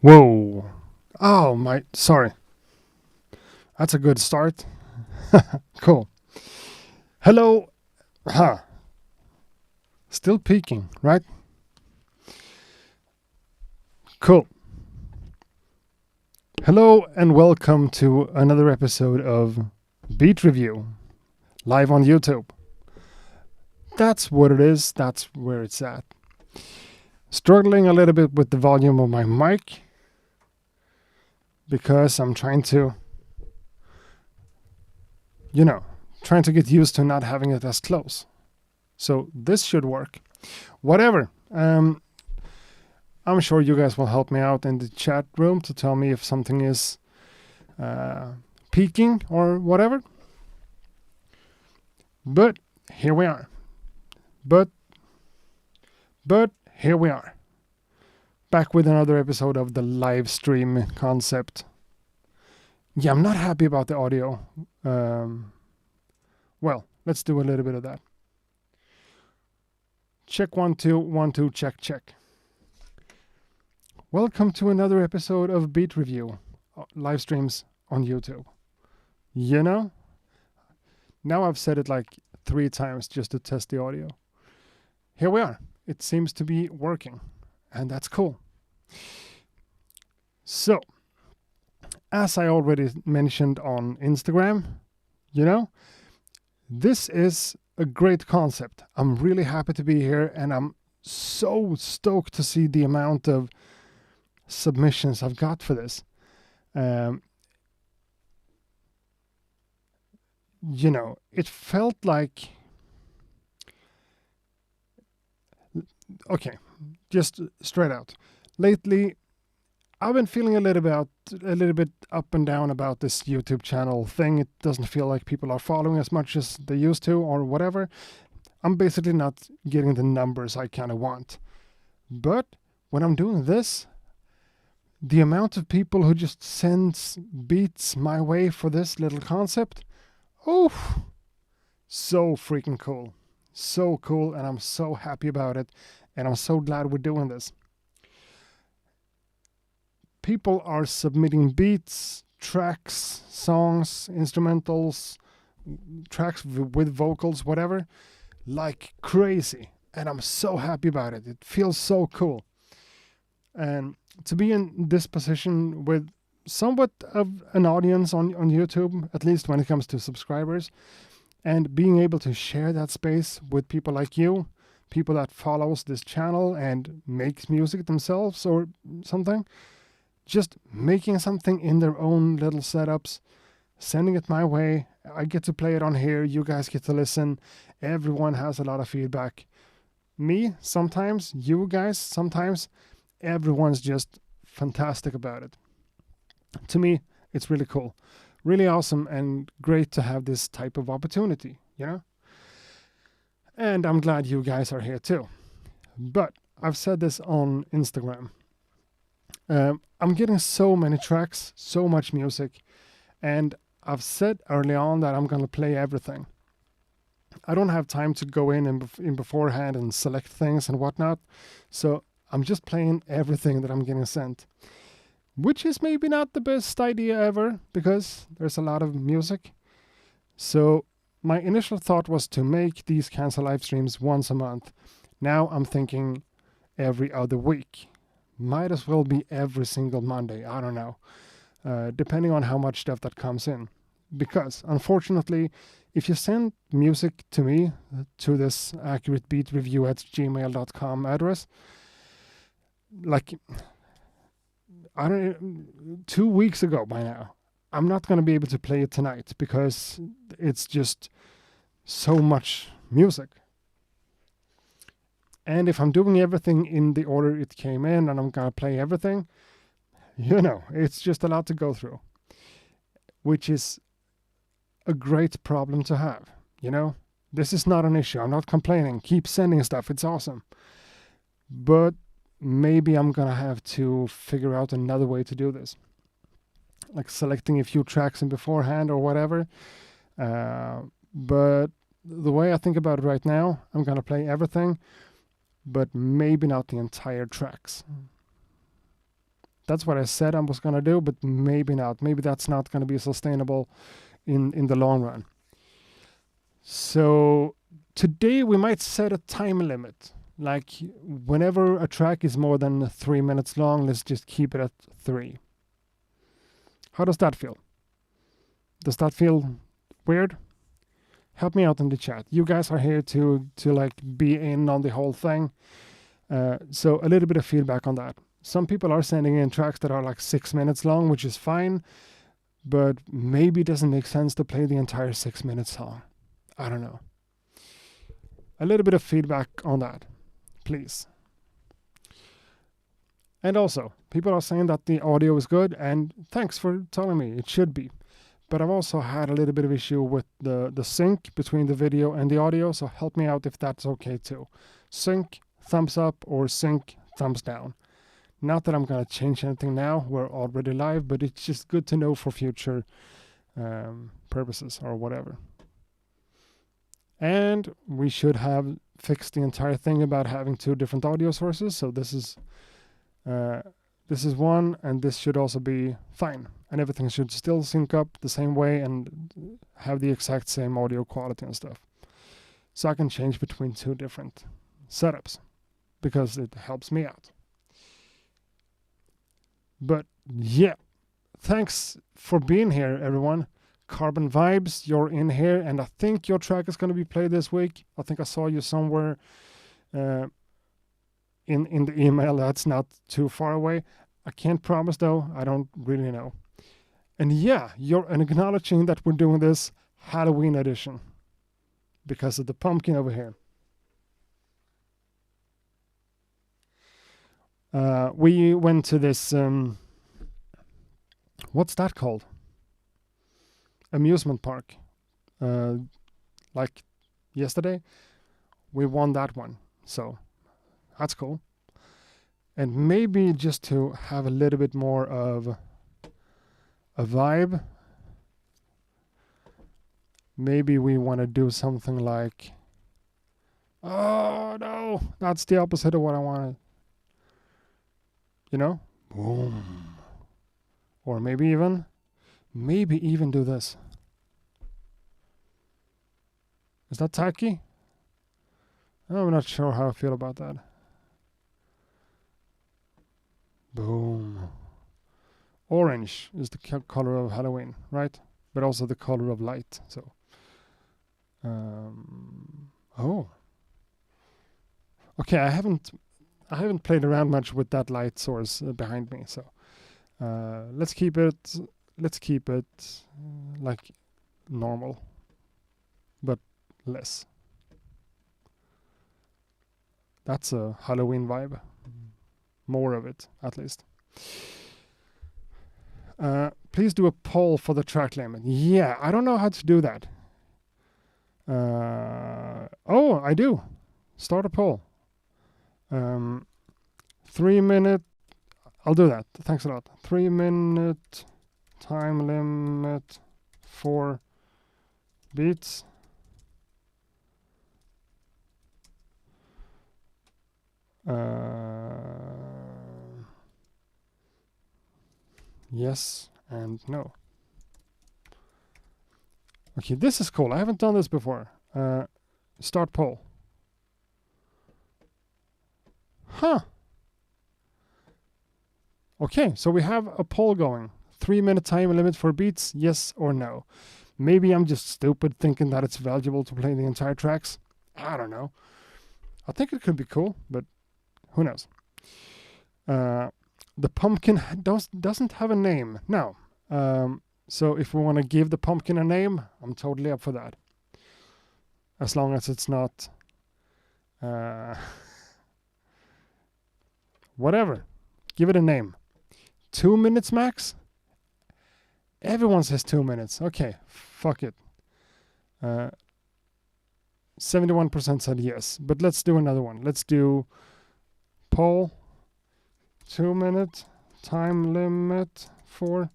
Whoa. Oh, sorry. That's a good start. Cool. Hello. Huh. Still peaking, right? Cool. Hello and welcome to another episode of Beat Review, live on YouTube. That's what it is. That's where it's at. Struggling a little bit with the volume of my mic because I'm trying to get used to not having it as close. So this should work. Whatever. I'm sure you guys will help me out in the chat room to tell me if something is peaking or whatever. But here we are. But here we are. Back with another episode of the live stream concept. Yeah, I'm not happy about the audio. Well, let's do a little bit of that. Check 1 2 1 2 check. Welcome to another episode of Beat Review, live streams on YouTube. Now I've said it like 3 times just to test the audio. Here we are. It seems to be working, and that's cool. So, as I already mentioned on Instagram, this is a great concept. I'm really happy to be here, and I'm so stoked to see the amount of submissions I've got for this. It felt like... Okay, just straight out. Lately, I've been feeling a little bit up and down about this YouTube channel thing. It doesn't feel like people are following as much as they used to or whatever. I'm basically not getting the numbers I kind of want. But when I'm doing this, the amount of people who just sends beats my way for this little concept, so freaking cool. So cool, and I'm so happy about it, and I'm so glad we're doing this. People are submitting beats, tracks, songs, instrumentals, tracks with vocals, whatever, like crazy. And I'm so happy about it. It feels so cool. And to be in this position with somewhat of an audience on YouTube, at least when it comes to subscribers, and being able to share that space with people like you, people that follows this channel and makes music themselves or something, just making something in their own little setups, sending it my way. I get to play it on here. You guys get to listen. Everyone has a lot of feedback. Me, sometimes. You guys, sometimes. Everyone's just fantastic about it. To me, it's really cool. Really awesome and great to have this type of opportunity, And I'm glad you guys are here too. But I've said this on Instagram. I'm getting so many tracks, so much music, and I've said early on that I'm going to play everything. I don't have time to go in beforehand and select things and whatnot, so I'm just playing everything that I'm getting sent. Which is maybe not the best idea ever, because there's a lot of music. So my initial thought was to make these kinds of live streams once a month. Now I'm thinking every other week. Might as well be every single Monday, I don't know. Depending on how much stuff that comes in. Because, unfortunately, if you send music to me, to this accuratebeatreview@gmail.com address, like... 2 weeks ago by now, I'm not going to be able to play it tonight because it's just so much music. And if I'm doing everything in the order it came in and I'm going to play everything, it's just a lot to go through. Which is a great problem to have, This is not an issue. I'm not complaining. Keep sending stuff. It's awesome. But maybe I'm gonna have to figure out another way to do this, like selecting a few tracks in beforehand or whatever. But the way I think about it right now, I'm gonna play everything, but maybe not the entire tracks. That's what I said I was going to do, but maybe not. Maybe that's not going to be sustainable in the long run. So today we might set a time limit. Like whenever a track is more than 3 minutes long, let's just keep it at 3. How does that feel? Does that feel weird? Help me out in the chat. You guys are here to like be in on the whole thing. So a little bit of feedback on that. Some people are sending in tracks that are like 6 minutes long, which is fine, but maybe it doesn't make sense to play the entire 6 minute song. I don't know. A little bit of feedback on that, please. And also, people are saying that the audio is good, and thanks for telling me. It should be. But I've also had a little bit of issue with the sync between the video and the audio, so help me out if that's okay too. Sync, thumbs up, or sync, thumbs down. Not that I'm going to change anything now, we're already live, but it's just good to know for future purposes or whatever. And we should have fixed the entire thing about having 2 different audio sources, so this is one, and this should also be fine. And everything should still sync up the same way and have the exact same audio quality and stuff. So I can change between 2 different setups because it helps me out. But yeah, thanks for being here, everyone. Carbon Vibes, you're in here, and I think your track is going to be played this week. I think I saw you somewhere in the email. That's not too far away. I can't promise though. I don't really know. And yeah, you're acknowledging that we're doing this Halloween edition because of the pumpkin over here. We went to this, what's that called? Amusement park. Like yesterday. We won that one. So that's cool. And maybe just to have a little bit more of a vibe, maybe we want to do something like, oh no, that's the opposite of what I wanted. You know? Boom. Or maybe even do this. Is that tacky? I'm not sure how I feel about that. Boom. Orange is the color of Halloween, right? But also the color of light. So, oh. Okay, I haven't played around much with that light source behind me. So, let's keep it like normal, but less. That's a Halloween vibe. More of it, at least. Please do a poll for the track limit. Yeah, I don't know how to do that. Oh, I do. Start a poll. 3 minute. I'll do that. Thanks a lot. 3 minute time limit for beats. Yes and no. Okay, this is cool. I haven't done this before. Start poll. Huh. Okay, so we have a poll going. 3 minute time limit for beats, yes or no. Maybe I'm just stupid thinking that it's valuable to play the entire tracks. I don't know. I think it could be cool, but who knows? The pumpkin doesn't have a name. No. So if we want to give the pumpkin a name, I'm totally up for that. As long as it's not... whatever. Give it a name. 2 minutes max? Everyone says 2 minutes. Okay, fuck it. 71% said yes. But let's do another one. Let's do poll. 2 minute time limit for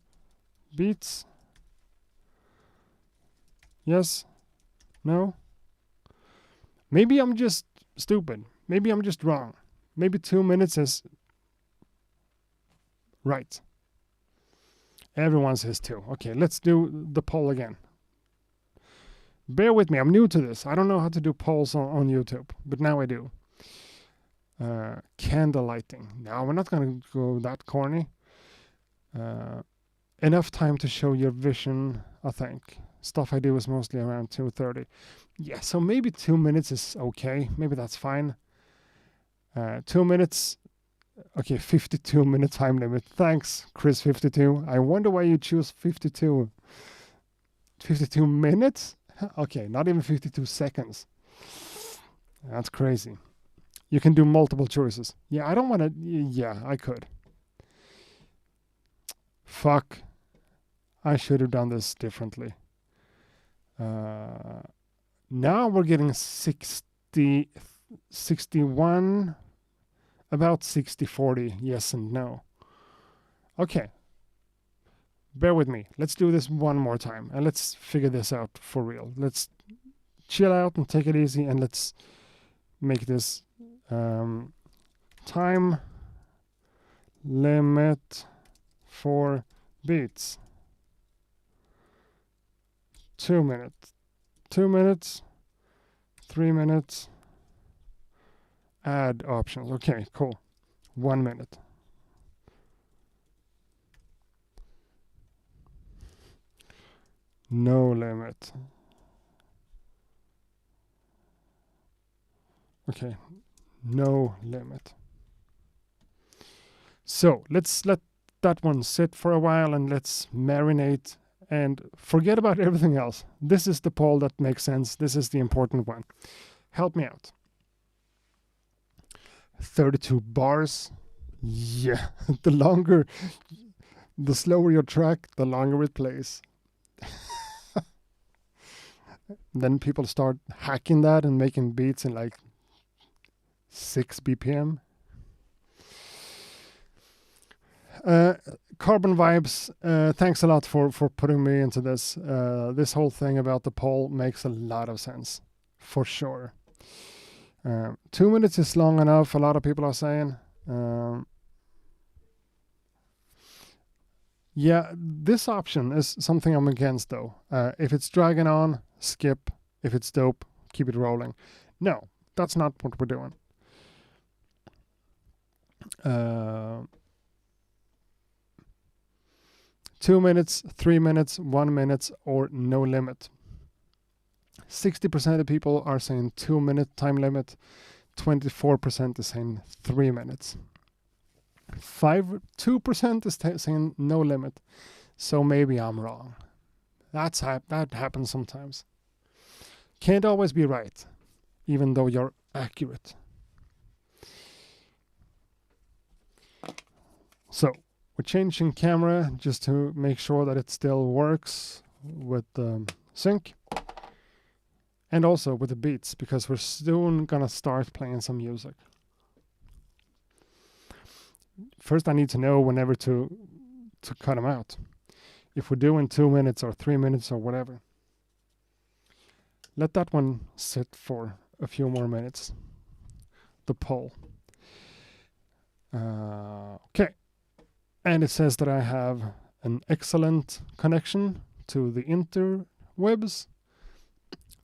beats. Yes? No? Maybe I'm just stupid. Maybe I'm just wrong. Maybe 2 minutes is Right. Everyone says 2. Okay, let's do the poll again. Bear with me, I'm new to this. I don't know how to do polls on YouTube, but now I do. Candle lighting. Now, we're not going to go that corny. Enough time to show your vision, I think. Stuff I do is mostly around 2:30. Yeah, so maybe 2 minutes is okay. Maybe that's fine. 2 minutes. Okay, 52-minute time limit. Thanks, Chris52. I wonder why you choose 52. 52 minutes? Okay, not even 52 seconds. That's crazy. You can do multiple choices. Yeah, I don't want to... Yeah, I could. Fuck. I should have done this differently. Now we're getting 60, 61, about 60-40, yes and no. Okay. Bear with me. Let's do this one more time and let's figure this out for real. Let's chill out and take it easy and let's make this time limit for beats. 2 minutes. 2 minutes. 3 minutes. Add options. Okay, cool. 1 minute. No limit. Okay, no limit. So let's let that one sit for a while and let's marinate and forget about everything else. This is the poll that makes sense. This is the important one. Help me out. 32 bars. Yeah, the slower your track, the longer it plays. Then people start hacking that and making beats in like 6 BPM. Carbon Vibes, thanks a lot for putting me into this. This whole thing about the poll makes a lot of sense, for sure. 2 minutes is long enough, a lot of people are saying. Yeah, this option is something I'm against though. If it's dragging on, skip. If it's dope, keep it rolling. No, that's not what we're doing. 2 minutes, 3 minutes, 1 minute, or no limit. 60% of people are saying 2 minute time limit. 24% is saying 3 minutes. 2% is saying no limit. So maybe I'm wrong. That happens sometimes. Can't always be right, even though you're accurate. So we're changing camera just to make sure that it still works with the sync. And also with the beats, because we're soon gonna start playing some music. First I need to know whenever to cut them out. If we're doing 2 minutes or 3 minutes or whatever. Let that one sit for a few more minutes. The poll. Okay. And it says that I have an excellent connection to the interwebs.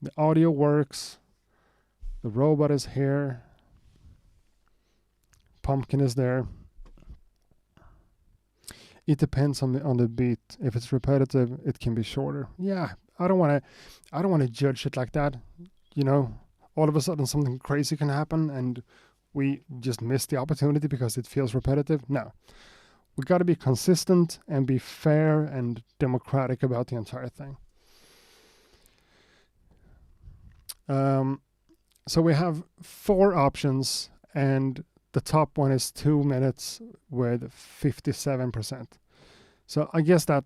The audio works. The robot is here. Pumpkin is there. It depends on the beat. If it's repetitive, it can be shorter. Yeah, I don't want to judge it like that. You know, all of a sudden something crazy can happen and we just miss the opportunity because it feels repetitive. No. We got to be consistent and be fair and democratic about the entire thing. So we have 4 options and the top one is 2 minutes with 57%. So I guess that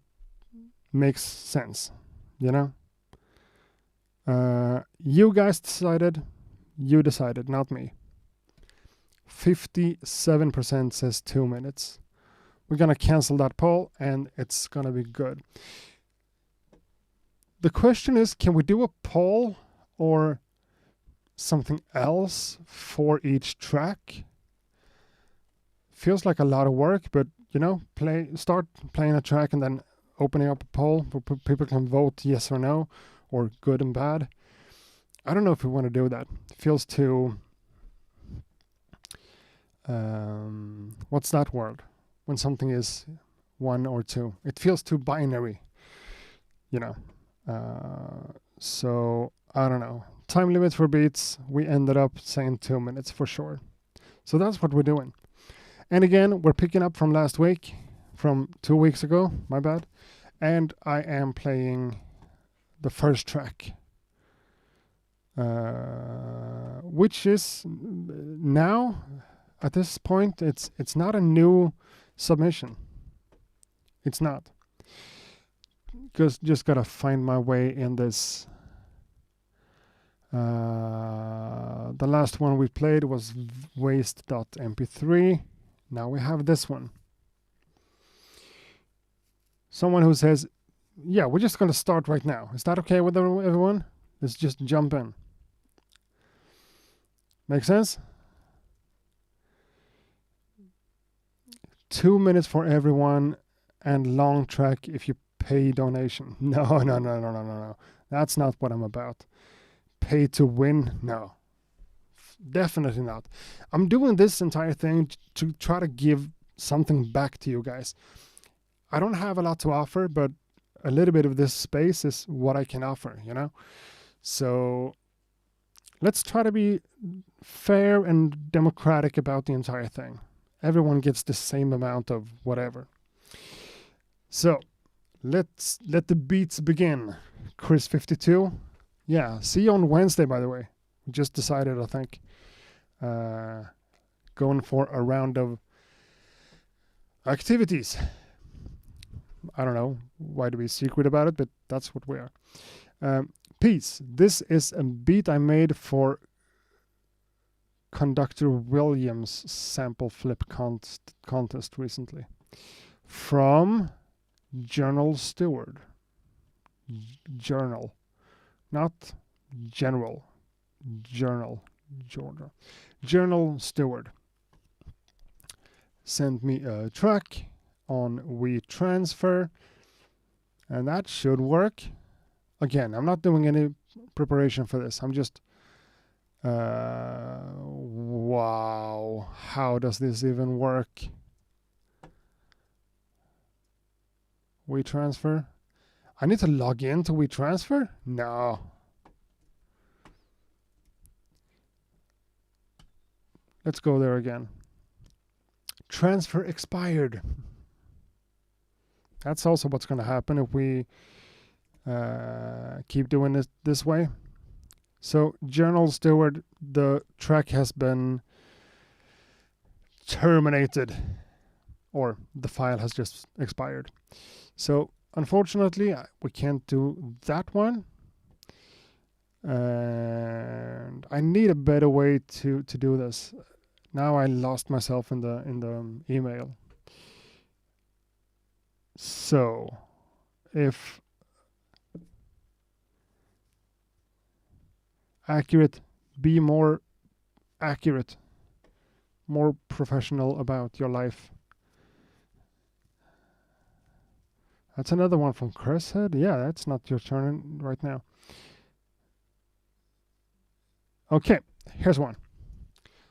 makes sense, you know? You guys decided, not me. 57% says 2 minutes. We're going to cancel that poll and it's going to be good. The question is, can we do a poll or something else for each track? Feels like a lot of work, but start playing a track and then opening up a poll where people can vote yes or no, or good and bad. I don't know if we want to do that. It feels too... what's that word? When something is 1 or 2. It feels too binary, So, I don't know. Time limit for beats, we ended up saying 2 minutes for sure. So that's what we're doing. And again, we're picking up from last week, from 2 weeks ago, my bad. And I am playing the first track, which is now, at this point, it's not a new submission. It's not. Just gotta find my way in this. The last one we played was waste.mp3. Now we have this one. Someone who says, yeah, we're just going to start right now. Is that okay with everyone? Let's just jump in. Make sense? 2 minutes for everyone and long track if you pay donation. No. That's not what I'm about. Pay to win? No. Definitely not. I'm doing this entire thing to try to give something back to you guys. I don't have a lot to offer, but a little bit of this space is what I can offer, So let's try to be fair and democratic about the entire thing. Everyone gets the same amount of whatever. So let's let the beats begin. Chris52. Yeah, see you on Wednesday, by the way. Just decided, I think. Going for a round of activities. I don't know why to be secret about it, but that's what we are. Peace. This is a beat I made for Conductor Williams' sample flip contest recently. From Journal Steward. Journal. Not general. Journal Steward sent me a track on WeTransfer, and that should work. Again, I'm not doing any preparation for this. I'm just wow, how does this even work? WeTransfer. I need to log in to WeTransfer? No. Let's go there again. Transfer expired. That's also what's going to happen if we keep doing it this way. So, Journal Steward, the track has been terminated, or the file has just expired. So, unfortunately, we can't do that one. And I need a better way to do this. Now I lost myself in the email. So, if accurate, be more accurate, more professional about your life. That's another one from Chris Head. Yeah, that's not your turn right now. Okay, here's one.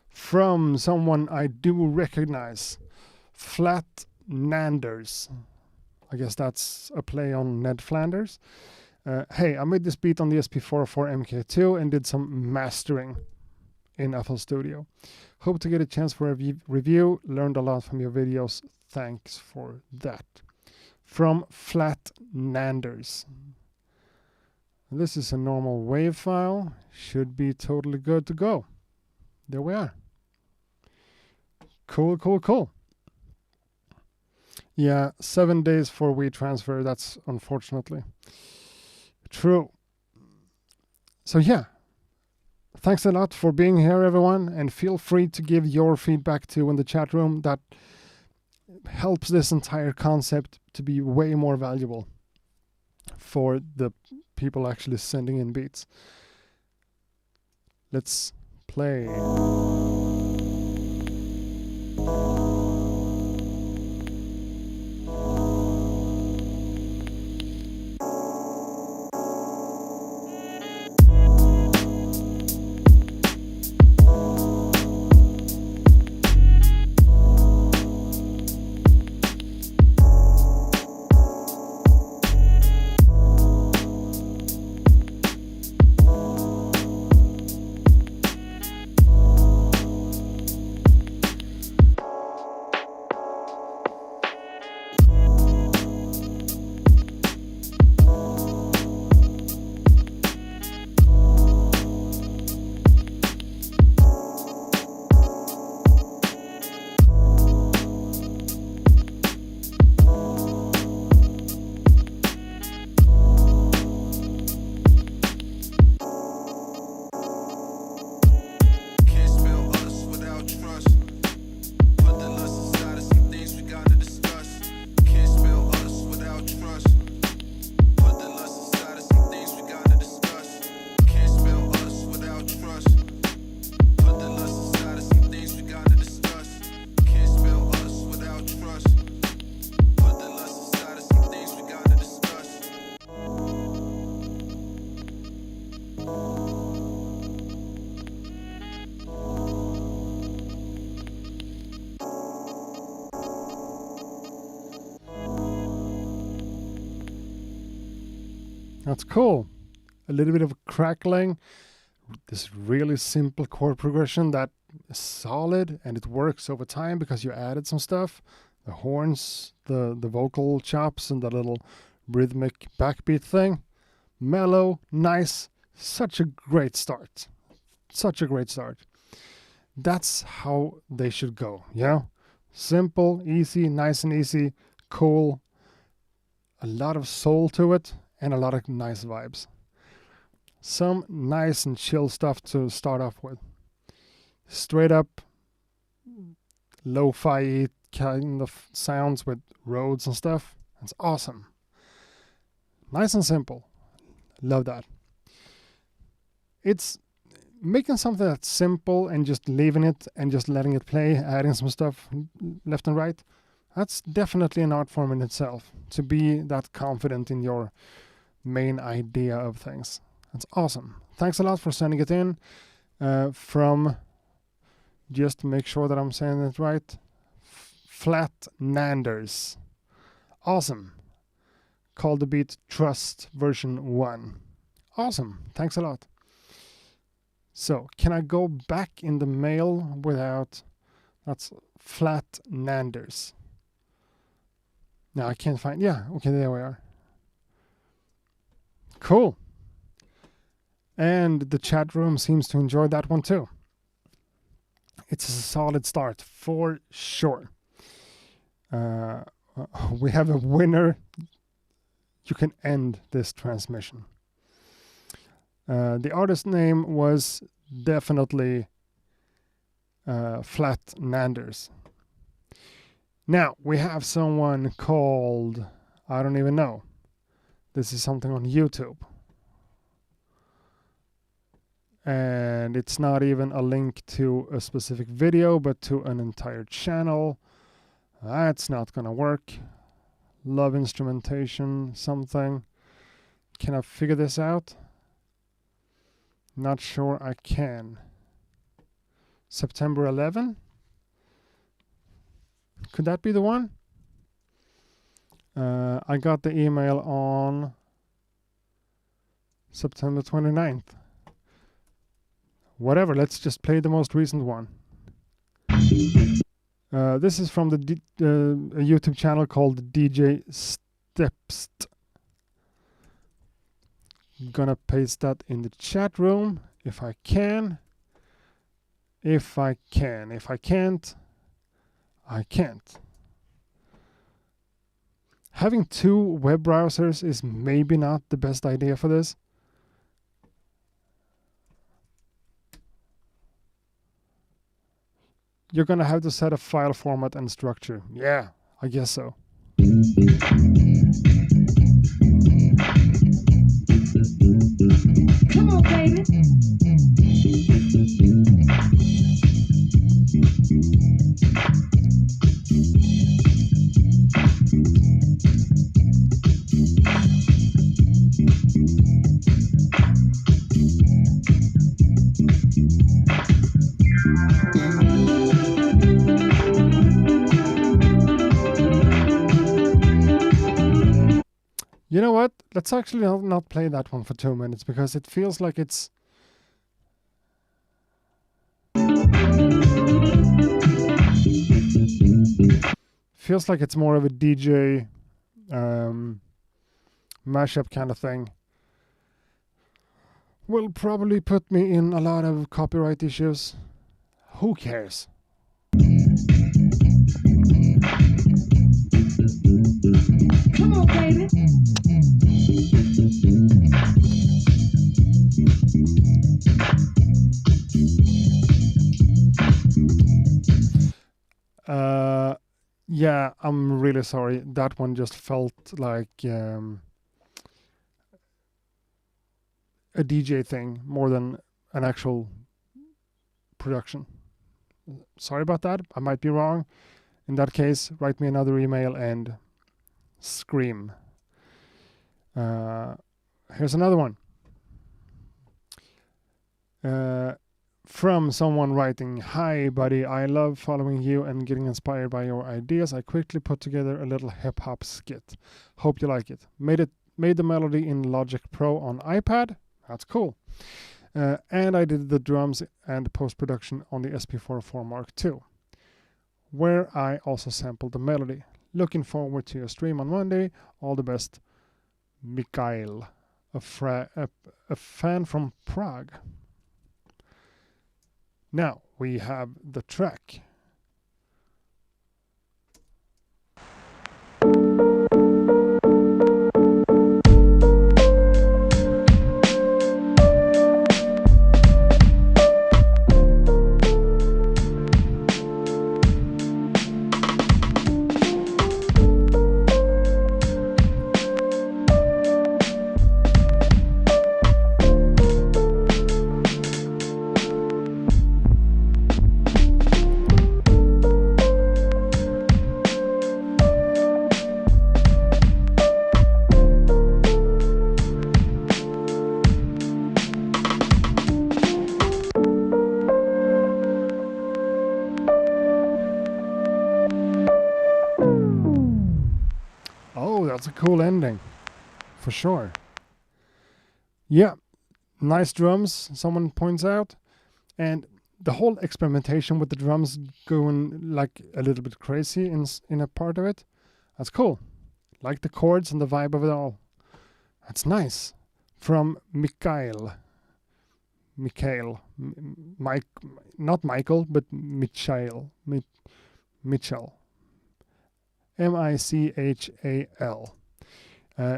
From someone I do recognize, Flat Nanders. I guess that's a play on Ned Flanders. Hey, I made this beat on the SP404 MK2 and did some mastering in FL Studio. Hope to get a chance for a review. Learned a lot from your videos. Thanks for that. From Flat Nanders. This is a normal wave file. Should be totally good to go. There we are. Cool. Yeah, 7 days for WeTransfer. That's unfortunately true. So yeah, thanks a lot for being here, everyone, and feel free to give your feedback too in the chat room. That helps this entire concept to be way more valuable for the people actually sending in beats. Let's play. That's cool. A little bit of crackling. This really simple chord progression that is solid and it works over time because you added some stuff. The horns, the vocal chops, and the little rhythmic backbeat thing. Mellow, nice. Such a great start. Such a great start. That's how they should go, yeah? Simple, easy, nice and easy, cool. A lot of soul to it and a lot of nice vibes. Some nice and chill stuff to start off with. Straight up lo-fi kind of sounds with roads and stuff. It's awesome. Nice and simple. Love that. It's making something that's simple and just leaving it and just letting it play, adding some stuff left and right. That's definitely an art form in itself, to be that confident in your main idea of things. That's awesome. Thanks a lot for sending it in from, just to make sure that I'm saying it right, Flat Nanders. Awesome. Call the Beat Trust version 1. Awesome. Thanks a lot. So, can I go back in the mail without... That's Flat Nanders. No, I can't find... Yeah, okay, there we are. Cool. And the chat room seems to enjoy that one too. It's a solid start, for sure. We have a winner. You can end this transmission. The artist name was definitely Flat Nanders. Now, we have someone called, I don't even know. This is something on YouTube. And it's not even a link to a specific video, but to an entire channel. That's not gonna work. Love instrumentation, something. Can I figure this out? Not sure I can. September 11? Could that be the one? I got the email on September 29th. Whatever, let's just play the most recent one. This is from the a YouTube channel called DJ Steps. Gonna paste that in the chat room if I can. If I can. If I can't, I can't. Having two web browsers is maybe not the best idea for this. You're gonna have to set a file format and structure. Yeah, I guess so. Come on, baby. You know what? Let's actually not play that one for 2 minutes because it feels like it's... feels like it's more of a DJ mashup kind of thing. Will probably put me in a lot of copyright issues. Who cares? Come on, baby. Yeah, I'm really sorry. That one just felt like a DJ thing more than an actual production. Sorry about that. I might be wrong. In that case, write me another email and scream. Here's another one. From someone writing, "Hi buddy, I love following you and getting inspired by your ideas. I quickly put together a little hip-hop skit. Hope you like it. Made it made the melody in Logic Pro on iPad. That's cool. And I did the drums and post-production on the SP404 Mark II, where I also sampled the melody. Looking forward to your stream on Monday. All the best, Mikhail, a fan from Prague. Now we have the track. That's a cool ending, for sure. Yeah, nice drums, someone points out. And the whole experimentation with the drums going like a little bit crazy in a part of it. That's cool. Like the chords and the vibe of it all. That's nice. From Mikhail. Not Michael, but Michael. Michal. Michal.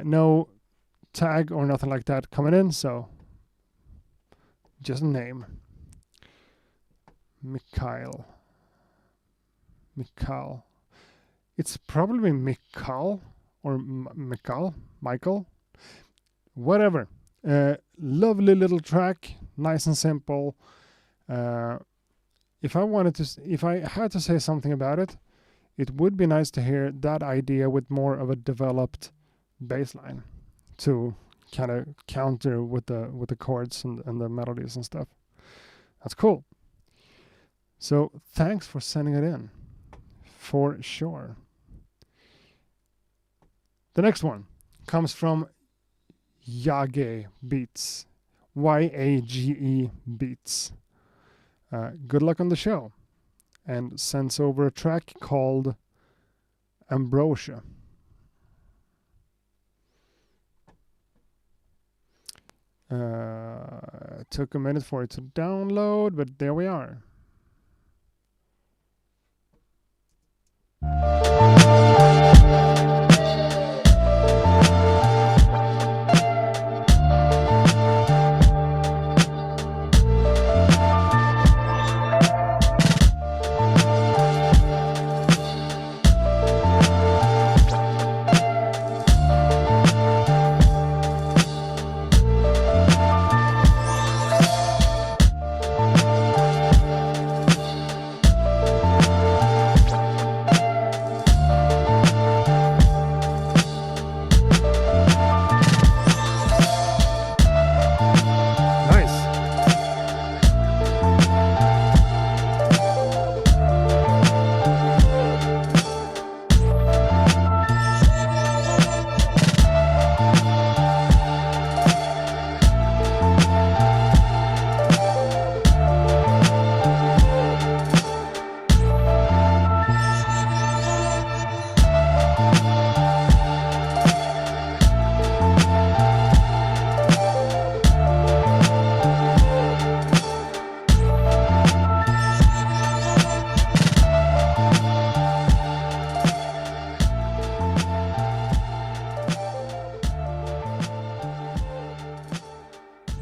No tag or nothing like that coming in, so just a name. Mikhail. It's probably Michael or Michael. Whatever. Lovely little track, nice and simple. If I had to say something about it, it would be nice to hear that idea with more of a developed bass line to kind of counter with the chords and the melodies and stuff. That's cool. So thanks for sending it in, for sure. The next one comes from Yage Beats, Yage Beats. Good luck on the show. And sends over a track called Ambrosia. Took a minute for it to download, but there we are.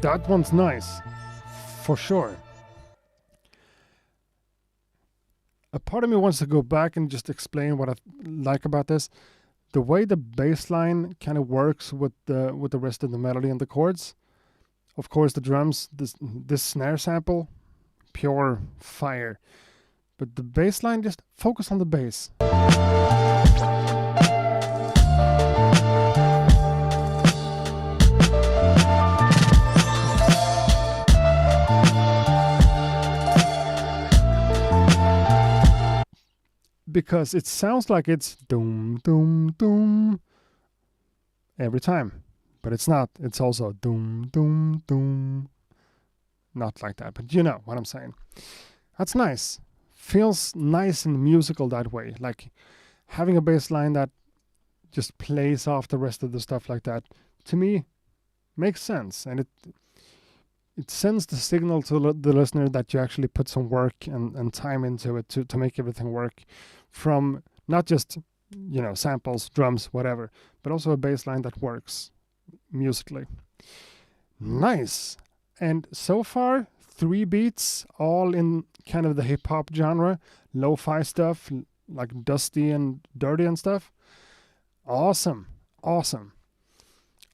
That one's nice, for sure. A part of me wants to go back and just explain what I like about this. The way the bass line kind of works with the rest of the melody and the chords. Of course, the drums, this snare sample, pure fire. But the bass line, just focus on the bass. Because it sounds like it's doom, doom, doom every time. But it's not. It's also doom, doom, doom. Not like that, but you know what I'm saying. That's nice. Feels nice and musical that way. Like having a bass line that just plays off the rest of the stuff like that, to me, makes sense. And it sends the signal to the listener that you actually put some work and time into it to make everything work, from not just, you know, samples, drums, whatever, but also a bass line that works musically. Nice. And so far, 3 beats, all in kind of the hip-hop genre, lo-fi stuff, like dusty and dirty and stuff. Awesome. Awesome.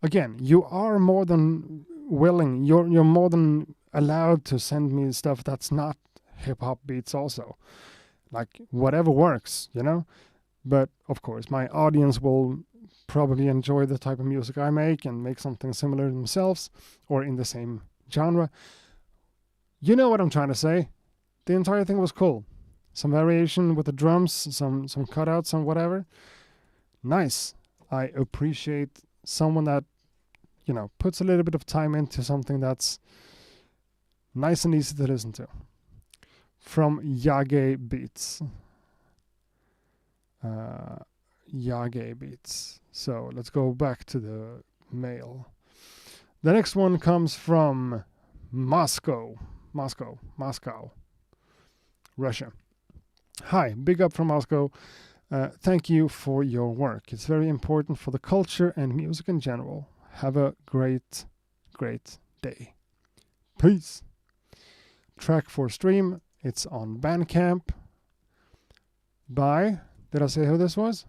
Again, you are more than willing, you're more than allowed to send me stuff that's not hip-hop beats also. Like, whatever works, you know? But, of course, my audience will probably enjoy the type of music I make and make something similar themselves, or in the same genre. You know what I'm trying to say. The entire thing was cool. Some variation with the drums, some cutouts, some whatever. Nice. I appreciate someone that, you know, puts a little bit of time into something that's nice and easy to listen to. From Yage Beats. Yage Beats. So let's go back to the mail. The next one comes from Moscow, Russia. Hi, big up from Moscow. Thank you for your work. It's very important for the culture and music in general. Have a great, great day. Peace. Track for stream. It's on Bandcamp by, did I say who this was?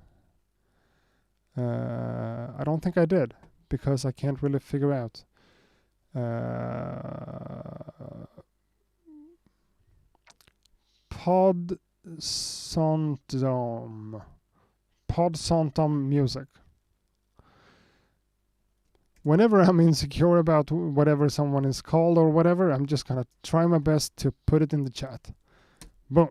I don't think I did, because I can't really figure out. Podsantom Music. Whenever I'm insecure about whatever someone is called or whatever, I'm just gonna try my best to put it in the chat. Boom.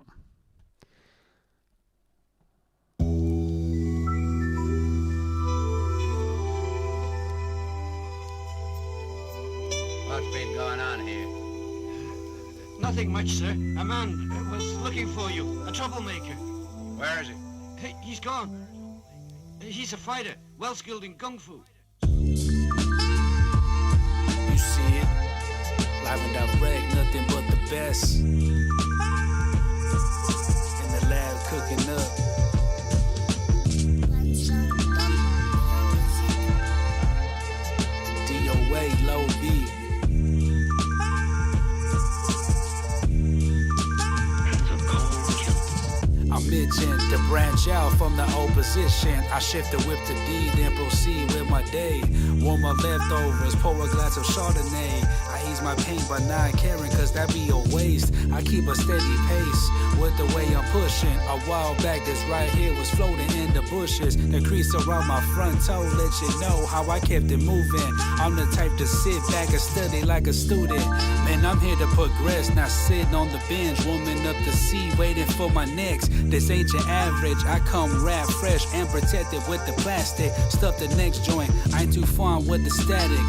What's been going on here? Nothing much, sir. A man was looking for you. A troublemaker. Where is he? He's gone. He's a fighter, well skilled in kung fu. You see it, live and direct, nothing but the best. In the lab cooking up. DOA, low beat. I'm itching to branch out from the opposition. I shift the whip to D, then proceed with my day. Warm my leftovers, pour a glass of Chardonnay. I ease my pain by not caring, cause that be a waste. I keep a steady pace with the way I'm pushing. A while back, this right here was floating in the bushes. The crease around my front toe let you know how I kept it moving. I'm the type to sit back and study like a student. Man, I'm here to progress, not sitting on the bench, warming up the seat, waiting for my next. This ain't your average, I come wrapped fresh and protected with the plastic. Stuff the next joint, I ain't too fond with the static.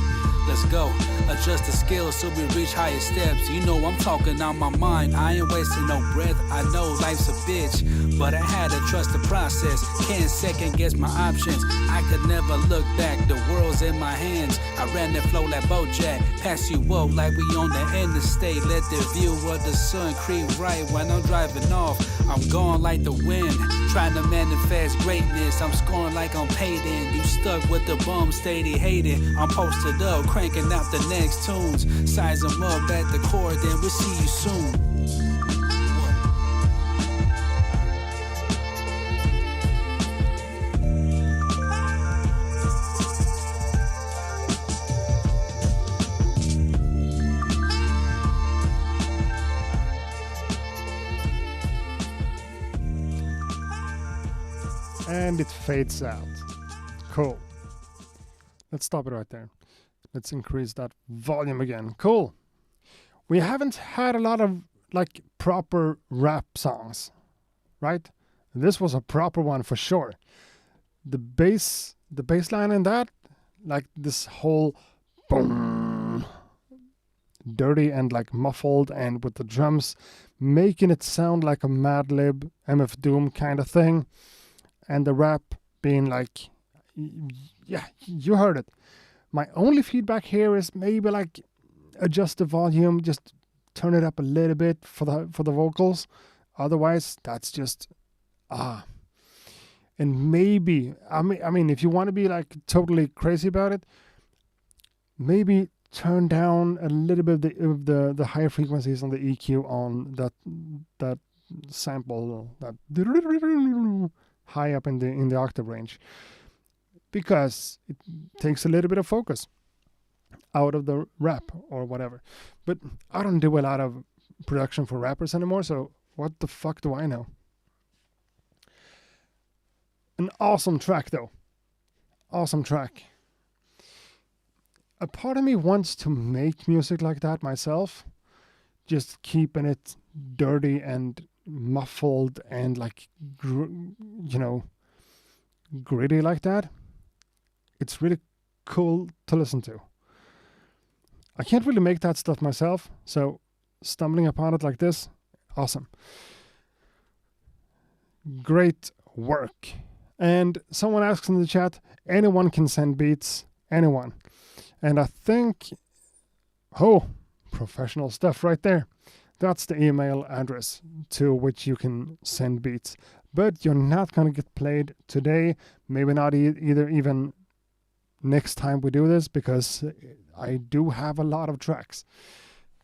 Let's go, adjust the skills so we reach higher steps. You know I'm talking on my mind, I ain't wasting no breath. I know life's a bitch, but I had to trust the process. Can't second guess my options, I could never look back. The world's in my hands, I ran the flow like Bojack. Pass you up like we on the interstate. Let the view of the sun creep right when I'm driving off. I'm gone like the wind, trying to manifest greatness. I'm scoring like I'm paid in. You stuck with the bum, steady hating. I'm posted up, cranking out the next tunes. Size them up at the core, then we'll see you soon. And it fades out. Cool. Let's stop it right there. Let's increase that volume again. Cool. We haven't had a lot of like proper rap songs, right? This was a proper one for sure. The bass line in that, like this whole boom, dirty and like muffled, and with the drums making it sound like a Mad Lib, MF Doom kind of thing, and the rap being like, yeah, you heard it. My only feedback here is maybe like adjust the volume, just turn it up a little bit for the vocals. Otherwise, that's just and maybe I mean, if you want to be like totally crazy about it, maybe turn down a little bit of the higher frequencies on the EQ on that sample, that high up in the octave range, because it takes a little bit of focus out of the rap or whatever. But I don't do a lot of production for rappers anymore, so what the fuck do I know? An awesome track though. Awesome track. A part of me wants to make music like that myself, just keeping it dirty and muffled and like, gritty like that. It's really cool to listen to. I can't really make that stuff myself, so stumbling upon it like this, awesome. Great work. And someone asks in the chat, anyone can send beats, anyone. And I think, professional stuff right there. That's the email address to which you can send beats. But you're not going to get played today, maybe not either even next time we do this, because I do have a lot of tracks,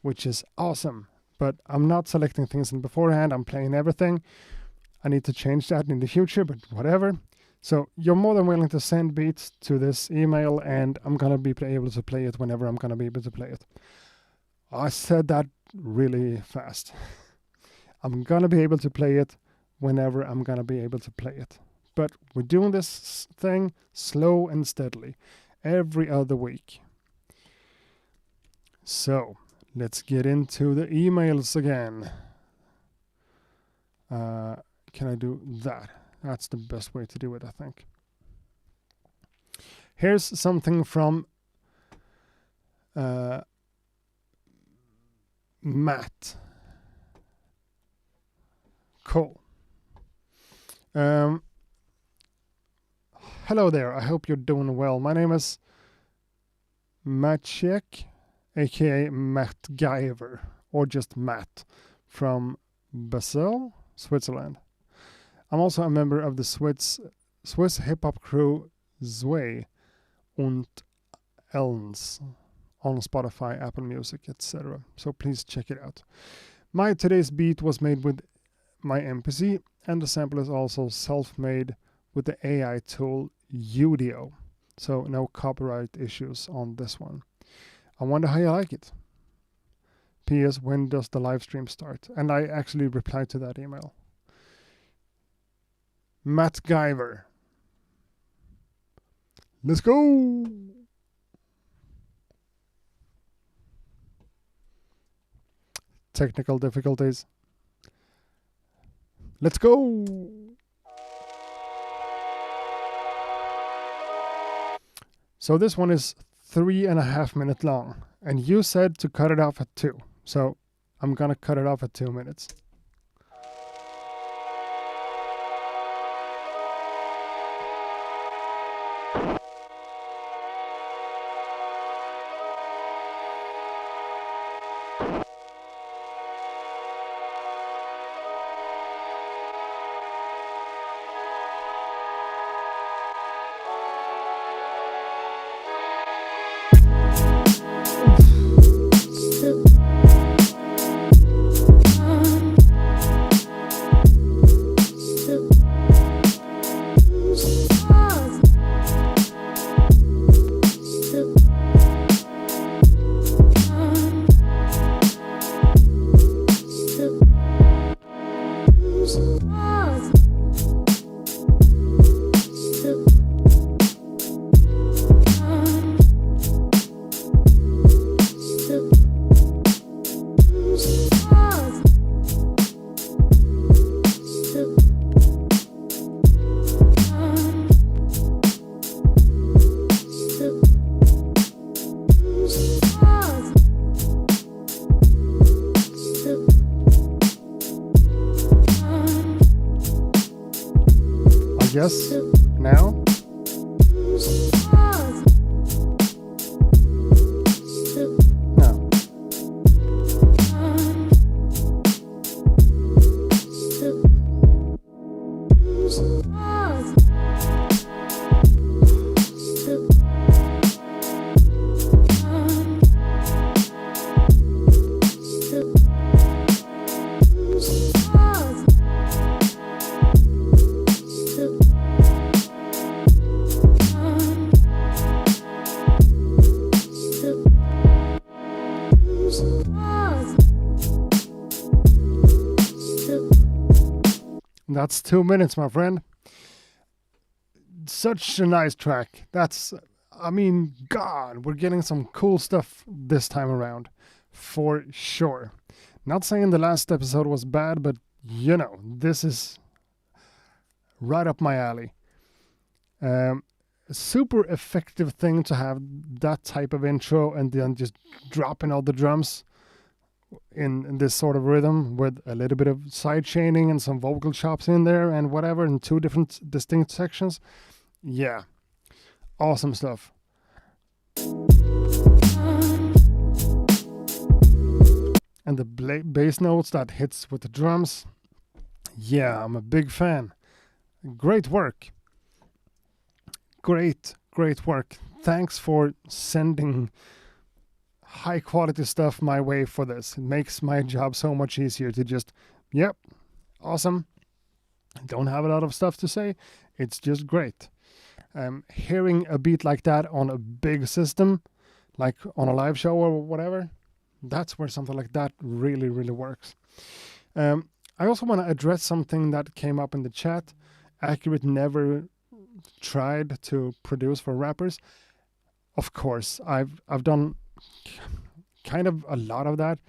which is awesome. But I'm not selecting things in beforehand. I'm playing everything. I need to change that in the future, but whatever. So you're more than willing to send beats to this email, and I'm going to be able to play it whenever I'm going to be able to play it. I said that really fast. I'm going to be able to play it whenever I'm going to be able to play it. But we're doing this thing slow and steadily, every other week. So let's get into the emails again. Can I do that? That's the best way to do it, I think. Here's something from Matt. Cool. Hello there. I hope you're doing well. My name is Maciek, aka Matt Guyver, or just Matt, from Basel, Switzerland. I'm also a member of the Swiss hip-hop crew Zwei und Elns on Spotify, Apple Music, etc. So please check it out. My today's beat was made with my MPC, and the sample is also self-made with the AI tool Udio. So no copyright issues on this one. I wonder how you like it. P.S. When does the live stream start? And I actually replied to that email. Matt Guyver. Let's go! Technical difficulties. Let's go! So this one is 3.5 minutes long, and you said to cut it off at 2. So I'm gonna cut it off at 2 minutes. guess now. No. That's 2 minutes, my friend. Such a nice track. God, we're getting some cool stuff this time around. For sure. Not saying the last episode was bad, but this is right up my alley. Super effective thing to have that type of intro and then just dropping all the drums in this sort of rhythm with a little bit of side chaining and some vocal chops in there and whatever in 2 different distinct sections. Yeah. Awesome stuff. And the bass notes that hits with the drums. Yeah, I'm a big fan. Great work. Great work. Thanks for sending high quality stuff my way for this. It makes my job so much easier to just, yep, awesome. Don't have a lot of stuff to say. It's just great. Hearing a beat like that on a big system, like on a live show or whatever, that's where something like that really, really works. I also want to address something that came up in the chat. Accurate never tried to produce for rappers. Of course, I've done kind of a lot of that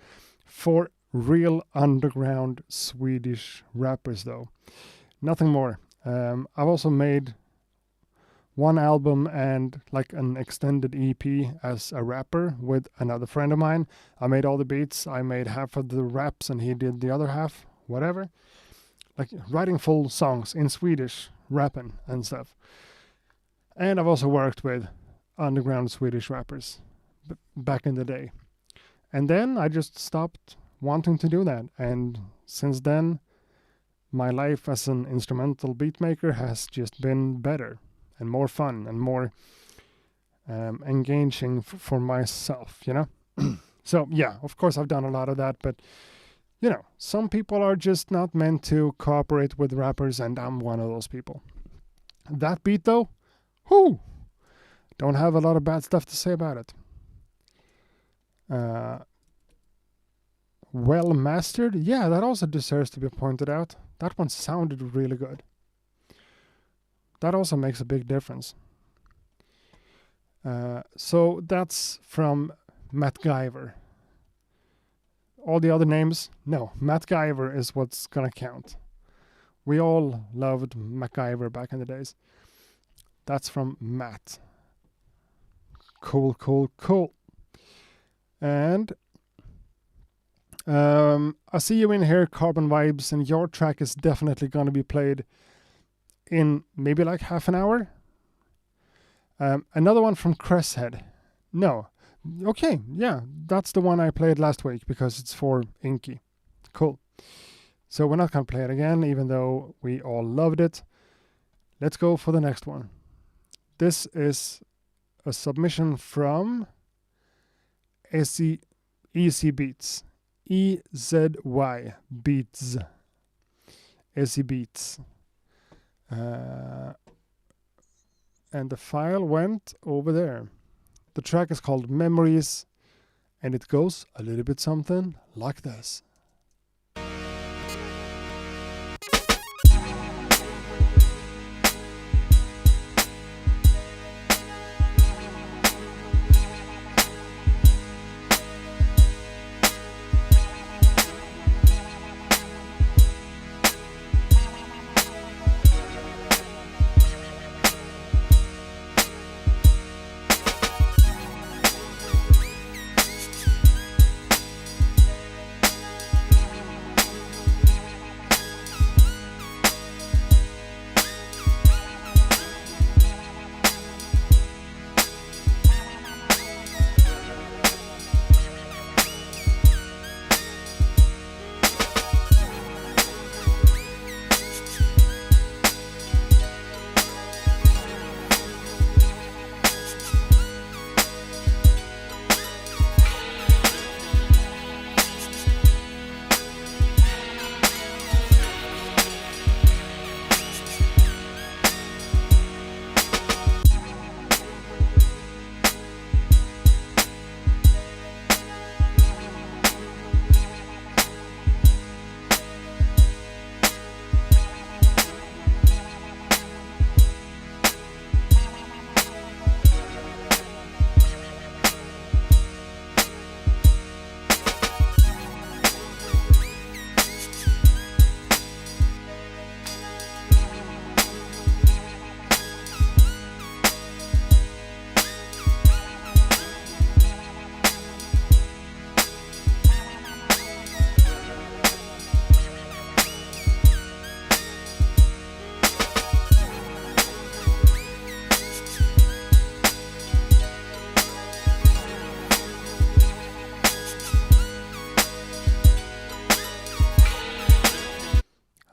for real underground Swedish rappers, though. Nothing more. I've also made one album and like an extended EP as a rapper with another friend of mine. I made all the beats. I made half of the raps and he did the other half, whatever. Like writing full songs in Swedish, rapping and stuff. And I've also worked with underground Swedish rappers back in the day. And then I just stopped wanting to do that. And since then, my life as an instrumental beat maker has just been better and more fun and more engaging for myself, So, yeah, of course I've done a lot of that, but, some people are just not meant to cooperate with rappers, and I'm one of those people. That beat, though, whoo! Don't have a lot of bad stuff to say about it. Well mastered? Yeah, that also deserves to be pointed out. That one sounded really good. That also makes a big difference. So that's from Matt Guyver. All the other names? No, Matt Guyver is what's gonna count. We all loved MacGyver back in the days. That's from Matt. Cool. And I see you in here, Carbon Vibes, and your track is definitely going to be played in maybe like half an hour. Another one from Cresshead. No. Okay, yeah, that's the one I played last week because it's for Inky. Cool. So we're not going to play it again, even though we all loved it. Let's go for the next one. This is a submission from Easy Beats. EZY Beats. Easy Beats. And the file went over there. The track is called Memories, and it goes a little bit something like this.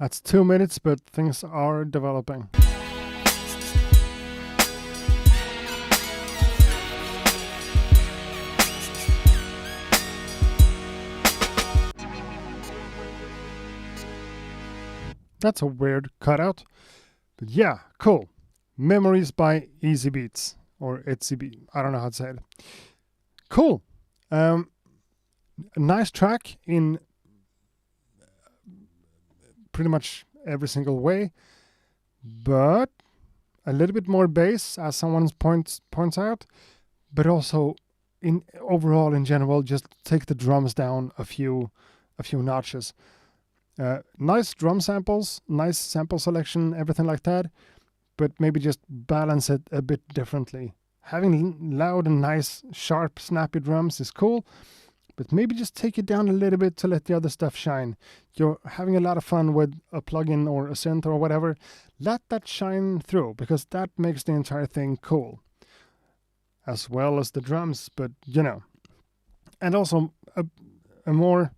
That's 2 minutes, but things are developing. That's a weird cutout. But yeah, cool. Memories by Easy Beats. Or Itsy Beat. I don't know how to say it. Cool. A nice track in pretty much every single way. But a little bit more bass, as someone points out. But also, overall in general, just take the drums down a few notches. Nice drum samples, nice sample selection, everything like that, but maybe just balance it a bit differently. Having loud and nice, sharp, snappy drums is cool, but maybe just take it down a little bit to let the other stuff shine. You're having a lot of fun with a plugin or a synth or whatever. Let that shine through, because that makes the entire thing cool. As well as the drums, but you know. And also a more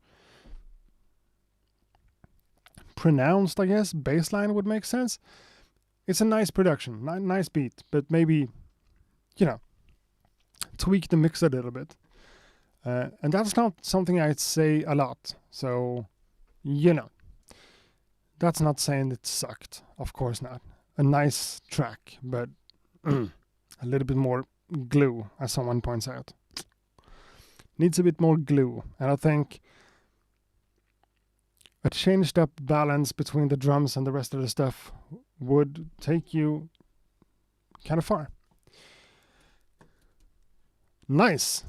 pronounced, I guess, bass line would make sense. It's a nice production, nice beat, but maybe, you know, tweak the mix a little bit. And that's not something I'd say a lot. So, you know, that's not saying it sucked. Of course not. A nice track, but a little bit more glue, as someone points out. Needs a bit more glue. And I think a changed up balance between the drums and the rest of the stuff would take you kind of far. Nice.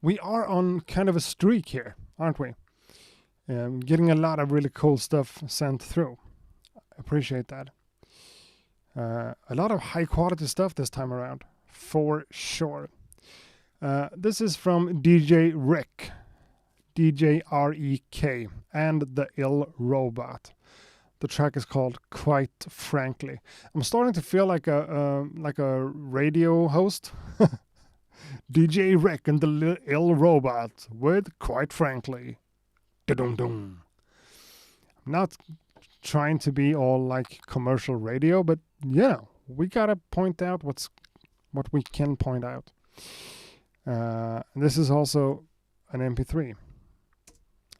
We are on kind of a streak here, aren't we? Getting a lot of really cool stuff sent through. Appreciate that. A lot of high quality stuff this time around, for sure. This is from DJ Rick. DJ R-E-K, and the Ill Robot. The track is called Quite Frankly. I'm starting to feel like a radio host. DJ Rick and the Ill Robot with Quite Frankly. Da-dum-dum. I'm not trying to be all like commercial radio, but you know, we gotta point out what we can point out. This is also an MP3.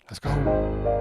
Let's go.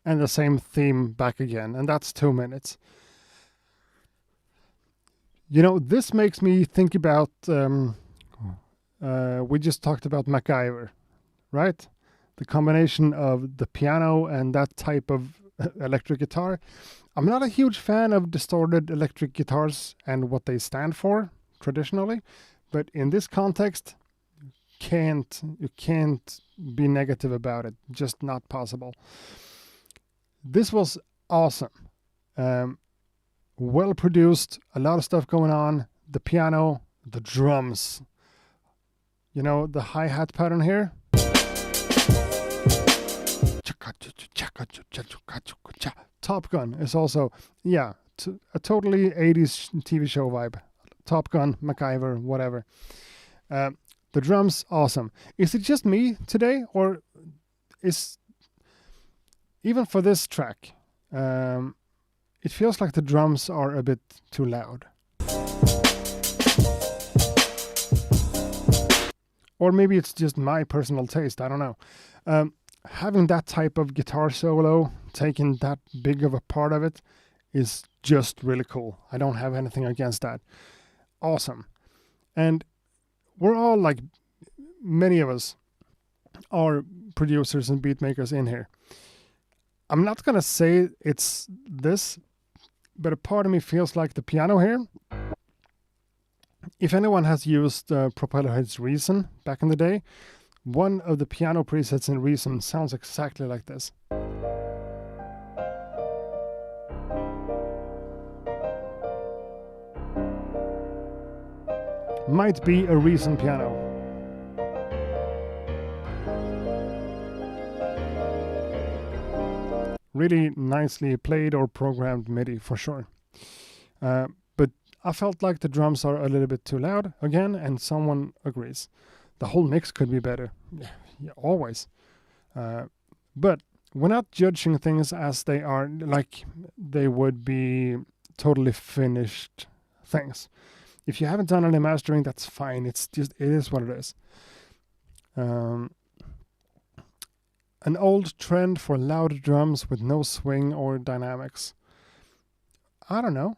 And the same theme back again, and that's 2 minutes. You know, this makes me think about, we just talked about MacGyver, right? The combination of the piano and that type of electric guitar. I'm not a huge fan of distorted electric guitars and what they stand for traditionally, but in this context, you can't be negative about it. Just not possible. This was awesome. Well produced, a lot of stuff going on. The piano, the drums. You know, the hi-hat pattern here. Top Gun is also, a totally 80s TV show vibe. Top Gun, MacGyver, whatever. The drums, awesome. Is it just me today, or is, even for this track, it feels like the drums are a bit too loud. Or maybe it's just my personal taste, I don't know. Having that type of guitar solo, taking that big of a part of it, is just really cool. I don't have anything against that. Awesome. And we're all, like, many of us are producers and beat makers in here. I'm not going to say it's this, but a part of me feels like the piano here. If anyone has used Propellerhead's Reason back in the day, one of the piano presets in Reason sounds exactly like this. Might be a Reason piano. Really nicely played or programmed MIDI for sure. But I felt like the drums are a little bit too loud again, and someone agrees. The whole mix could be better. Yeah, always. But we're not judging things as they are, like they would be totally finished things. If you haven't done any mastering, that's fine. It is what it is. An old trend for loud drums with no swing or dynamics. I don't know.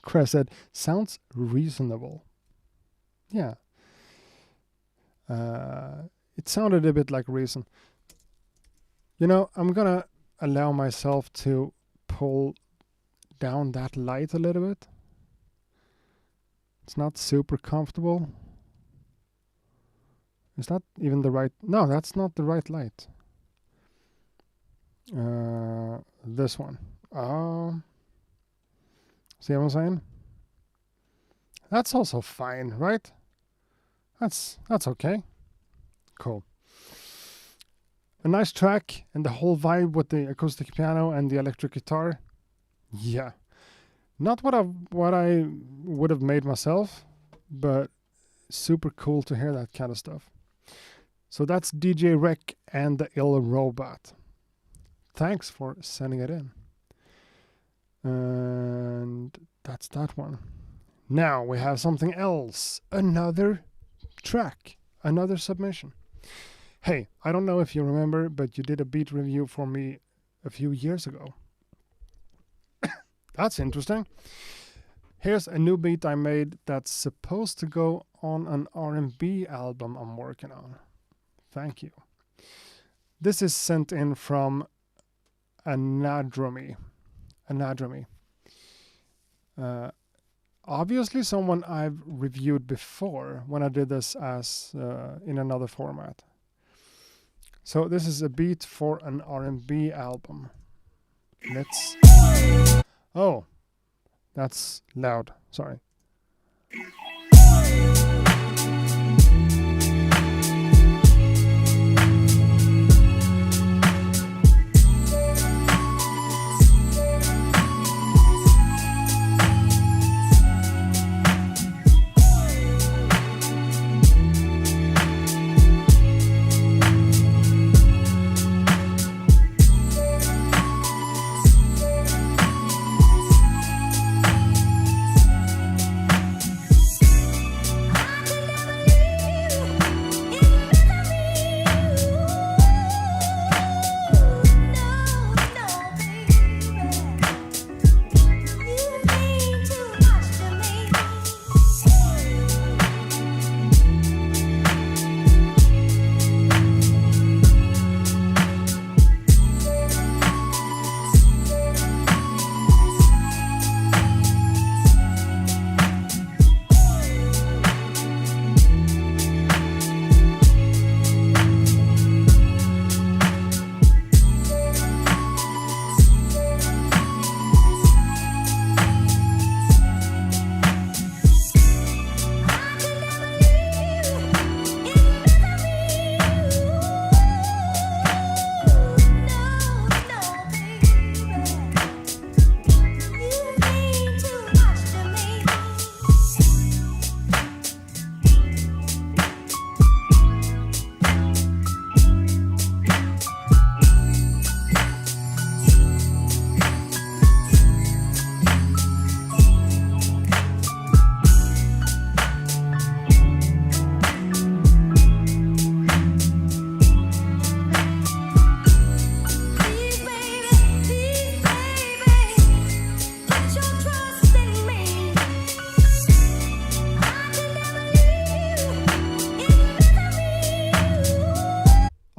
Chris said, sounds reasonable. Yeah. It sounded a bit like Reason. You know, I'm gonna allow myself to pull down that light a little bit. It's not super comfortable. Is that even the right? No, that's not the right light. This one. See what I'm saying? That's also fine, right? That's okay. Cool. A nice track, and the whole vibe with the acoustic piano and the electric guitar. Yeah. Not what I would have made myself, but super cool to hear that kind of stuff. So that's DJ Rec and the Ill Robot. Thanks for sending it in. And that's that one. Now we have something else. Another track. Another submission. Hey, I don't know if you remember, but you did a beat review for me a few years ago. That's interesting. Here's a new beat I made that's supposed to go on an R&B album I'm working on. Thank you. This is sent in from Anadromy. Obviously someone I've reviewed before when I did this as in another format. So this is a beat for an R&B album. Let's... Oh, that's loud. Sorry.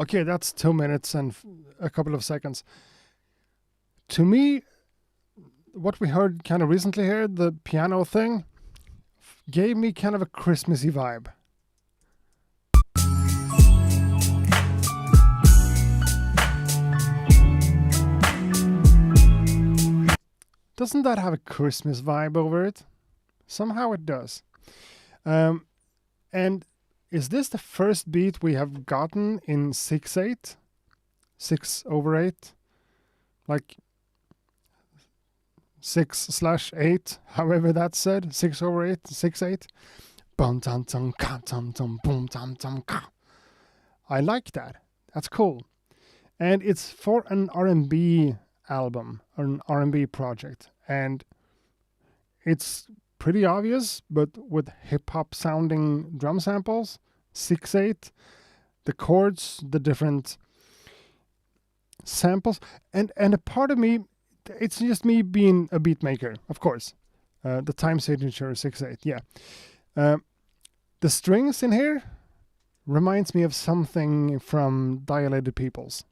Okay, that's 2 minutes and a couple of seconds. To me, what we heard kind of recently here, the piano thing, gave me kind of a Christmassy vibe. Doesn't that have a Christmas vibe over it? Somehow it does. And is this the first beat we have gotten in 6/8? 6/8? Like 6/8, however that's said. 6/8, 6/8. Bum tum tum ka tum tum boom tum tum ka. I like that. That's cool. And it's for an R&B album, or an R&B project. And it's pretty obvious, but with hip-hop sounding drum samples, 6/8, the chords, the different samples, and a part of me, it's just me being a beat maker, of course. The time signature 6/8, yeah. The strings in here reminds me of something from Dilated Peoples.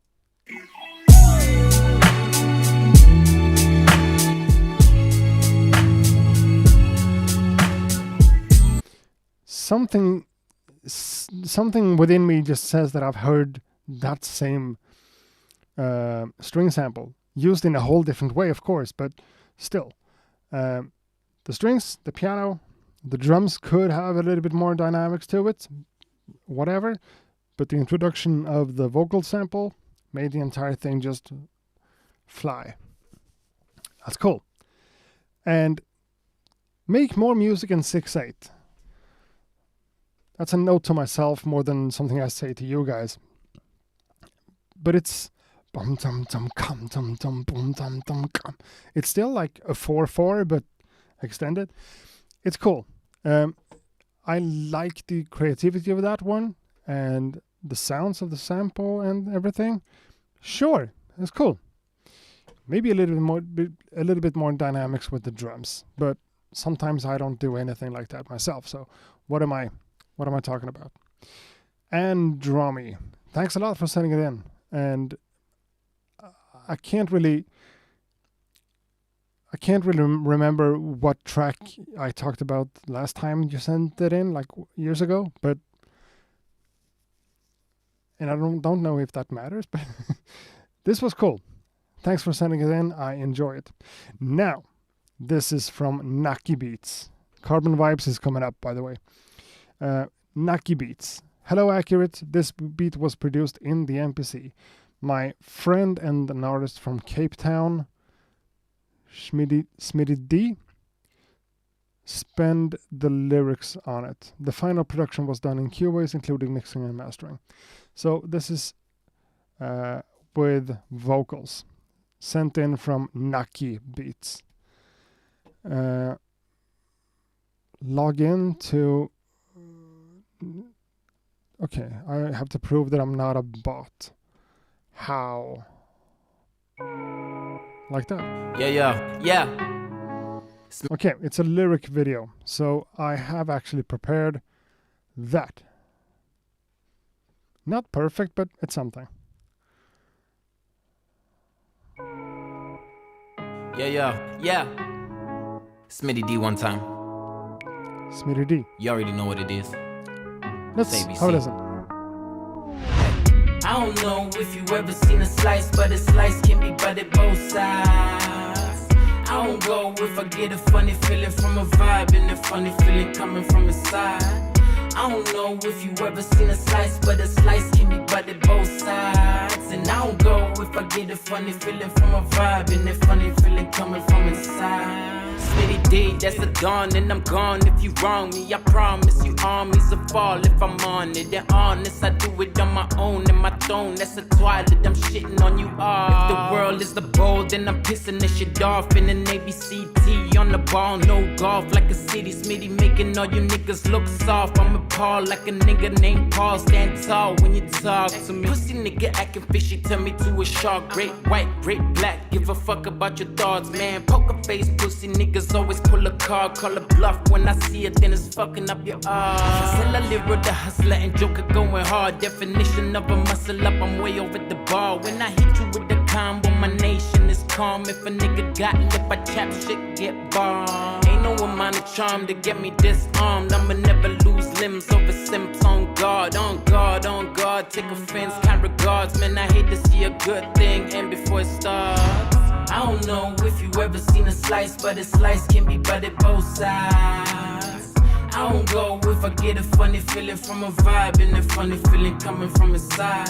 Something within me just says that I've heard that same string sample used in a whole different way, of course, but still. The strings, the piano, the drums could have a little bit more dynamics to it, whatever, but the introduction of the vocal sample made the entire thing just fly. That's cool. And make more music in 6/8. That's a note to myself more than something I say to you guys. But it's bum tum tum cum tum tum boom tum tum cum. It's still like a 4/4, but extended. It's cool. I like the creativity of that one and the sounds of the sample and everything. Sure, it's cool. Maybe a little bit more dynamics with the drums, but sometimes I don't do anything like that myself. So what am I talking about? Andromy. Thanks a lot for sending it in. And I can't really remember what track I talked about last time you sent it in, like years ago, and I don't know if that matters, but this was cool. Thanks for sending it in. I enjoy it. Now, this is from Naki Beats. Carbon Vibes is coming up, by the way. Naki Beats. Hello, Accurate. This beat was produced in the MPC. My friend and an artist from Cape Town, Smitty D, spend the lyrics on it. The final production was done in Cubase, including mixing and mastering. So this is with vocals, sent in from Naki Beats. Log in to... Okay, I have to prove that I'm not a bot. How? Like that. Yeah. Okay, it's a lyric video, so I have actually prepared that. Not perfect, but it's something. Yeah. Smitty D one time. Smitty D. You already know what it is. Let's ABC. have a listen. I don't know if you ever seen a slice, but a slice can be butted both sides. I don't go if I get a funny feeling from a vibe and a funny feeling coming from inside. I don't know if you ever seen a slice, but a slice can be butted both sides. And I don't go if I get a funny feeling from a vibe and a funny feeling coming from inside. Smitty D, that's the dawn, and I'm gone if you wrong me. I promise you armies will fall if I'm on it. And honest, I do it on my own and my throne. That's the twilight, I'm shitting on you all. If the world is the bowl, then I'm pissing this shit off in an ABCT on the ball. No golf like a city, Smitty making all you niggas look soft. I'm appalled like a nigga named Paul. Stand tall when you talk to me. Pussy nigga acting fishy, turn me to a shark. Great white, great black, give a fuck about your thoughts, man. Poker face, pussy nigga. niggas always pull a card, call a bluff. When I see it, then it's fucking up your odds. Still I live with the hustler and joker going hard. Definition of a muscle up, I'm way over the bar. When I hit you with the combo, my nation is calm. If a nigga got lip, I chap shit, get bombed. Ain't no amount of charm to get me disarmed. I'ma never lose limbs over simps. On guard, on guard, on guard. Take offense, kind regards. Man, I hate to see a good thing end before it starts. I don't know if you ever seen a slice, but a slice can be butted both sides. I don't go if I get a funny feeling from a vibe and a funny feeling coming from inside.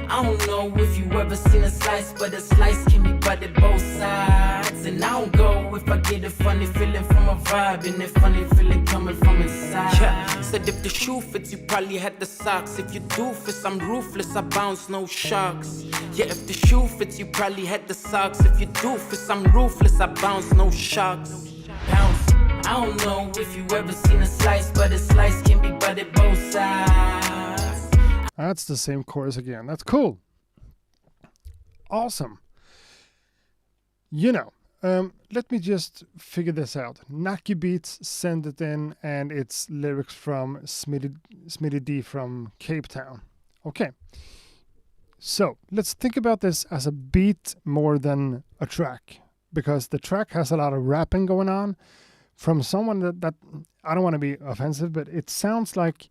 I don't know if you ever seen a slice, but a slice can be butted both sides. And I don't go if I get a funny feeling from a vibe and a funny feeling coming from inside. Yeah, said if the shoe fits, you probably had the socks. If you doofus, I'm ruthless, I bounce, no shocks. Yeah, if the shoe fits, you probably had the socks. If you doofus, I'm ruthless, I bounce, no shocks. Bounce. I don't know if you ever seen a slice, but a slice can be butted both sides. That's the same chorus again. That's cool. Awesome. You know, let me just figure this out. Naki Beats send it in, and it's lyrics from Smitty D from Cape Town. Okay. So let's think about this as a beat more than a track, because the track has a lot of rapping going on from someone that I don't want to be offensive, but it sounds like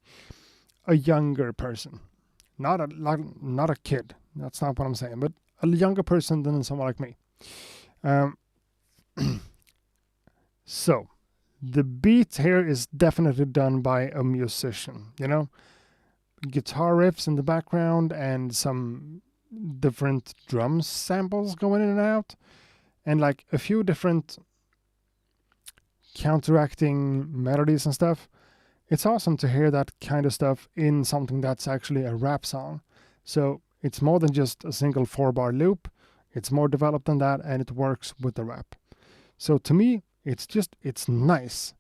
a younger person. Not a kid. That's not what I'm saying, but a younger person than someone like me. So the beat here is definitely done by a musician, you know, guitar riffs in the background and some different drum samples going in and out, and like a few different counteracting melodies and stuff. It's awesome to hear that kind of stuff in something that's actually a rap song. So it's more than just a single 4-bar loop. It's more developed than that, and it works with the rap. So to me, it's nice.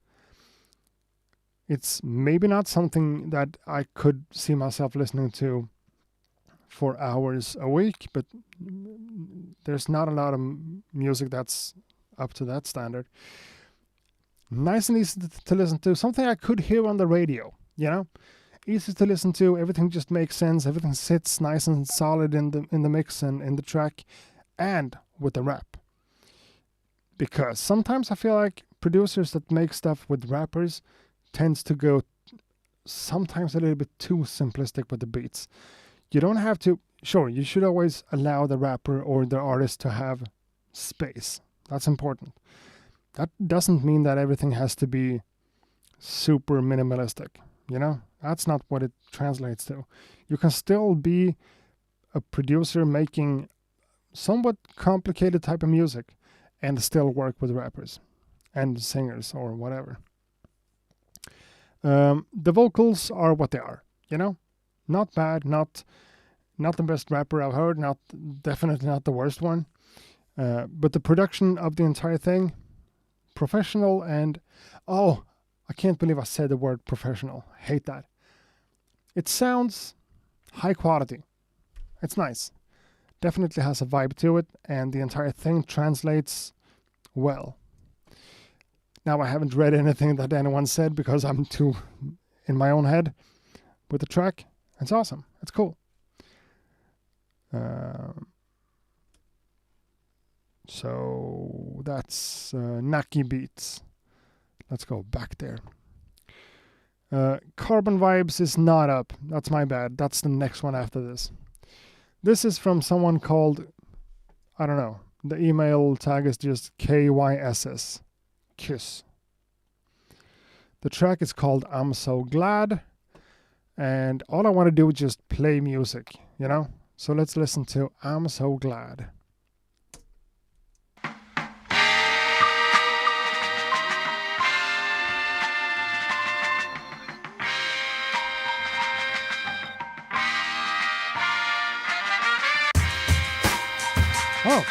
It's maybe not something that I could see myself listening to for hours a week, but there's not a lot of music that's up to that standard. Nice and easy to listen to. Something I could hear on the radio, you know? Easy to listen to. Everything just makes sense. Everything sits nice and solid in the mix and in the track and with the rap. Because sometimes I feel like producers that make stuff with rappers tends to go sometimes a little bit too simplistic with the beats. You don't have to... Sure, you should always allow the rapper or the artist to have space. That's important. That doesn't mean that everything has to be super minimalistic, you know? That's not what it translates to. You can still be a producer making somewhat complicated type of music and still work with rappers and singers or whatever. The vocals are what they are, you know? Not bad, not the best rapper I've heard, definitely not the worst one. But the production of the entire thing, professional, and I can't believe I said the word professional. Hate that. It sounds high quality. It's nice. Definitely has a vibe to it, and the entire thing translates well. Now, I haven't read anything that anyone said because I'm too in my own head with the track. It's awesome. It's cool. So that's Naki Beats. Let's go back there. Carbon Vibes is not up. That's my bad. That's the next one after this. This is from someone called, I don't know. The email tag is just KYSS. Kiss. The track is called I'm So Glad. And all I want to do is just play music, you know? So let's listen to I'm So Glad. Oh.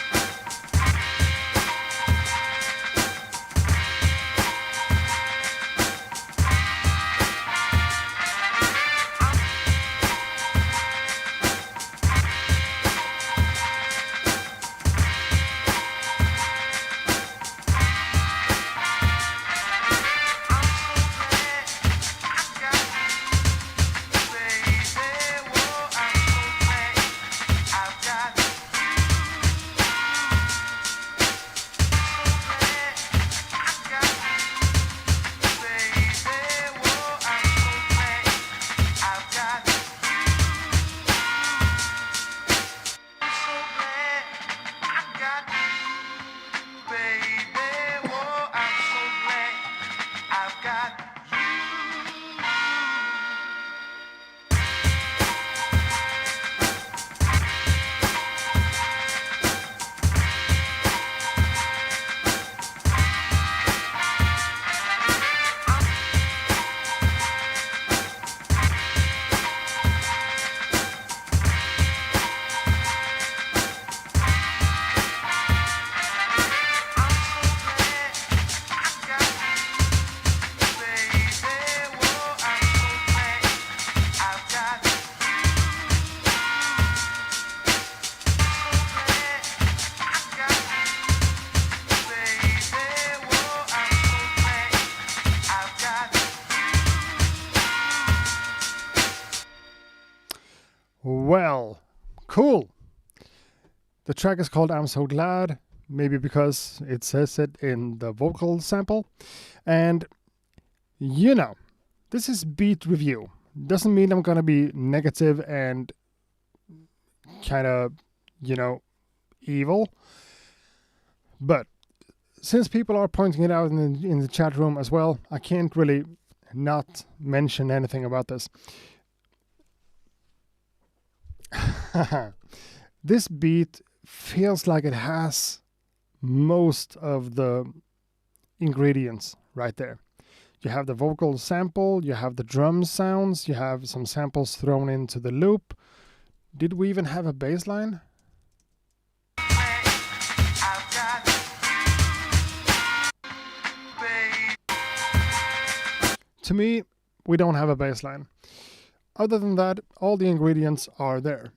track is called I'm So Glad, maybe because it says it in the vocal sample. And, you know, this is beat review. Doesn't mean I'm going to be negative and kind of, you know, evil. But since people are pointing it out in the chat room as well, I can't really not mention anything about this. This beat feels like it has most of the ingredients right there. You have the vocal sample, you have the drum sounds, you have some samples thrown into the loop. Did we even have a bass line? To me, we don't have a bass line. Other than that, all the ingredients are there.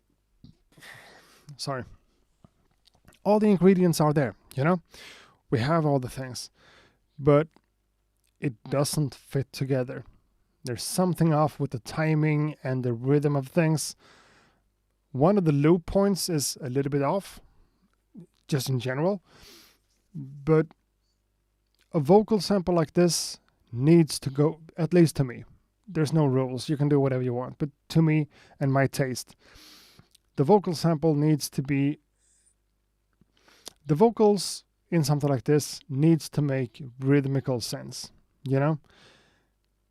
Sorry. All the ingredients are there, you know? We have all the things. But it doesn't fit together. There's something off with the timing and the rhythm of things. One of the loop points is a little bit off, just in general. But a vocal sample like this needs to go, at least to me. There's no rules. You can do whatever you want. But to me and my taste, the vocal sample needs to be... The vocals in something like this needs to make rhythmical sense, you know?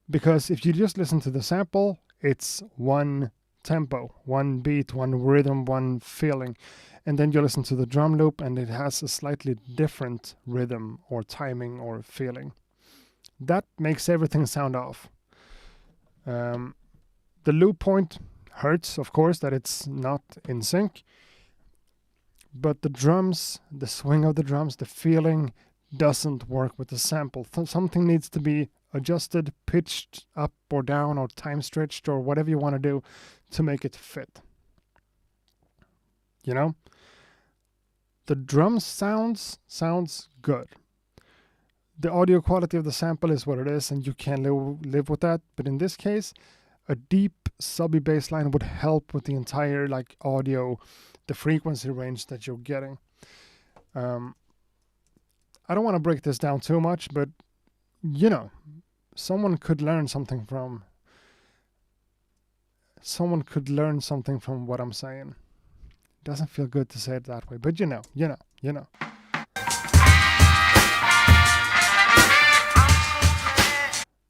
Because if you just listen to the sample, it's one tempo, one beat, one rhythm, one feeling. And then you listen to the drum loop and it has a slightly different rhythm or timing or feeling. That makes everything sound off. The loop point hurts, of course, that it's not in sync. But the drums, the swing of the drums, the feeling doesn't work with the sample. Something needs to be adjusted, pitched up or down, or time stretched, or whatever you want to do to make it fit. You know? The drum sounds good. The audio quality of the sample is what it is, and you can live with that. But in this case, a deep subby bass line would help with the entire audio, the frequency range that you're getting. I don't want to break this down too much, but you know, someone could learn something from what I'm saying. Doesn't feel good to say it that way, but you know.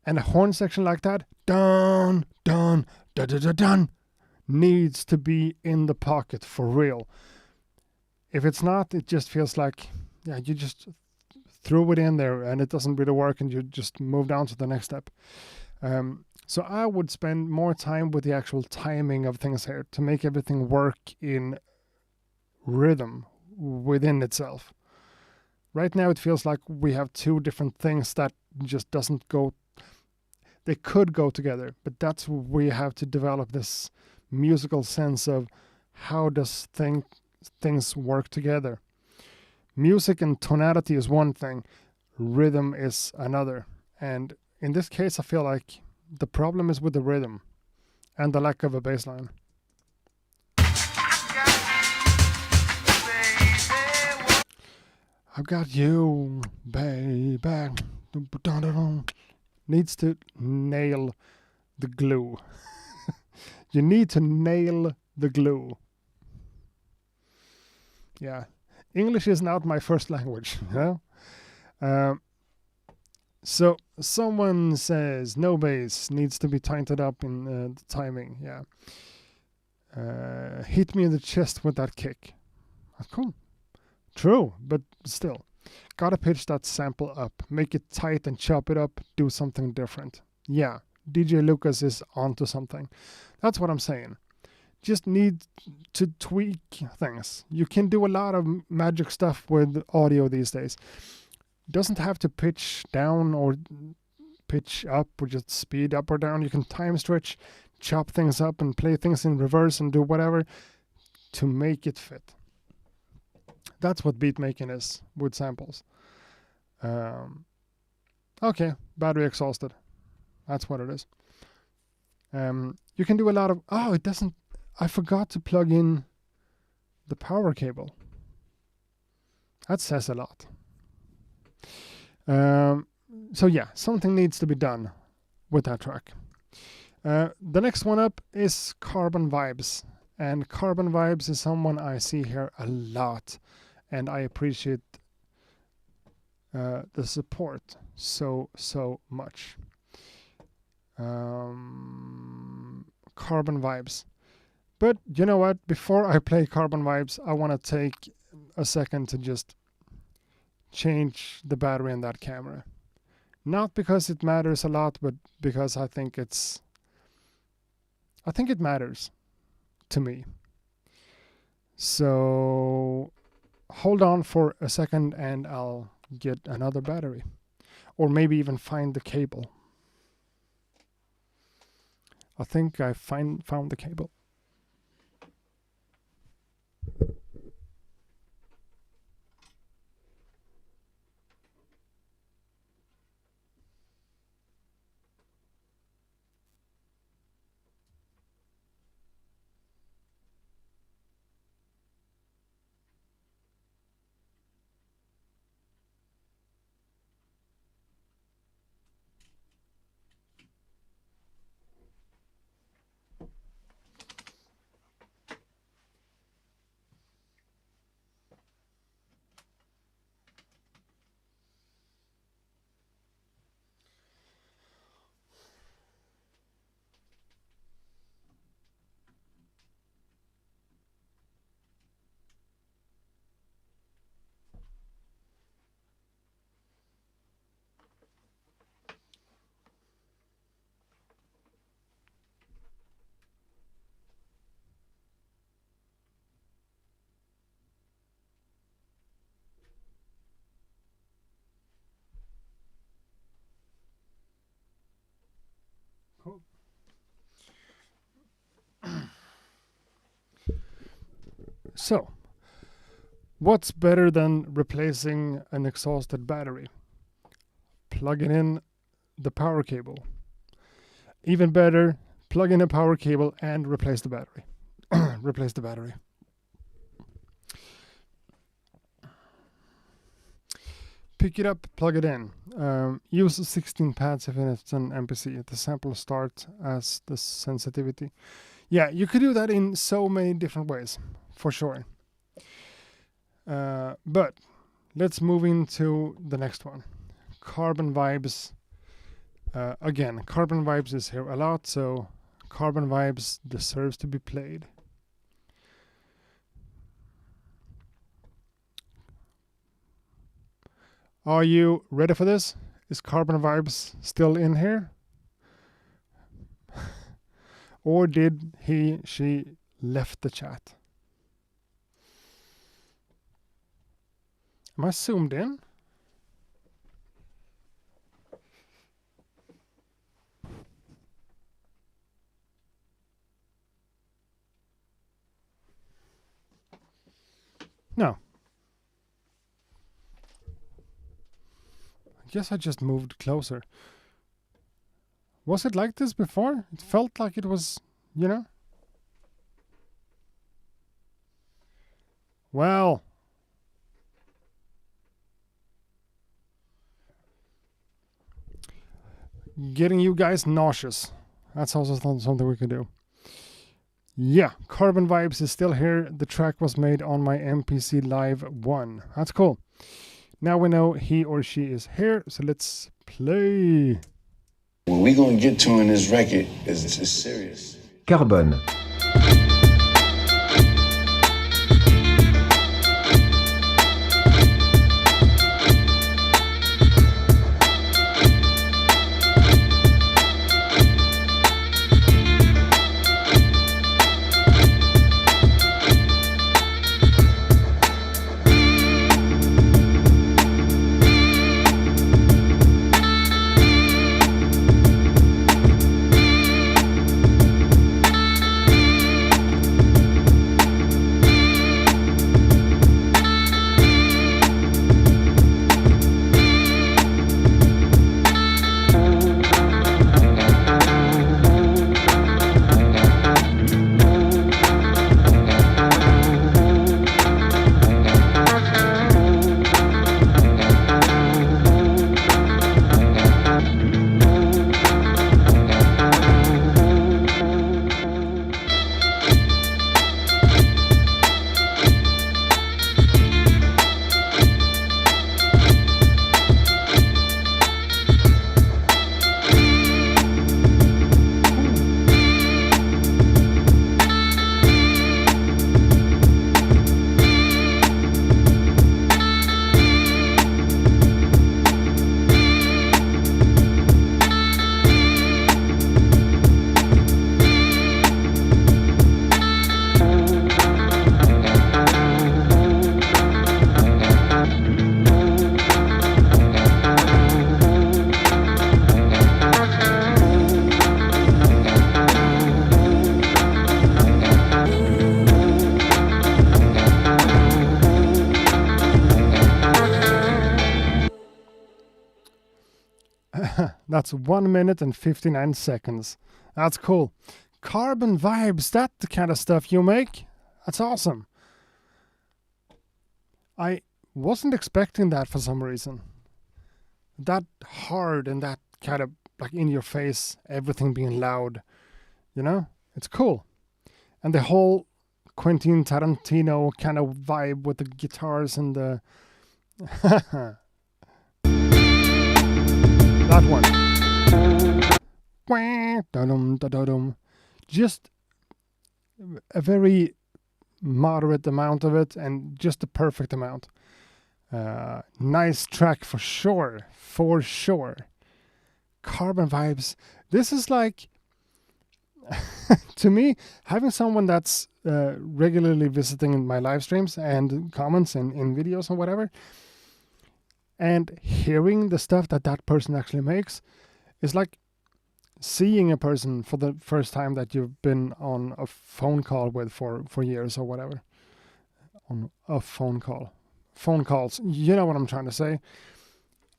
And a horn section like that, dun, dun, dun, dun, dun, dun, needs to be in the pocket for real. If it's not, it just feels like, you just threw it in there and it doesn't really work and you just move down to the next step. So I would spend more time with the actual timing of things here to make everything work in rhythm within itself. Right now it feels like we have two different things that just doesn't go. They could go together, but that's where we have to develop this musical sense of how does things work together. Music and tonality is one thing, rhythm is another. And in this case, I feel like the problem is with the rhythm and the lack of a bass line. I've got you, baby. Needs to nail the glue. You need to nail the glue. Yeah. English is not my first language. You know? So someone says no bass, needs to be tightened up in the timing. Yeah. Hit me in the chest with that kick. That's cool. True, but still. Gotta pitch that sample up, make it tight and chop it up, do something different. Yeah, DJ Lucas is onto something. That's what I'm saying. Just need to tweak things. You can do a lot of magic stuff with audio these days. Doesn't have to pitch down or pitch up or just speed up or down. You can time stretch, chop things up and play things in reverse and do whatever to make it fit. That's what beat making is with samples. Okay, battery exhausted. That's what it is. You can do a lot of... Oh, it doesn't... I forgot to plug in the power cable. That says a lot. So yeah, something needs to be done with that track. The next one up is Carbon Vibes. And Carbon Vibes is someone I see here a lot. And I appreciate the support so much. Carbon Vibes. But you know what? Before I play Carbon Vibes, I want to take a second to just change the battery in that camera. Not because it matters a lot, but because I think it matters to me. So hold on for a second and I'll get another battery. Or maybe even find the cable. I think I found the cable. Cool. So, what's better than replacing an exhausted battery? Plugging in the power cable. Even better, plug in a power cable and replace the battery. Replace the battery. Pick it up, plug it in. Use 16 pads if it's an MPC. The sample start as the sensitivity. Yeah, you could do that in so many different ways, for sure. But let's move into the next one. Carbon Vibes. Again, Carbon Vibes is here a lot, so Carbon Vibes deserves to be played. Are you ready for this? Is Carbon Vibes still in here? Or did she left the chat? Am I zoomed in? No. I guess I just moved closer. Was it like this before? It felt like it was, you know? Well. Getting you guys nauseous. That's also something we can do. Yeah, Carbon Vibes is still here. The track was made on my MPC Live 1. That's cool. Now we know he or she is here, so let's play. What we gonna get to in this record is serious. Carbone. That's 1 minute and 59 seconds. That's cool. Carbon Vibes, that the kind of stuff you make? That's awesome. I wasn't expecting that for some reason. That hard and that kind of like in your face, everything being loud. You know? It's cool. And the whole Quentin Tarantino kind of vibe with the guitars and the... that one. Just a very moderate amount of it and just the perfect amount. Nice track for sure. For sure. Carbon Vibes. This is like... to me, having someone that's regularly visiting my live streams and comments in videos or whatever, and hearing the stuff that that person actually makes is like seeing a person for the first time that you've been on a phone call with for years or whatever. On a phone call. Phone calls. You know what I'm trying to say.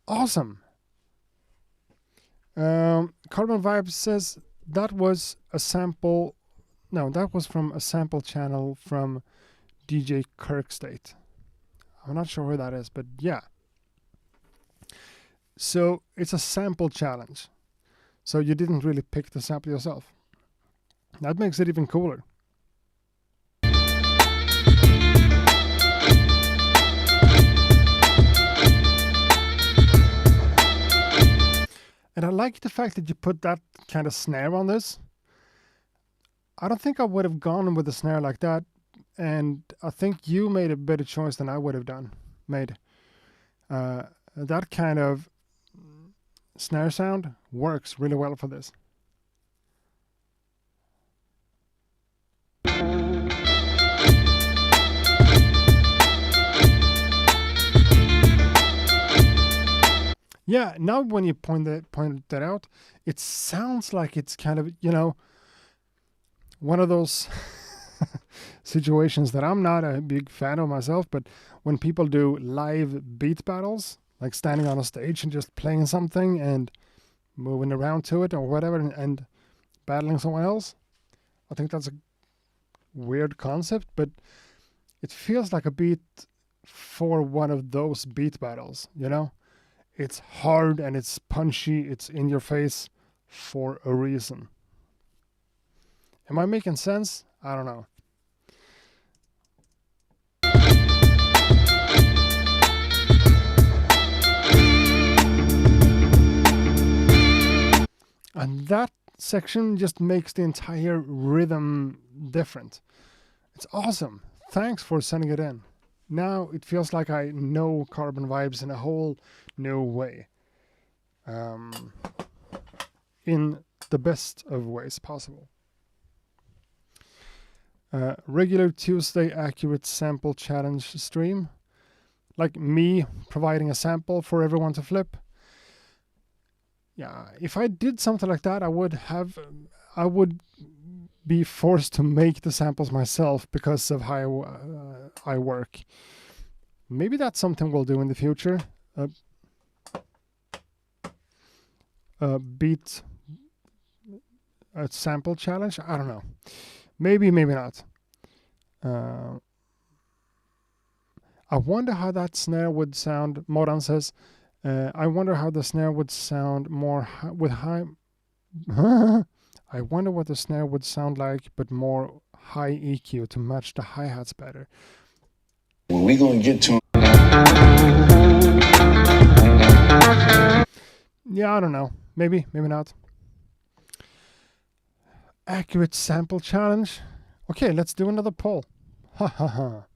Awesome. Carbon Vibes says that was a sample. No, that was from a sample channel from DJ Kirkstate. I'm not sure who that is, but yeah. So it's a sample challenge. So you didn't really pick the sample yourself. That makes it even cooler. And I like the fact that you put that kind of snare on this. I don't think I would have gone with a snare like that. And I think you made a better choice than I would have made. That kind of snare sound works really well for this. Yeah, now when you point that out, it sounds like it's kind of, you know, one of those situations that I'm not a big fan of myself, but when people do live beat battles, like standing on a stage and just playing something and moving around to it or whatever and battling someone else, I think that's a weird concept, but it feels like a beat for one of those beat battles, you know? It's hard and it's punchy, it's in your face for a reason. Am I making sense? I don't know. And that section just makes the entire rhythm different. It's awesome. Thanks for sending it in. Now it feels like I know Carbon Vibes in a whole new way. In the best of ways possible. Regular Tuesday accurate sample challenge stream. Like me providing a sample for everyone to flip. Yeah, if I did something like that, I would be forced to make the samples myself because of how I work. Maybe that's something we'll do in the future. Beat a sample challenge? I don't know. Maybe, maybe not. I wonder how that snare would sound. Moran says, I wonder how the snare would sound more with high... I wonder what the snare would sound like, but more high EQ to match the hi-hats better. Well, we gonna get to... Yeah, I don't know. Maybe, maybe not. Accurate sample challenge. Okay, let's do another poll. Ha ha ha.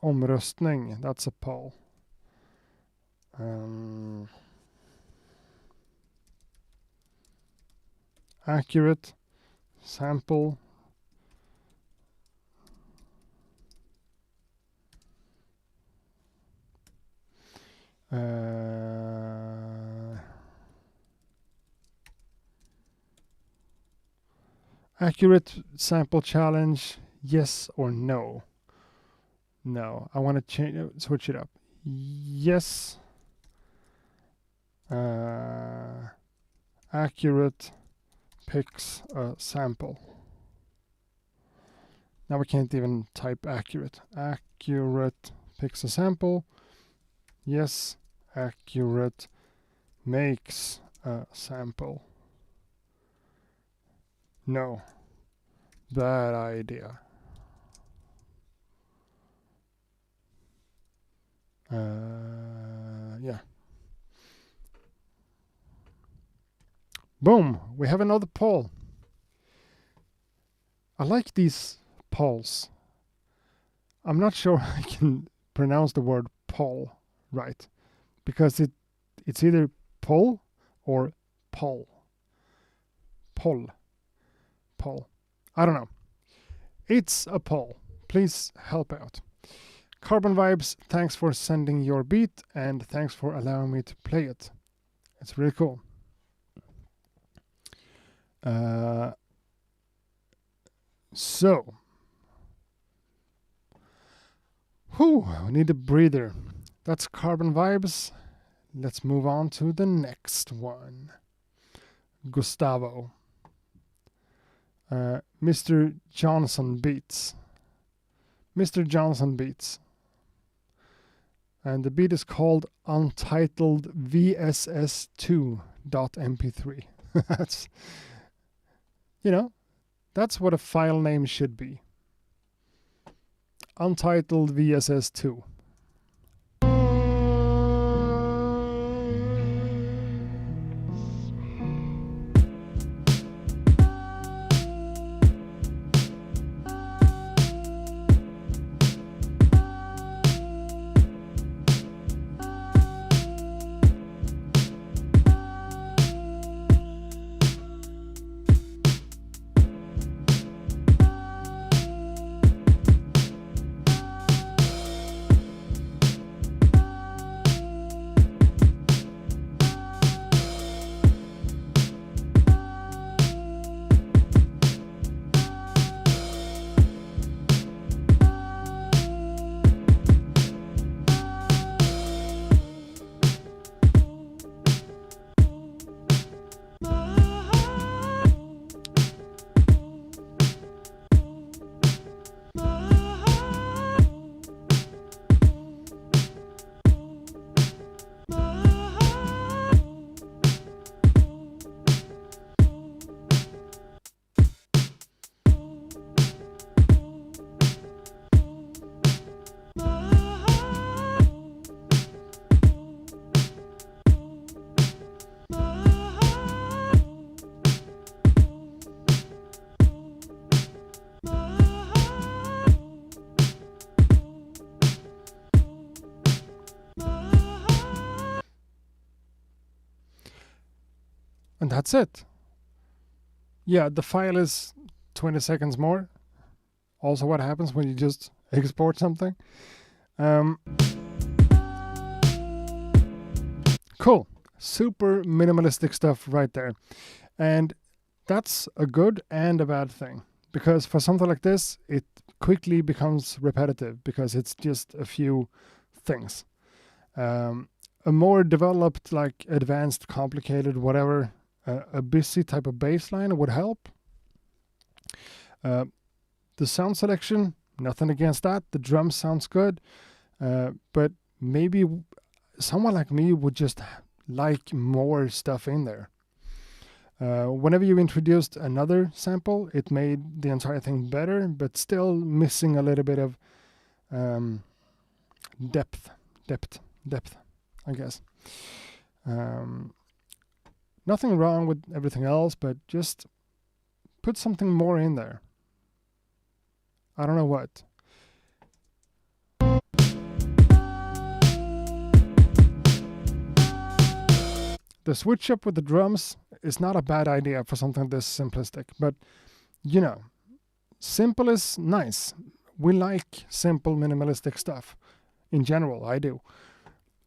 Omröstning, that's a poll. Accurate sample accurate sample challenge, yes or no? No, I want to switch it up. Yes Accurate picks a sample. Now we can't even type accurate. Accurate picks a sample. Yes, accurate makes a sample. No, bad idea. Yeah. Boom, we have another poll. I like these polls. I'm not sure I can pronounce the word poll right, because it's either poll or poll. Poll. Poll. I don't know. It's a poll. Please help out. Carbon Vibes, thanks for sending your beat and thanks for allowing me to play it. It's really cool. So, we need a breather. That's Carbon Vibes. Let's move on to the next one. Gustavo. Mr. Johnson Beats. Mr. Johnson Beats. And the beat is called Untitled VSS2.mp3. That's, that's what a file name should be. Untitled VSS2. And that's it. Yeah, the file is 20 seconds more. Also what happens when you just export something. Cool. Super minimalistic stuff right there. And that's a good and a bad thing. Because for something like this, it quickly becomes repetitive because it's just a few things. A more developed, like advanced, complicated, whatever, a busy type of bass line would help. The sound selection, nothing against that. The drum sounds good. But maybe someone like me would just like more stuff in there. Whenever you introduced another sample, it made the entire thing better, but still missing a little bit of depth, I guess. Nothing wrong with everything else, but just put something more in there. I don't know what. The switch up with the drums is not a bad idea for something this simplistic, but simple is nice. We like simple minimalistic stuff. In general, I do.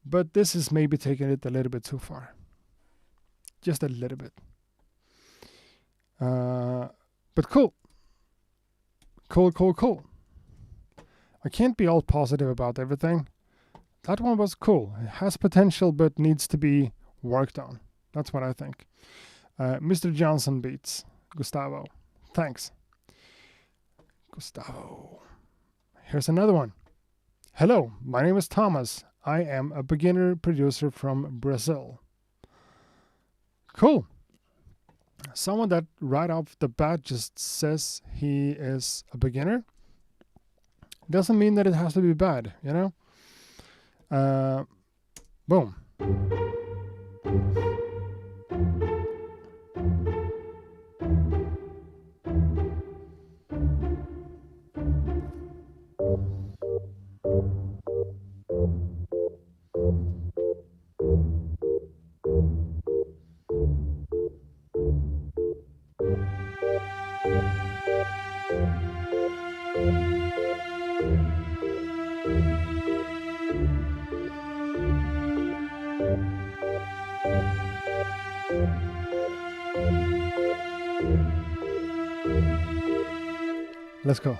But this is maybe taking it a little bit too far. Just a little bit. But cool. Cool. I can't be all positive about everything. That one was cool. It has potential, but needs to be worked on. That's what I think. Mr. Johnson beats. Gustavo. Thanks. Gustavo. Here's another one. Hello, my name is Thomas. I am a beginner producer from Brazil. Cool. Someone that right off the bat just says he is a beginner doesn't mean that it has to be bad, you know? Boom. Let's go.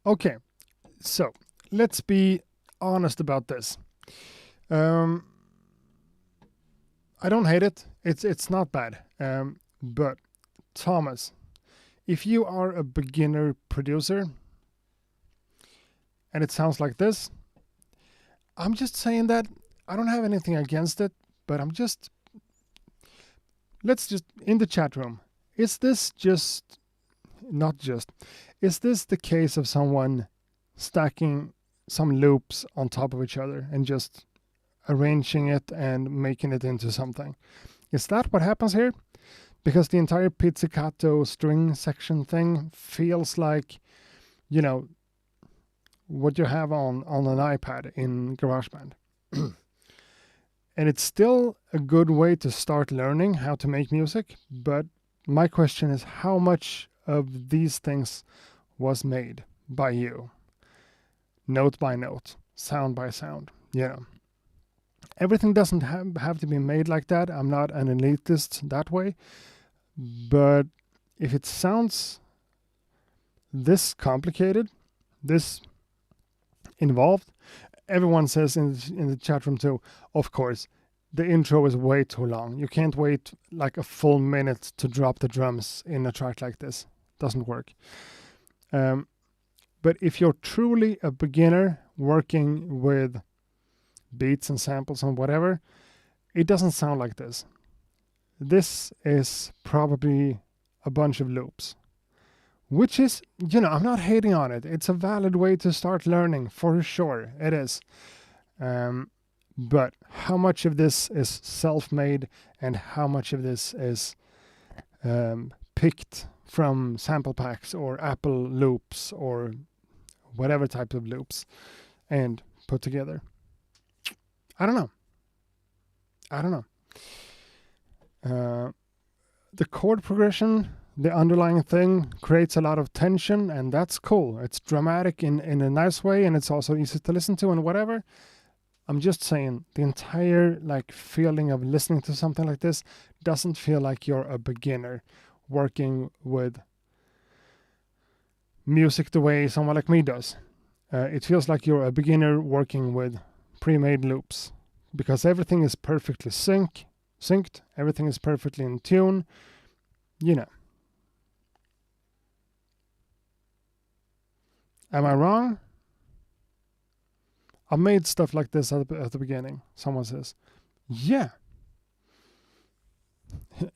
Okay, so let's be honest about this. I don't hate it. It's not bad. But Thomas, if you are a beginner producer and it sounds like this, I'm just saying that I don't have anything against it, but let's just in the chat room. Is this is this the case of someone stacking some loops on top of each other and just arranging it and making it into something? Is that what happens here? Because the entire pizzicato string section thing feels like, you know, what you have on an iPad in GarageBand. And it's still a good way to start learning how to make music, but my question is, how much of these things was made by you? Note by note, sound by sound, you know. Everything doesn't have to be made like that. I'm not an elitist that way. But if it sounds this complicated, this involved, everyone says in the chat room too, of course, the intro is way too long. You can't wait like a full minute to drop the drums in a track like this. Doesn't work. But if you're truly a beginner working with beats and samples and whatever, it doesn't sound like this. This is probably a bunch of loops, which is, you know, I'm not hating on it. It's a valid way to start learning, for sure. It is. But how much of this is self-made and how much of this is picked from sample packs or Apple loops or whatever type of loops and put together? I don't know. The chord progression, the underlying thing, creates a lot of tension, and that's cool. It's dramatic in a nice way, and it's also easy to listen to and whatever. I'm just saying the entire like feeling of listening to something like this doesn't feel like you're a beginner working with music the way someone like me does. It feels like you're a beginner working with pre-made loops, because everything is perfectly synced, everything is perfectly in tune, you know. Am I wrong? I made stuff like this at the beginning, someone says. Yeah.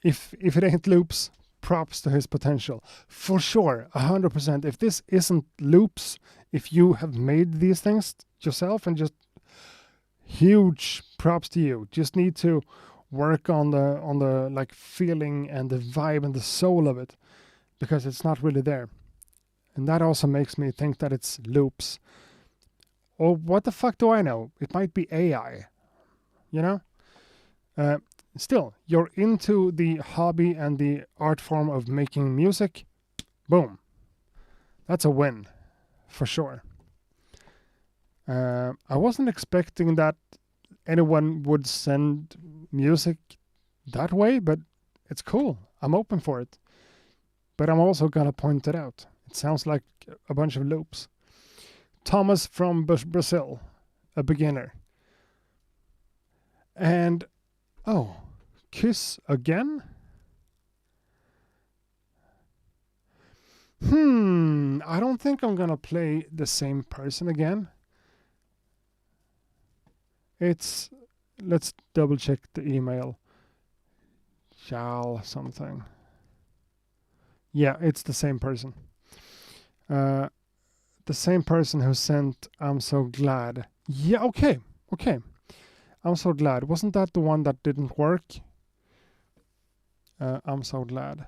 If it ain't loops, props to his potential. For sure, 100%. If this isn't loops, if you have made these things yourself, and just huge props to you. Just need to work on the like feeling and the vibe and the soul of it, because it's not really there. And that also makes me think that it's loops. Or what the fuck do I know? It might be AI, you know? Still, you're into the hobby and the art form of making music. Boom. That's a win, for sure. I wasn't expecting that anyone would send music that way, but it's cool. I'm open for it. But I'm also gonna point it out. It sounds like a bunch of loops. Thomas from Brazil, a beginner. And, oh, Kiss again? I don't think I'm gonna play the same person again. Let's double check the email. Shall something. Yeah, it's the same person. The same person who sent I'm so glad. Yeah, okay. I'm so glad. Wasn't that the one that didn't work? I'm so glad.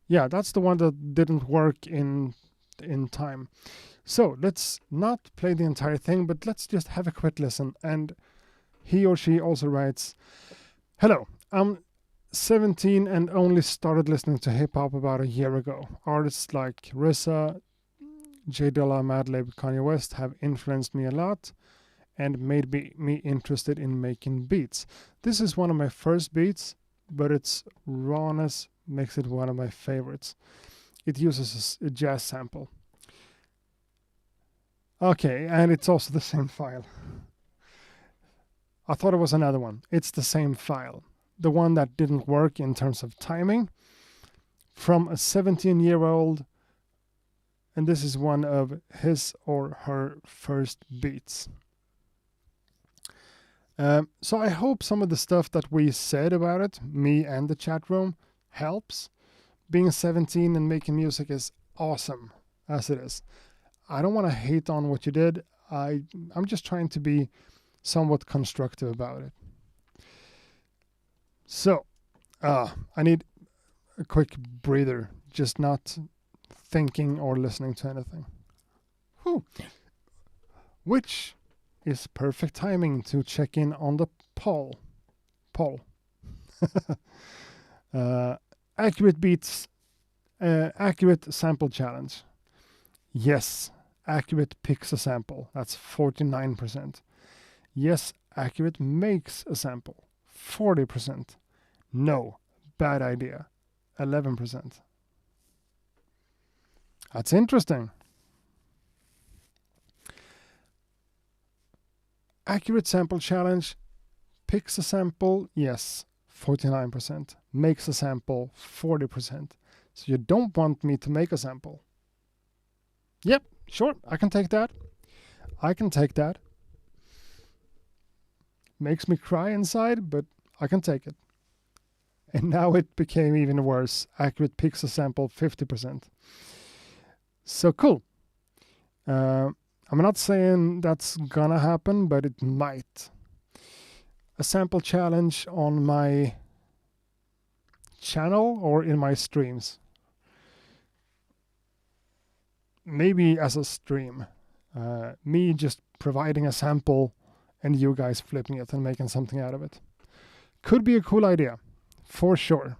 Yeah, that's the one that didn't work in time. So let's not play the entire thing, but let's just have a quick listen. And he or she also writes, "Hello, I'm 17 and only started listening to hip hop about a year ago. Artists like RZA, J Dilla, Madlib, Kanye West have influenced me a lot and made me interested in making beats. This is one of my first beats, but its rawness makes it one of my favorites. It uses a jazz sample." Okay, and it's also the same file. I thought it was another one. It's the same file. The one that didn't work in terms of timing. From a 17-year-old, and this is one of his or her first beats. So I hope some of the stuff that we said about it, me and the chat room, helps. Being 17 and making music is awesome, as it is. I don't want to hate on what you did. I'm just trying to be somewhat constructive about it. So, I need a quick breather, just not thinking or listening to anything. Whew. Which is perfect timing to check in on the poll. Accurate sample challenge. Yes, accurate picks a sample. That's 49%. Yes, accurate makes a sample. 40%. No, bad idea. 11%. That's interesting. Accurate sample challenge. Picks a sample. Yes, 49%. Makes a sample. 40%. So you don't want me to make a sample. Yep, sure, I can take that. Makes me cry inside, but I can take it. And now it became even worse. Accurate picks a sample, 50%. So cool. I'm not saying that's gonna happen, but it might. A sample challenge on my channel or in my streams. Maybe as a stream. Me just providing a sample and you guys flipping it and making something out of it. Could be a cool idea, for sure.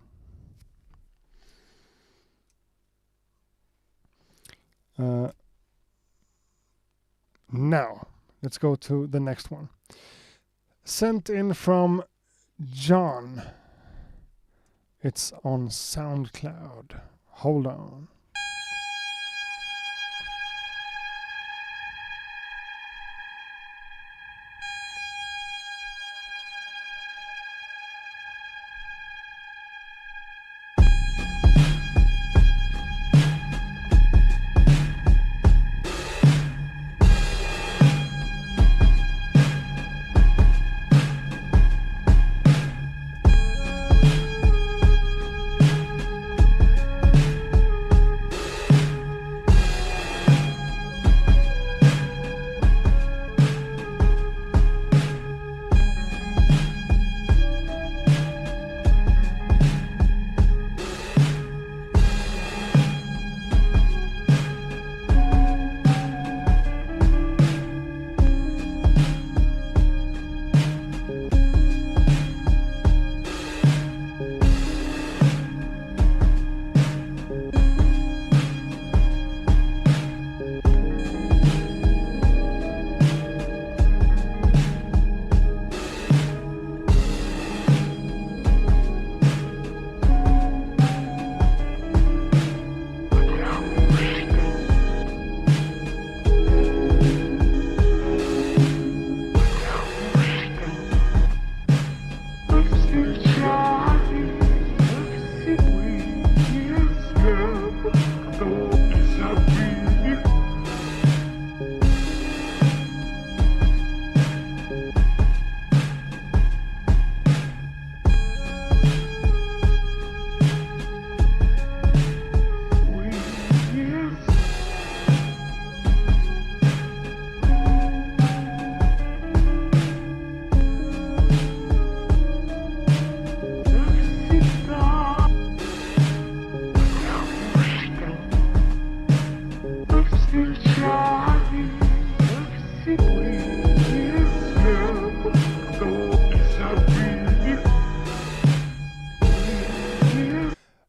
Now, let's go to the next one. Sent in from John. It's on SoundCloud. Hold on.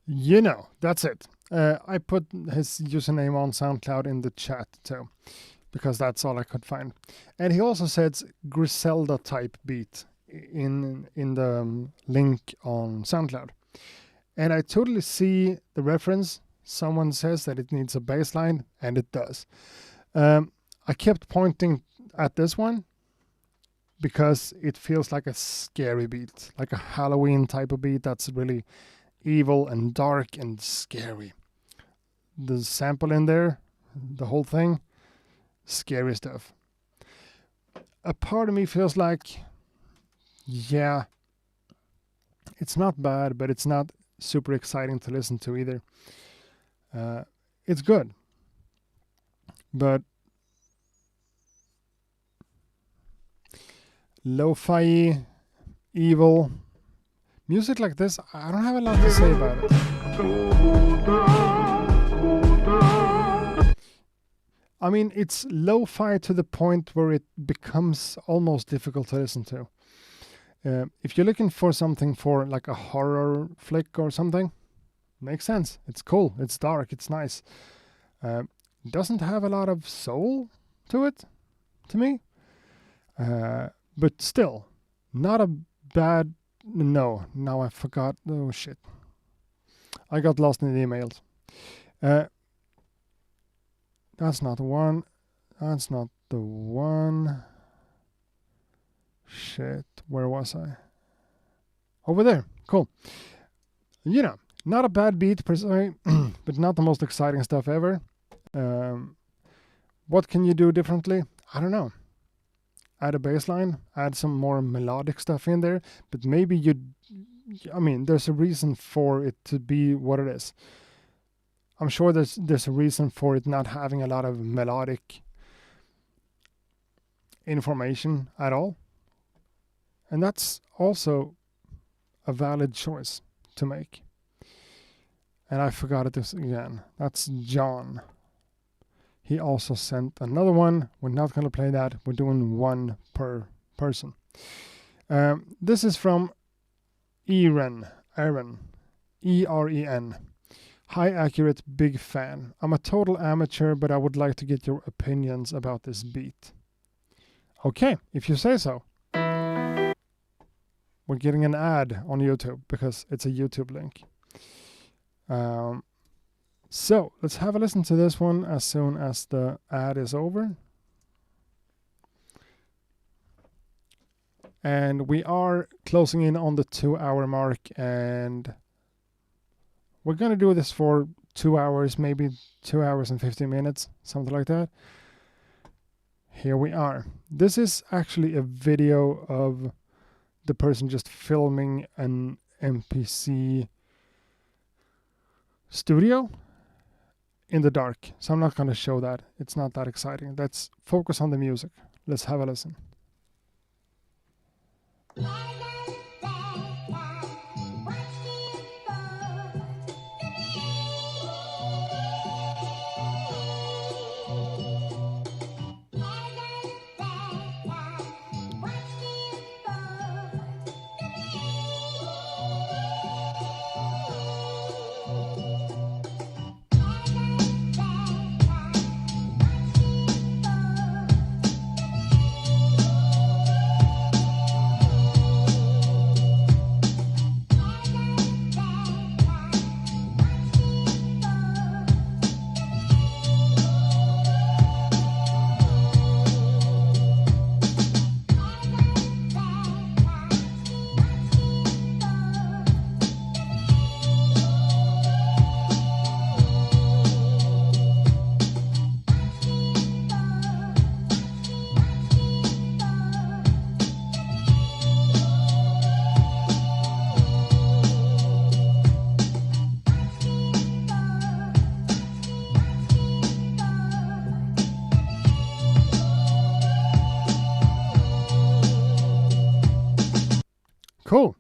You know, that's it. I put his username on SoundCloud in the chat too, because that's all I could find. And he also says Griselda type beat in the link on SoundCloud. And I totally see the reference. Someone says that it needs a bass line, and it does. I kept pointing at this one because it feels like a scary beat, like a Halloween type of beat that's really evil and dark and scary. The sample in there, the whole thing, scary stuff. A part of me feels like, yeah, it's not bad, but it's not super exciting to listen to either. It's good, but lo-fi, evil music like this, I don't have a lot to say about it. I mean, it's lo-fi to the point where it becomes almost difficult to listen to. If you're looking for something for like a horror flick or something, makes sense. It's cool, it's dark, it's nice. Doesn't have a lot of soul to it, to me. But still, not a bad... No, now I forgot. Oh, shit. I got lost in the emails. That's not the one. That's not the one. Shit, where was I? Over there. Cool. You know, not a bad beat per se, but not the most exciting stuff ever. What can you do differently? I don't know. Add a bass line, add some more melodic stuff in there, but maybe there's a reason for it to be what it is. I'm sure there's a reason for it not having a lot of melodic information at all. And that's also a valid choice to make. And I forgot it again. That's John. He also sent another one. We're not going to play that. We're doing one per person. This is from Eren. E-R-E-N. Hi Accurate, big fan. I'm a total amateur, but I would like to get your opinions about this beat. Okay, if you say so. We're getting an ad on YouTube because it's a YouTube link. So let's have a listen to this one as soon as the ad is over. And we are closing in on the 2-hour mark, and we're going to do this for 2 hours, maybe 2 hours and 15 minutes, something like that. Here we are. This is actually a video of the person just filming an MPC studio in the dark. So I'm not going to show that. It's not that exciting. Let's focus on the music. Let's have a listen. Cool.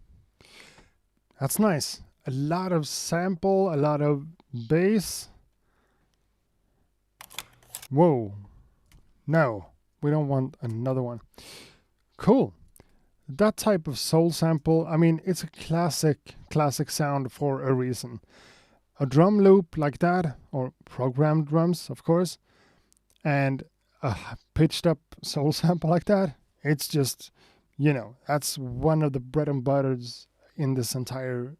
That's nice. A lot of sample, a lot of bass. Whoa. No, we don't want another one. Cool. That type of soul sample, I mean, it's a classic sound for a reason. A drum loop like that, or programmed drums, of course, and a pitched up soul sample like that, it's just, you know, that's one of the bread and butters in this entire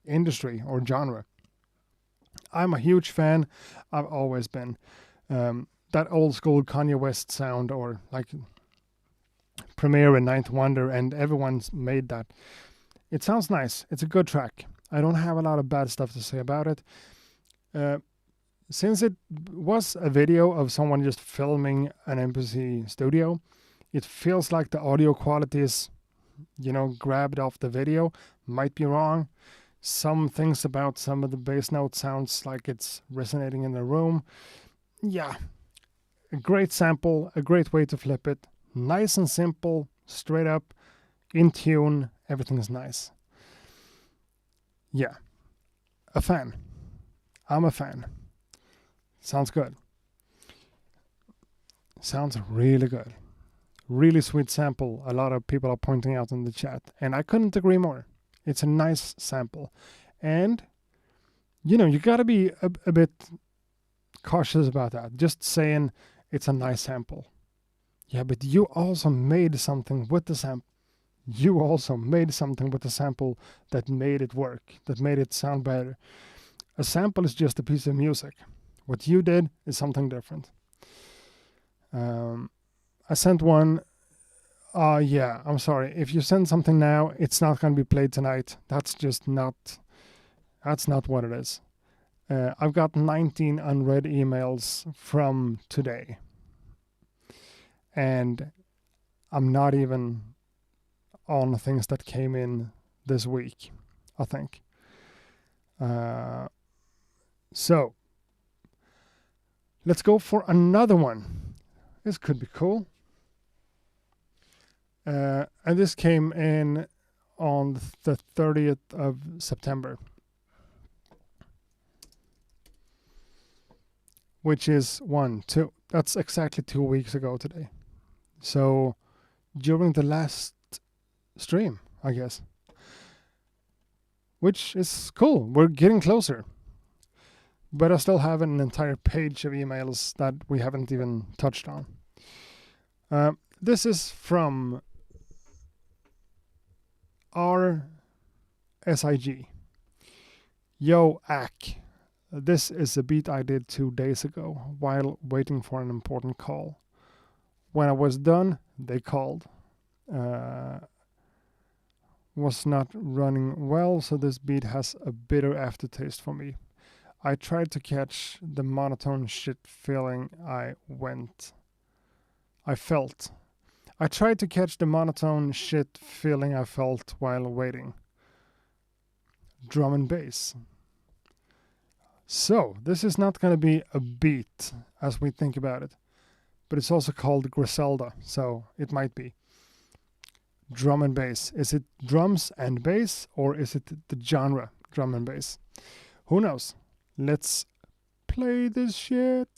industry or genre. I'm a huge fan. I've always been. That old school Kanye West sound, or like Premiere and Ninth Wonder, and everyone's made that. It sounds nice. It's a good track. I don't have a lot of bad stuff to say about it. Since it was a video of someone just filming an MPC studio, it feels like the audio quality is, you know, grabbed off the video. Might be wrong. Some things about some of the bass notes sounds like it's resonating in the room. Yeah, a great sample, a great way to flip it. Nice and simple, straight up, in tune, everything is nice. Yeah, a fan. I'm a fan. Sounds good. Sounds really good. Really sweet sample. A lot of people are pointing out in the chat, and I couldn't agree more. It's a nice sample. And, you know, you gotta be a bit cautious about that. Just saying it's a nice sample. Yeah, but you also made something with the sample. You also made something with the sample that made it work, that made it sound better. A sample is just a piece of music. What you did is something different. I sent one. Yeah, I'm sorry. If you send something now, it's not going to be played tonight. That's not what it is. I've got 19 unread emails from today. And I'm not even on things that came in this week, I think. So, let's go for another one. This could be cool. And this came in on the 30th of September. Which is 2. That's exactly 2 weeks ago today. So, during the last stream, I guess. which is cool. We're getting closer. But I still have an entire page of emails that we haven't even touched on. This is from RSIG. Yo, Ack. This is a beat I did 2 days ago while waiting for an important call. When I was done, they called. Was not running well, so this beat has a bitter aftertaste for me. I tried to catch the monotone shit feeling I felt. I tried to catch the monotone shit feeling I felt while waiting. Drum and bass. So, this is not going to be a beat as we think about it, but it's also called Griselda, so it might be. Drum and bass. Is it drums and bass, or is it the genre drum and bass? Who knows? Let's play this shit.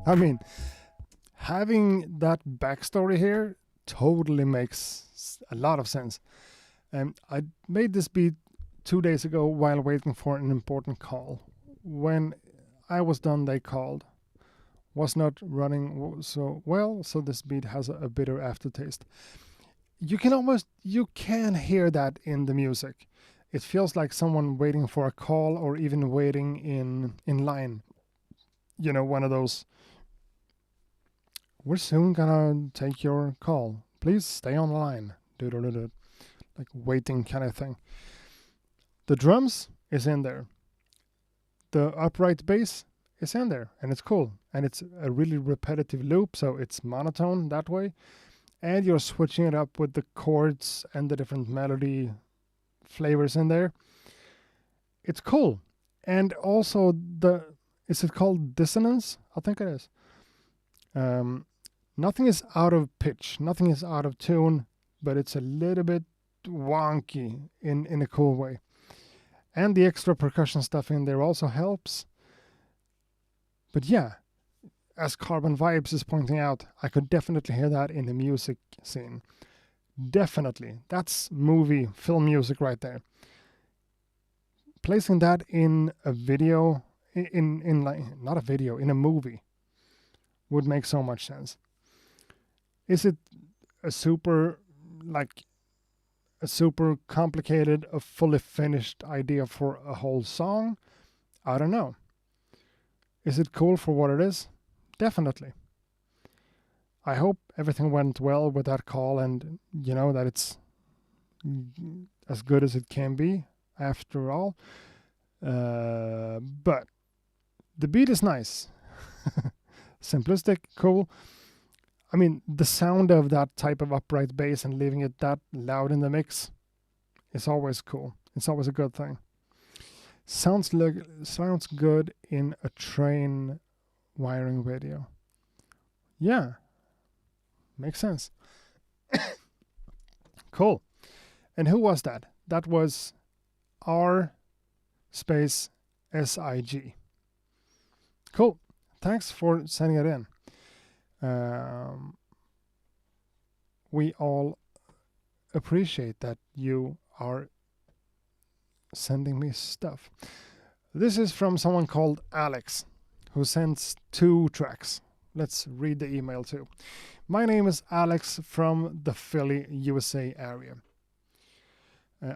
I mean, having that backstory here totally makes a lot of sense. I made this beat 2 days ago while waiting for an important call. When I was done, they called. Was not running so well, so this beat has a bitter aftertaste. You can hear that in the music. It feels like someone waiting for a call or even waiting in line. You know, one of those, we're soon gonna take your call. Please stay on the line. Like waiting kind of thing. The drums is in there. The upright bass is in there, and it's cool. And it's a really repetitive loop, so it's monotone that way. And you're switching it up with the chords and the different melody flavors in there. It's cool. And also is it called dissonance? I think it is. Nothing is out of pitch, nothing is out of tune, but it's a little bit wonky in a cool way. And the extra percussion stuff in there also helps. But yeah, as Carbon Vibes is pointing out, I could definitely hear that in the music scene. Definitely. That's film music right there. Placing that in a video, not a video, in a movie would make so much sense. Is it a super complicated, a fully finished idea for a whole song? I don't know. Is it cool for what it is? Definitely. I hope everything went well with that call, and you know that it's as good as it can be after all. But the beat is nice. Simplistic, cool. I mean, the sound of that type of upright bass and leaving it that loud in the mix is always cool. It's always a good thing. Sounds good in a train wiring video. Yeah, makes sense. Cool. And who was that? That was R space SIG. Cool. Thanks for sending it in. We all appreciate that you are sending me stuff. This is from someone called Alex, who sends 2 tracks. Let's read the email too. My name is Alex from the Philly, USA area.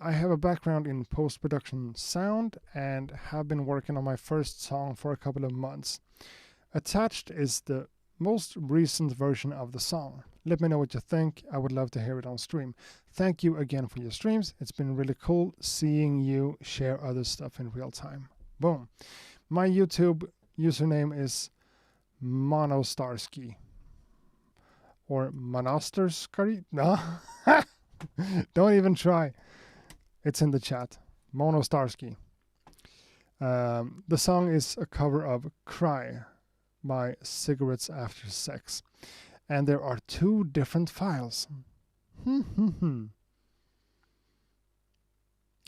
I have a background in post-production sound and have been working on my first song for a couple of months. Attached is the most recent version of the song. Let me know what you think. I would love to hear it on stream. Thank you again for your streams. It's been really cool seeing you share other stuff in real time. Boom. My YouTube username is Monostarsky. Or Monostarsky? No. Don't even try. It's in the chat. Monostarsky. The song is a cover of Cry by Cigarettes After Sex. And there are 2 different files.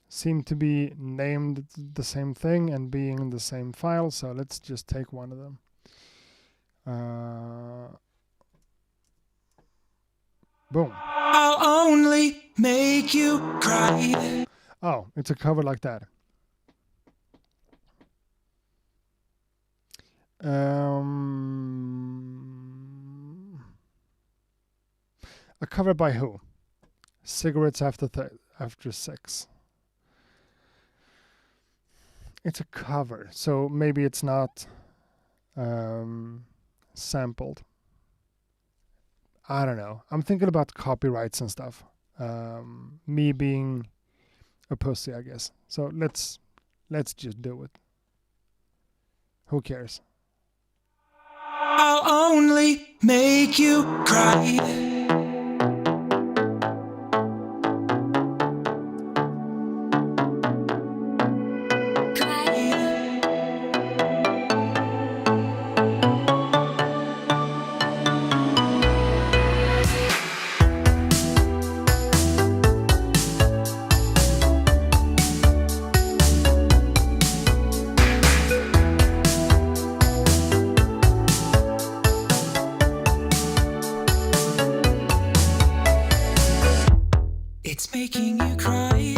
Seem to be named the same thing and being the same file, so let's just take one of them. Boom. I'll only make you cry. Oh, it's a cover like that. A cover by who? Cigarettes After Sex. It's a cover, so maybe it's not sampled. I don't know. I'm thinking about copyrights and stuff. Me being a pussy, I guess. So let's just do it. Who cares? I'll only make you cry. It's making you cry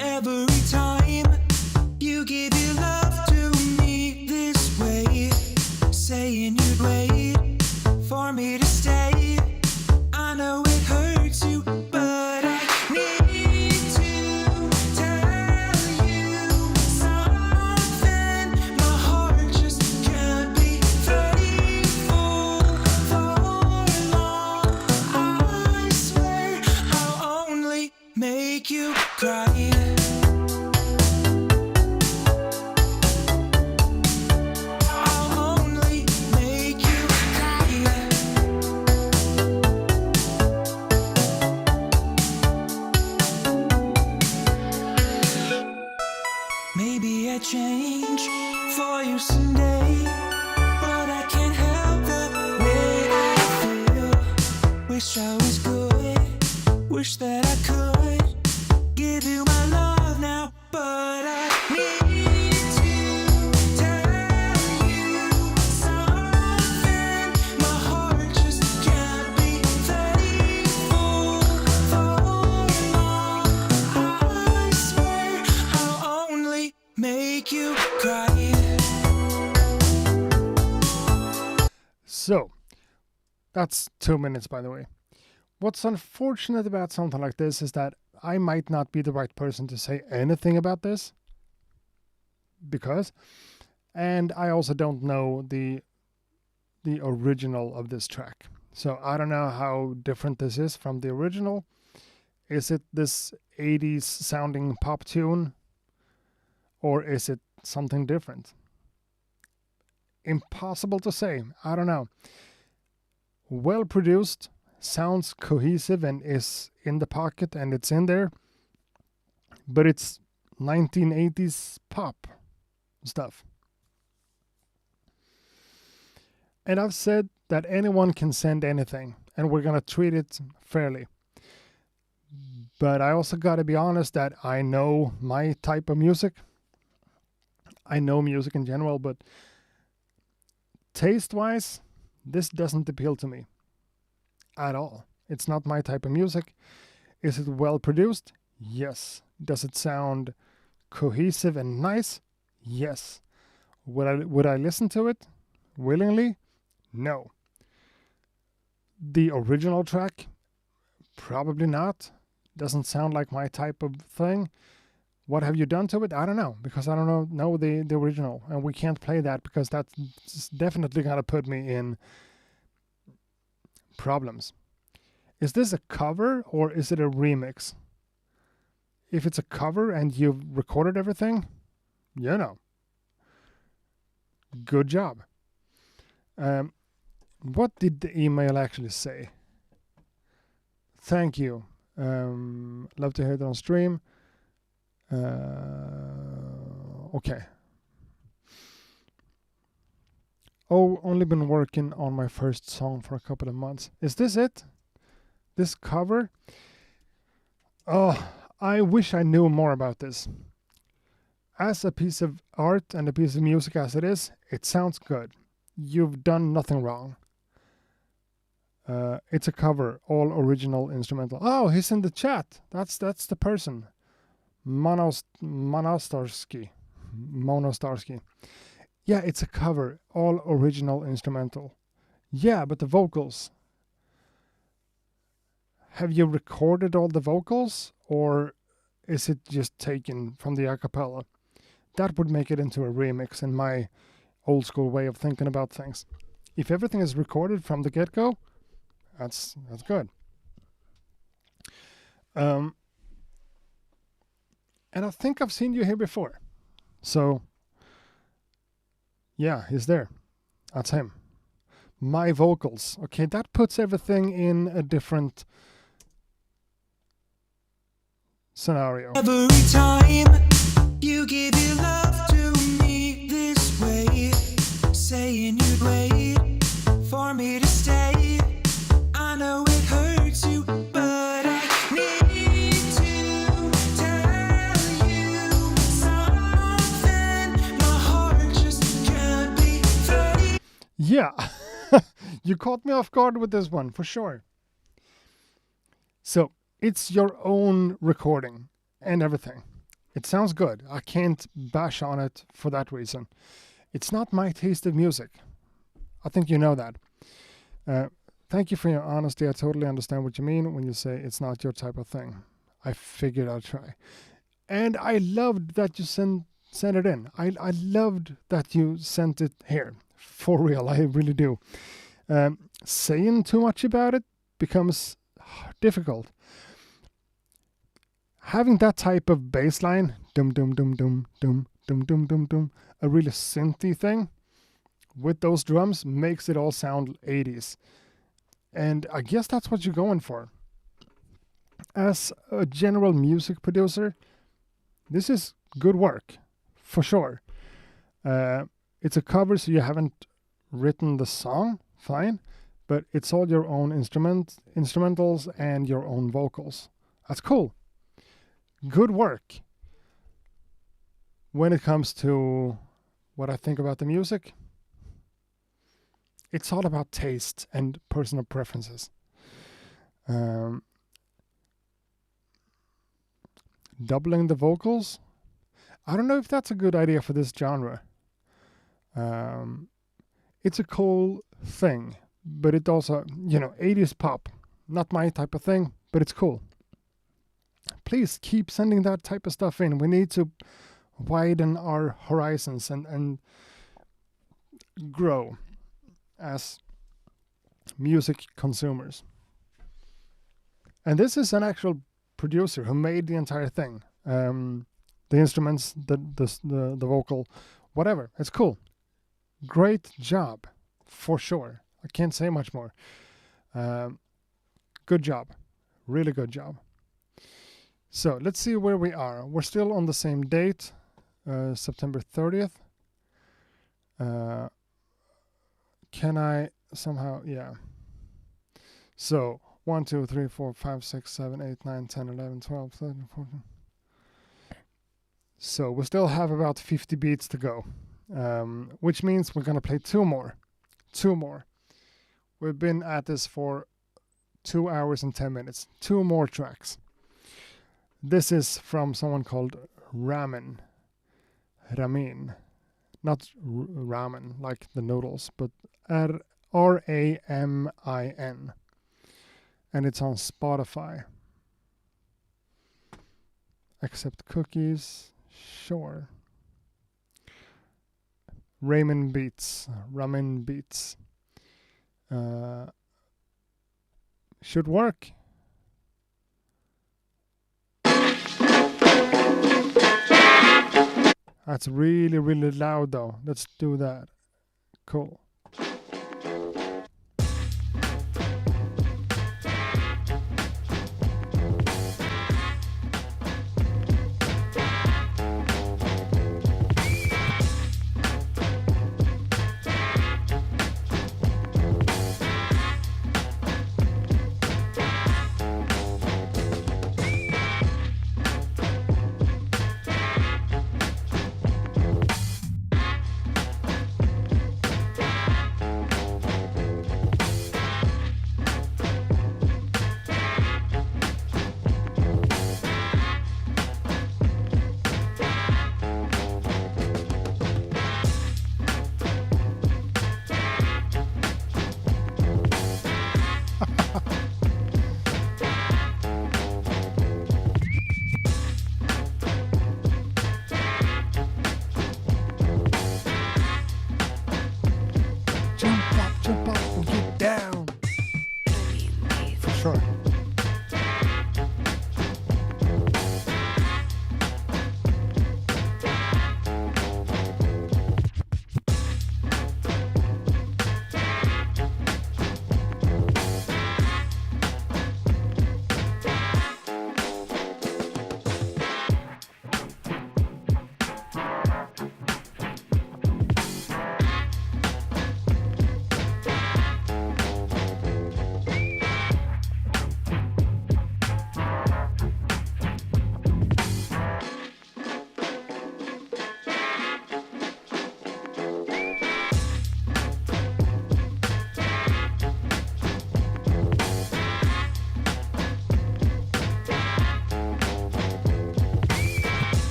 every time you give your love to me this way, saying you'd wait for me to stay. I know it hurts you, but I need to tell you something. My heart just can't be faithful for long. I swear I'll only make you cry. I'll only make you cry. Maybe I change for you someday, but I can't help the way I feel. Wish I was good, wish that I could give you my love now, but I need to tell you something. My heart just can't be faithful for long. I swear I'll only make you cry. So, that's 2 minutes, by the way. What's unfortunate about something like this is that I might not be the right person to say anything about this, and I also don't know the original of this track. So I don't know how different this is from the original. Is it this 80s sounding pop tune? Or is it something different? Impossible to say. I don't know. Well produced, sounds cohesive and is in the pocket and it's in there. But it's 1980s pop stuff. And I've said that anyone can send anything and we're going to treat it fairly. But I also got to be honest that I know my type of music. I know music in general, but taste-wise, this doesn't appeal to me at all. It's not my type of music. Is it well produced? Yes. Does it sound cohesive and nice? Yes. Would I listen to it willingly? No. The original track? Probably not. Doesn't sound like my type of thing. What have you done to it? I don't know, because I don't know the original, and we can't play that because that's definitely gonna put me in problems. Is this a cover or is it a remix? If it's a cover and you've recorded everything, you know, good job. What did the email actually say? Thank you. Love to hear it on stream. Okay. Oh, only been working on my first song for a couple of months. Is this it? This cover? Oh, I wish I knew more about this. As a piece of art and a piece of music as it is, it sounds good. You've done nothing wrong. It's a cover, all original instrumental. Oh, he's in the chat. That's the person. Monostarsky. Yeah, it's a cover, all original instrumental. Yeah, but the vocals. Have you recorded all the vocals, or is it just taken from the a cappella? That would make it into a remix in my old school way of thinking about things. If everything is recorded from the get-go, that's good. And I think I've seen you here before. So, yeah, he's there. That's him. My vocals. Okay, that puts everything in a different scenario. Every time you give your love to me this way, saying you'd wait for me to stay. I know it hurts you, but I need to tell you something. My heart just can't be free. Yeah, you caught me off guard with this one, for sure. So, it's your own recording and everything. It sounds good. I can't bash on it for that reason. It's not my taste of music. I think you know that. Thank you for your honesty. I totally understand what you mean when you say it's not your type of thing. I figured I'd try. And I loved that you sent it in. I loved that you sent it here. For real, I really do. Saying too much about it becomes difficult. Having that type of bass line, dum dum dum dum dum dum dum dum dum, a really synthy thing with those drums makes it all sound 80s. And I guess that's what you're going for. As a general music producer, this is good work, for sure. It's a cover, so you haven't written the song, fine, but it's all your own instrumentals and your own vocals. That's cool. Good work. When it comes to what I think about the music, it's all about taste and personal preferences. Doubling the vocals, I don't know if that's a good idea for this genre. It's a cool thing, but it also, 80s pop, not my type of thing, but it's cool. Please keep sending that type of stuff in. We need to widen our horizons and grow as music consumers. And this is an actual producer who made the entire thing. The instruments, the vocal, whatever. It's cool. Great job, for sure. I can't say much more. Good job. Really good job. So let's see where we are. We're still on the same date, September 30th. Can I somehow, yeah. So 1, 2, 3, 4, 5, 6, 7, 8, 9, 10, 11, 12, 13, 14. So we still have about 50 beats to go, which means we're going to play two more. We've been at this for 2 hours and 10 minutes. 2 more tracks. This is from someone called Ramin. Not ramen, like the noodles, but Ramin. And it's on Spotify. Accept cookies. Sure. Ramin Beats. Should work. That's really, really loud though. Let's do that. Cool. Jump up and get down. For sure.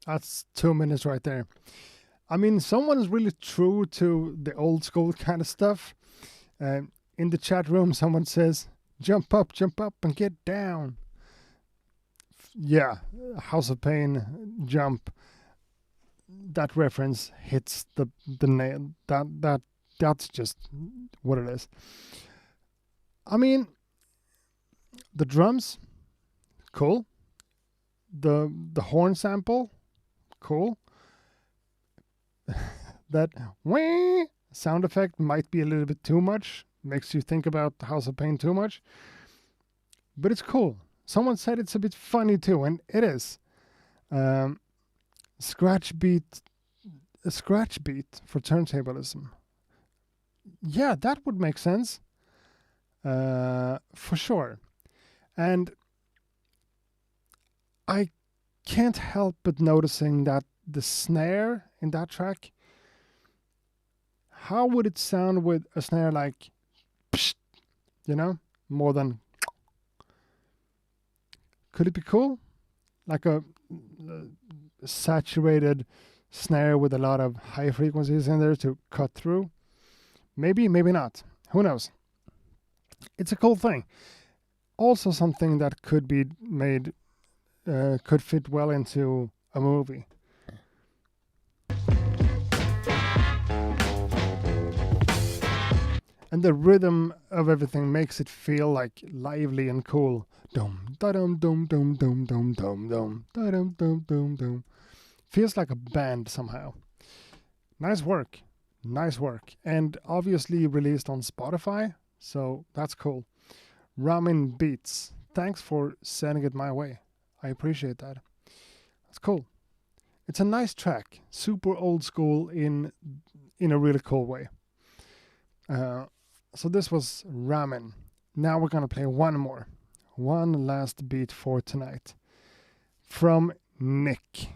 That's 2 minutes right there. I mean, someone is really true to the old school kind of stuff. In the chat room, someone says, jump up and get down. Yeah, House of Pain, jump. That reference hits the nail. That's just what it is. I mean, the drums, cool. The horn sample, cool. That wah sound effect might be a little bit too much. Makes you think about House of Pain too much. But it's cool. Someone said it's a bit funny too, and it is. A scratch beat for turntablism. Yeah, that would make sense. For sure. And I can't help but noticing that the snare in that track, how would it sound with a snare like, psh, you know, more than, could it be cool? Like a saturated snare with a lot of high frequencies in there to cut through? Maybe, maybe not. Who knows? It's a cool thing. Also something that could be made, could fit well into a movie. And the rhythm of everything makes it feel like lively and cool. Dum da dum dum dum dum dum dum dum da dum dum dum dum. Feels like a band somehow. Nice work. Nice work. And obviously released on Spotify, so that's cool. Ramen Beats. Thanks for sending it my way. I appreciate that. That's cool. It's a nice track. Super old school in a really cool way. So this was Ramen. Now we're gonna play one more. One last beat for tonight. From Nick.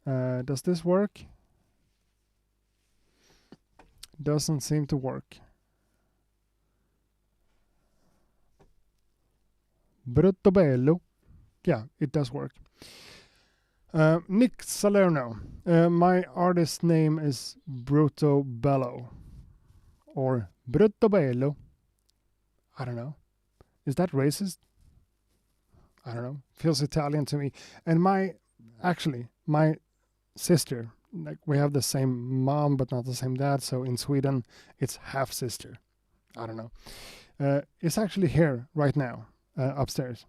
Does this work? Doesn't seem to work. Brutto bello. Yeah, it does work. Nick Salerno. My artist name is Brutto Bello. Or Brutto Bello. I don't know. Is that racist? I don't know. Feels Italian to me. And my sister, like we have the same mom but not the same dad, so in Sweden it's half sister. I don't know. It's actually here right now, upstairs,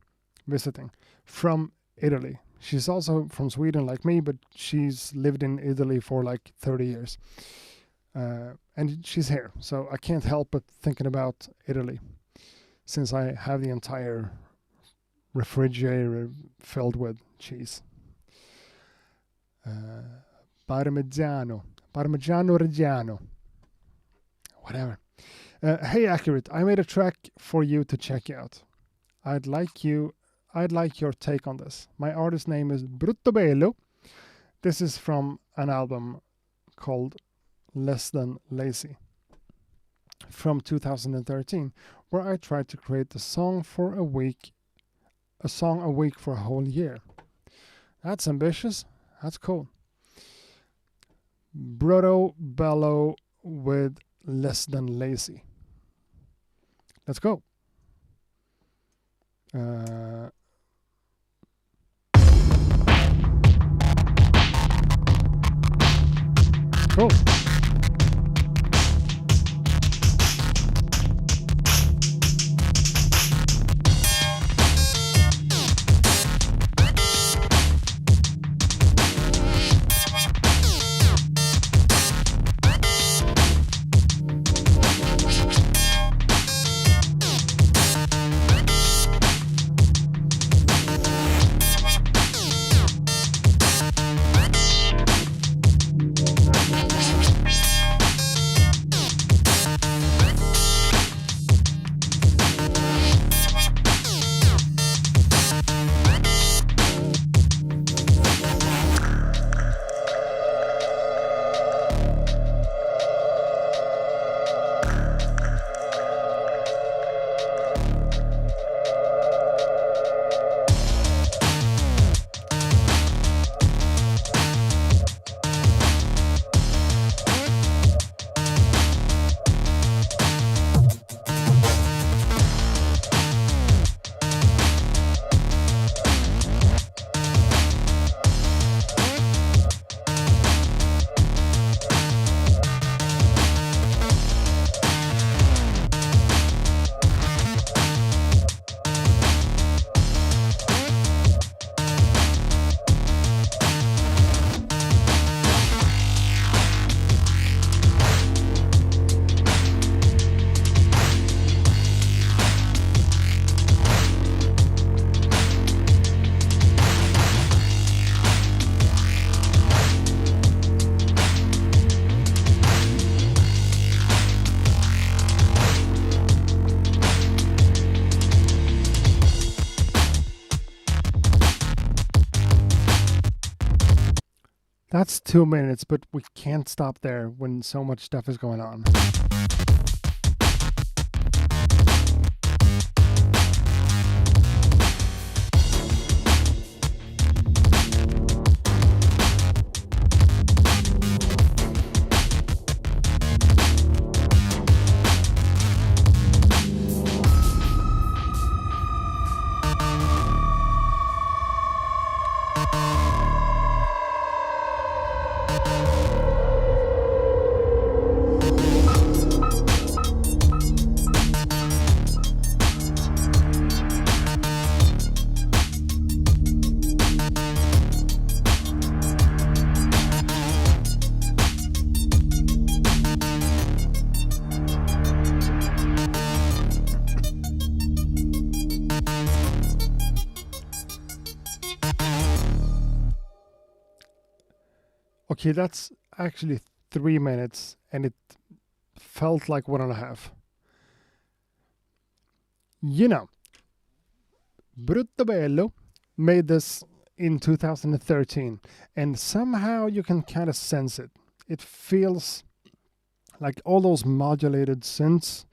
visiting from Italy. She's also from Sweden like me, but she's lived in Italy for like 30 years. And she's here, so I can't help but thinking about Italy, since I have the entire refrigerator filled with cheese. Parmigiano Reggiano, whatever. Hey Accurate, I made a track for you to check out. I'd like your take on this. My artist name is Brutto Bello. This is from an album called Less Than Lazy from 2013, where I tried to create a song a week for a whole year. That's ambitious. That's cool. Brutto Bello with Less Than Lazy. Let's go. Cool. That's 2 minutes, but we can't stop there when so much stuff is going on. Okay, that's actually 3 minutes, and it felt like 1.5. You know, Brutto Bello made this in 2013, and somehow you can kind of sense it. It feels like all those modulated synths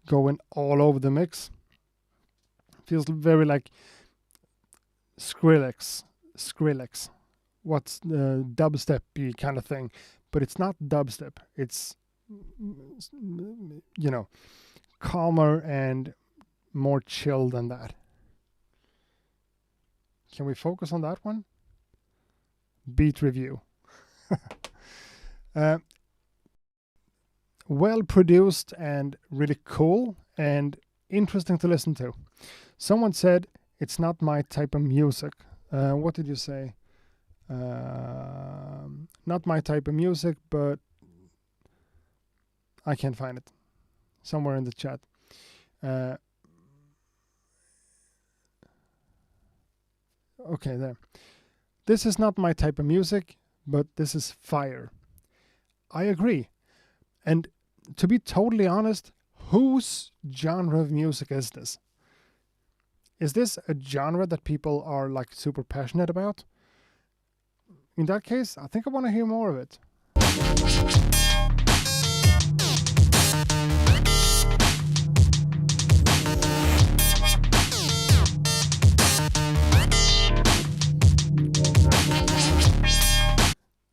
going all over the mix. Feels very like Skrillex. What's the dubstep-y kind of thing, but it's not dubstep. It's, you know, calmer and more chill than that. Can we focus on that one? Beat review. Well produced and really cool and interesting to listen to. Someone said it's not my type of music. What did you say? Not my type of music, but I can't find it. Somewhere in the chat. Okay, there. This is not my type of music, but this is fire. I agree. And to be totally honest, whose genre of music is this? Is this a genre that people are like super passionate about? In that case, I think I want to hear more of it.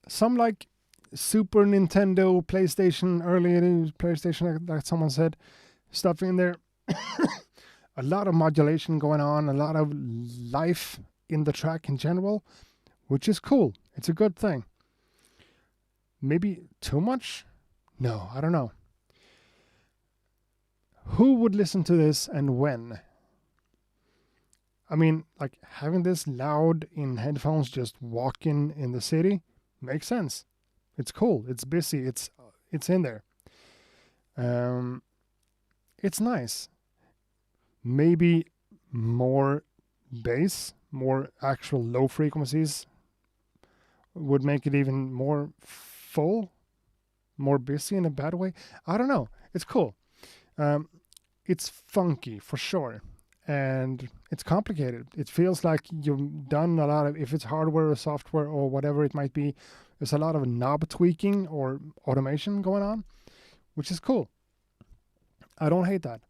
Some like Super Nintendo, PlayStation, early PlayStation, like someone said, stuff in there. A lot of modulation going on, a lot of life in the track in general, which is cool. It's a good thing. Maybe too much? No, I don't know. Who would listen to this and when? I mean, like having this loud in headphones just walking in the city makes sense. It's cool. It's busy. It's in there. It's nice. Maybe more bass, more actual low frequencies would make it even more full, more busy in a bad way. I don't know. It's cool. It's funky for sure. And it's complicated. It feels like you've done a lot of, if it's hardware or software or whatever it might be, there's a lot of knob tweaking or automation going on, which is cool. I don't hate that.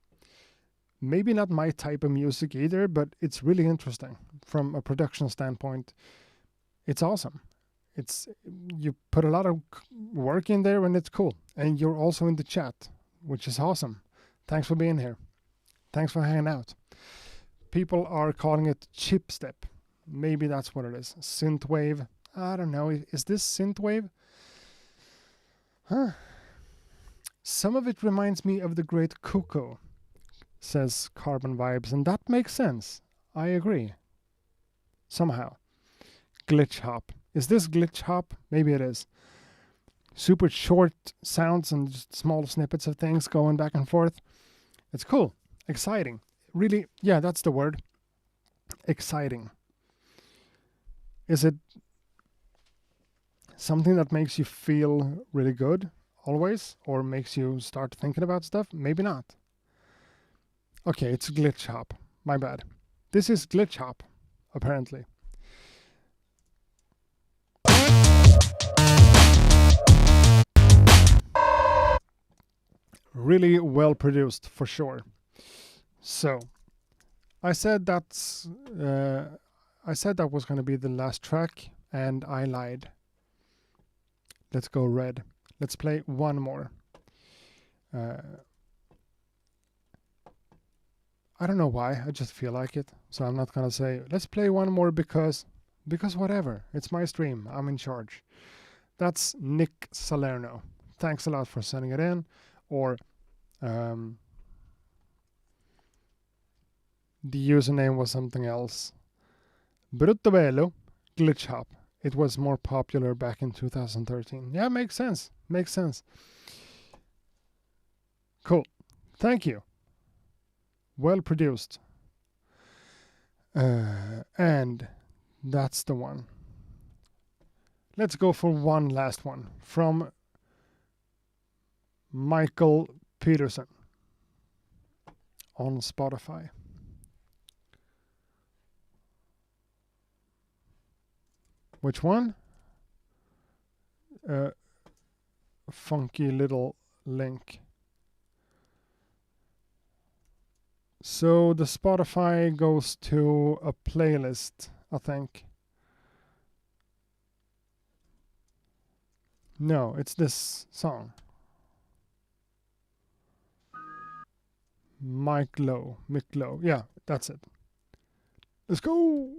Maybe not my type of music either, but it's really interesting from a production standpoint. It's awesome. You put a lot of work in there and it's cool. And you're also in the chat, which is awesome. Thanks for being here. Thanks for hanging out. People are calling it chipstep. Maybe that's what it is. Synthwave. I don't know. Is this synthwave? Huh. Some of it reminds me of the great Cuckoo, says Carbon Vibes, and that makes sense. I agree. Somehow. Glitch hop. Is this glitch hop? Maybe it is. Super short sounds and just small snippets of things going back and forth. It's cool. Exciting. Really, yeah, that's the word. Exciting. Is it something that makes you feel really good always? Or makes you start thinking about stuff? Maybe not. Okay, it's glitch hop. My bad. This is glitch hop, apparently. Really well produced, for sure. So, I said that was going to be the last track, and I lied. Let's go red. Let's play one more. I don't know why. I just feel like it. So I'm not going to say, let's play one more because whatever. It's my stream. I'm in charge. That's Nick Salerno. Thanks a lot for sending it in. Or the username was something else. Brutto Bello, Glitch Hop. It was more popular back in 2013. Yeah, makes sense. Makes sense. Cool. Thank you. Well produced. And that's the one. let's go for one last one from Michael Peterson on Spotify. Which one? Funky little link. So the Spotify goes to a playlist, I think. No, it's this song. Mick Lowe. Yeah, that's it. Let's go!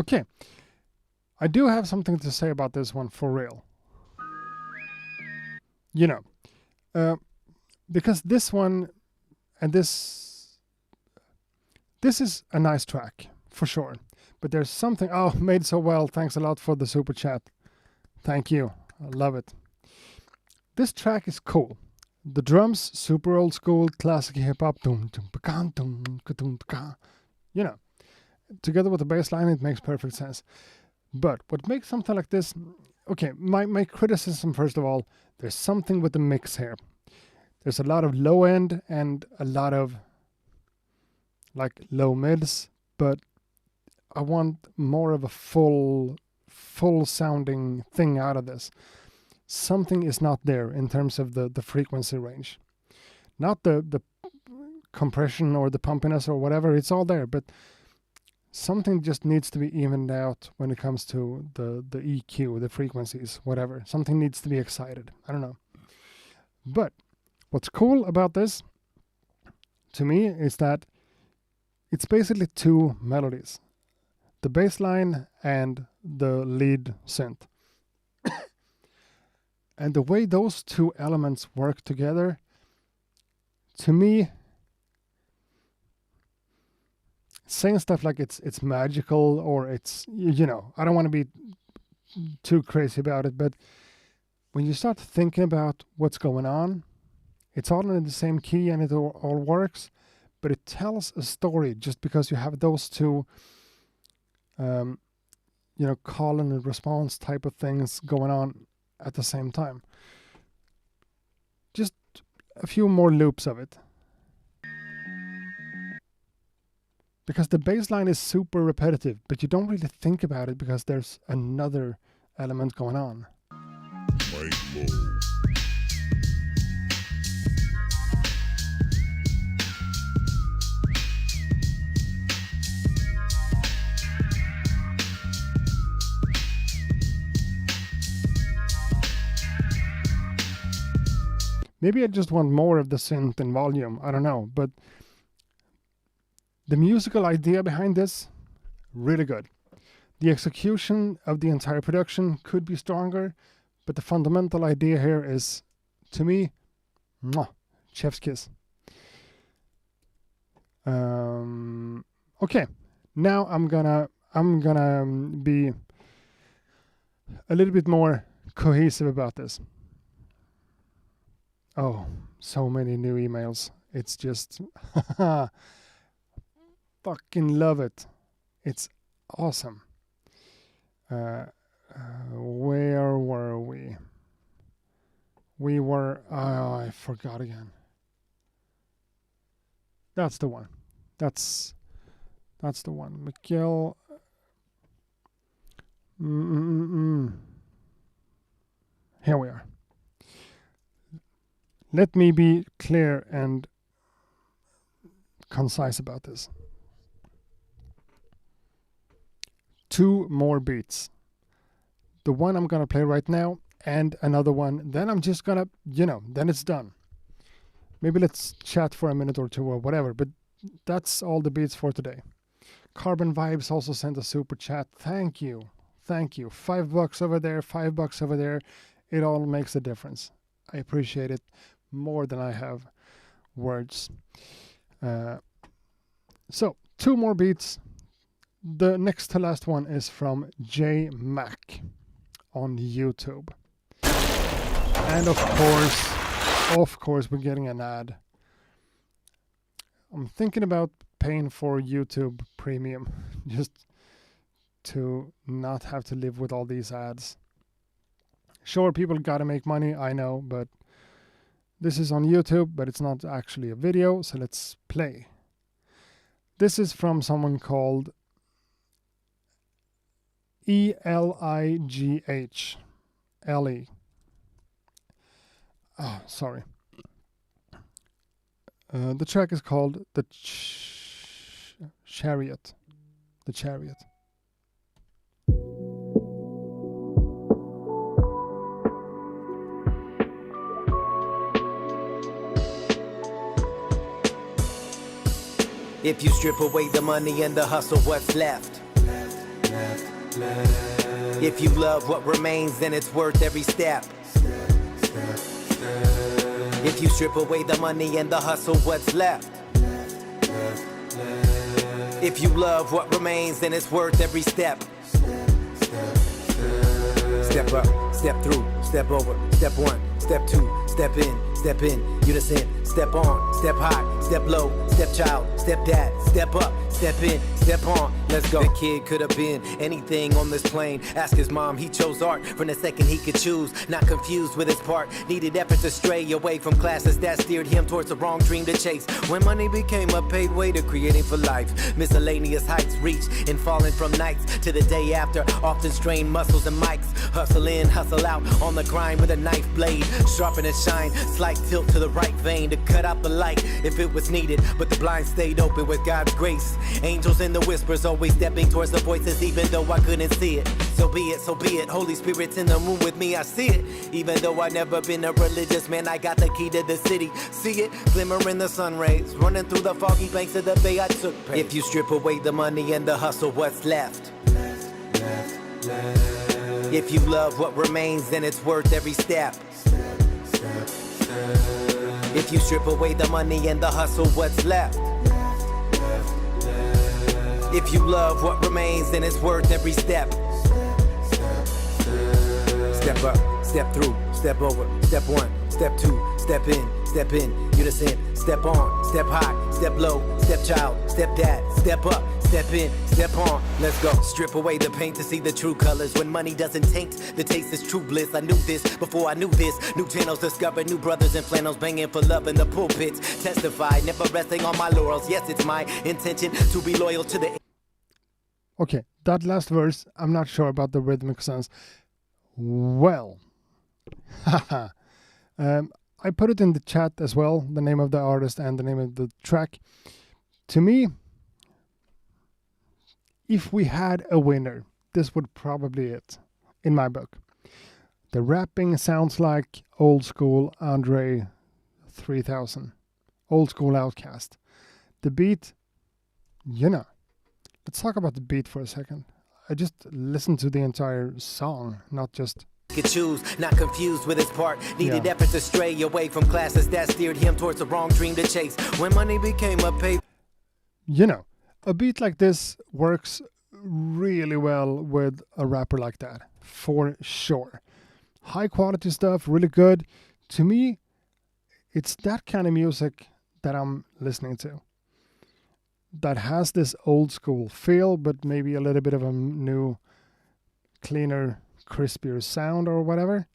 Okay, I do have something to say about this one for real. You know, because this one and this is a nice track for sure. But there's something, made so well. Thanks a lot for the super chat. Thank you. I love it. This track is cool. The drums, super old school, classic hip hop. You know, together with the bass line, it makes perfect sense. But what makes something like this, okay, my criticism, first of all, there's something with the mix here. There's a lot of low end and a lot of like low mids, but I want more of a full sounding thing out of this. Something is not there in terms of the frequency range. Not the compression or the pumpiness or whatever, it's all there, but something just needs to be evened out when it comes to the EQ, the frequencies, whatever. Something needs to be excited. I don't know. But what's cool about this, to me, is that it's basically two melodies. The bass line and the lead synth. And the way those two elements work together, to me, saying stuff like it's magical or it's, you know, I don't want to be too crazy about it, but when you start thinking about what's going on, it's all in the same key and it all works, but it tells a story just because you have those two, you know, call and response type of things going on at the same time. Just a few more loops of it. Because the bass line is super repetitive, but you don't really think about it because there's another element going on. Maybe I just want more of the synth and volume, I don't know, but the musical idea behind this, really good. The execution of the entire production could be stronger, but the fundamental idea here is, to me, mwah, chef's kiss. Okay, now I'm gonna be a little bit more cohesive about this. Oh, so many new emails. It's just fucking love it. It's awesome. Where were we? We were, I forgot again. That's the one. That's the one. Mikhail. Here we are. Let me be clear and concise about this. 2 more beats. The one I'm gonna play right now and another one. Then I'm just gonna, then it's done. Maybe let's chat for a minute or two or whatever, but that's all the beats for today. Carbon Vibes also sent a super chat. Thank you. $5 over there, $5 over there. It all makes a difference. I appreciate it more than I have words. So 2 more beats. The next to last one is from J Mac on YouTube. And of course we're getting an ad. I'm thinking about paying for YouTube Premium just to not have to live with all these ads. Sure, people gotta make money, I know, but this is on YouTube, but it's not actually a video, so let's play. This is from someone called ELIGH. Ellie. Oh, sorry. The track is called The Chariot. The Chariot. If you strip away the money and the hustle, what's left? If you love what remains, then it's worth every step. If you strip away the money and the hustle, what's left? If you love what remains, then it's worth every step. Step up, step through, step over, step 1, step 2, step in, unison, step on, step high, step low, step child, step dad, step up, step in, step on, let's go. The kid could have been anything on this plane. Ask his mom, he chose art from the second he could choose. Not confused with his part, needed effort to stray away from classes that steered him towards the wrong dream to chase. When money became a paid way to creating for life, miscellaneous heights reached and falling from nights to the day after. Often strained muscles and mics, hustle in, hustle out on the grind with a knife blade, sharpen and shine, slight tilt to the right vein to cut out the light if it was needed, but the blind stayed open with God's grace. Angels in the whispers always stepping towards the voices even though I couldn't see it. So be it, Holy Spirit's in the room with me, I see it. Even though I never been a religious man, I got the key to the city. See it, glimmer in the sun rays, running through the foggy banks of the bay, I took pain. If you strip away the money and the hustle, what's left? If you love what remains, then it's worth every step. If you strip away the money and the hustle, what's left? If you love what remains, then it's worth every step. Step up, step through, step over, step 1, step 2, step in, unison, step on, step high, step low, step child, step dad, step up, step in, step on, let's go. Strip away the paint to see the true colors. When money doesn't taint, the taste is true bliss. I knew this before I knew this. New channels discovered, new brothers in flannels banging for love in the pulpits. Testify, never resting on my laurels. Yes, it's my intention to be loyal to the... Okay, that last verse, I'm not sure about the rhythmic sense. Well, I put it in the chat as well, the name of the artist and the name of the track. To me, if we had a winner, this would probably it, in my book. The rapping sounds like old school Andre 3000, old school Outcast. The beat, let's talk about the beat for a second. I just listened to the entire song, not just. Could choose, not confused with his part. Needed Yeah. effort to stray away from classes that steered him towards the wrong dream to chase. When money became a pay. You know, a beat like this works really well with a rapper like that, for sure. High quality stuff, really good. To me, it's that kind of music that I'm listening to. That has this old school feel, but maybe a little bit of a new, cleaner, crispier sound or whatever.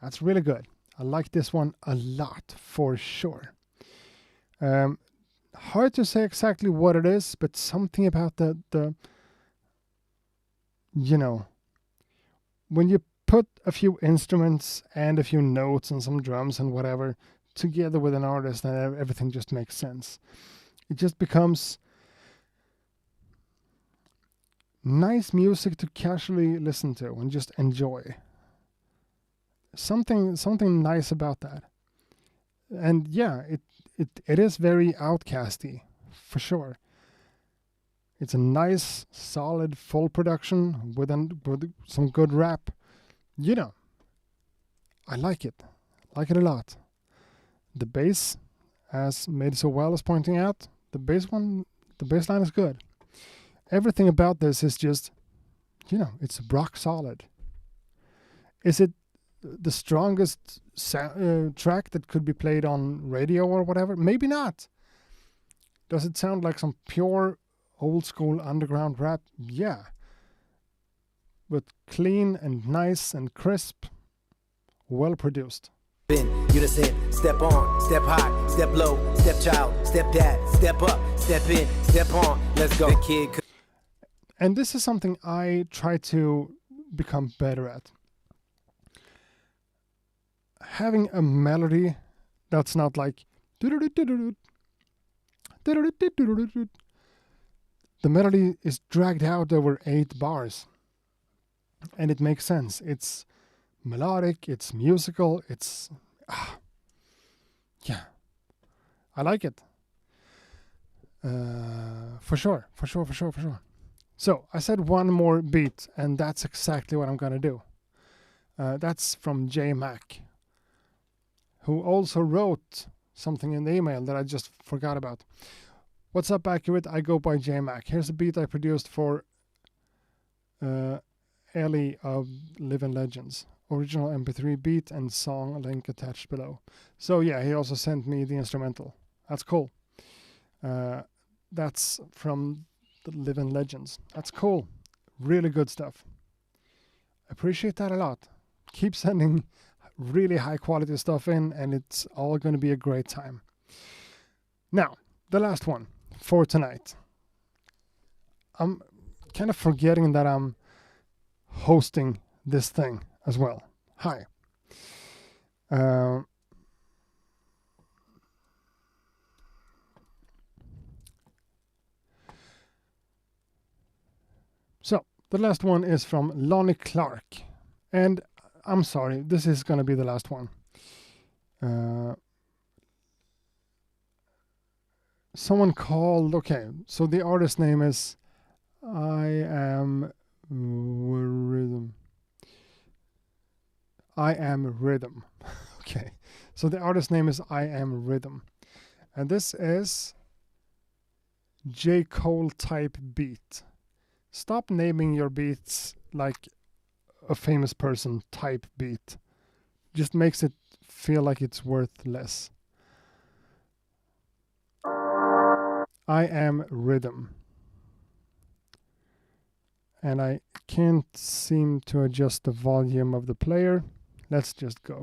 That's really good. I like this one a lot, for sure. Hard to say exactly what it is, but something about the you know, when you put a few instruments and a few notes and some drums and whatever together with an artist, and everything just makes sense. It just becomes nice music to casually listen to and just enjoy. Something nice about that. And yeah, it is very outcasty, for sure. It's a nice, solid, full production with some good rap. You know, I like it. Like it a lot. The bass, as Made So Well is pointing out, the bass line is good. Everything about this is just, you know, it's rock solid. Is it the strongest track that could be played on radio or whatever? Maybe not. Does it sound like some pure old school underground rap? Yeah. But clean and nice and crisp, well produced. In unison, step on, step high, step low, step child, step dad, step up, step in, step on, let's go. The kid. And this is something I try to become better at. Having a melody that's not like the melody is dragged out over 8 bars. And it makes sense. It's melodic, it's musical, it's yeah. I like it. For sure. So I said one more beat, and that's exactly what I'm gonna do. That's from J Mac, who also wrote something in the email that I just forgot about. What's up, Accurate? I go by J Mac. Here's a beat I produced for Ellie of Living Legends. Original MP3 beat and song link attached below. So yeah, he also sent me the instrumental. That's cool. That's from the Living Legends. That's cool. Really good stuff. Appreciate that a lot. Keep sending really high quality stuff in, and it's all going to be a great time. Now, the last one for tonight. I'm kind of forgetting that I'm hosting this thing as well. Hi. So, the last one is from Lonnie Clark. And I'm sorry, this is going to be the last one. Someone called, okay, so the artist name is I Am Rhythm. Okay, so the artist name is I Am Rhythm. And this is J. Cole type beat. Stop naming your beats like a famous person type beat. Just makes it feel like it's worth less. I Am Rhythm. And I can't seem to adjust the volume of the player. Let's just go.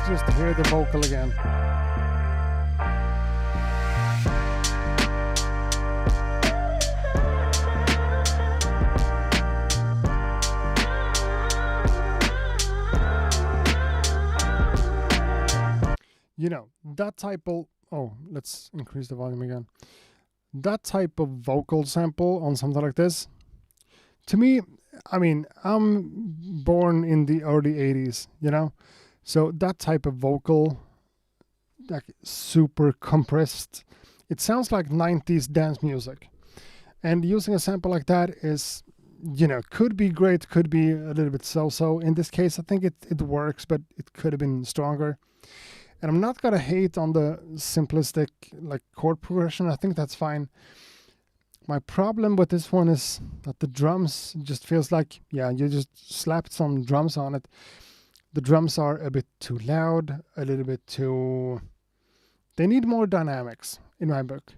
just hear the vocal again. You know, that type of... Oh, let's increase the volume again. That type of vocal sample on something like this, to me, I mean, I'm born in the early 80s, you know? So that type of vocal, like super compressed, it sounds like 90s dance music. And using a sample like that is, you know, could be great, could be a little bit so-so. In this case, I think it works, but it could have been stronger. And I'm not gonna hate on the simplistic like chord progression. I think that's fine. My problem with this one is that the drums just feels like, yeah, you just slapped some drums on it. The drums are a bit too loud, a little bit too... They need more dynamics, in my book.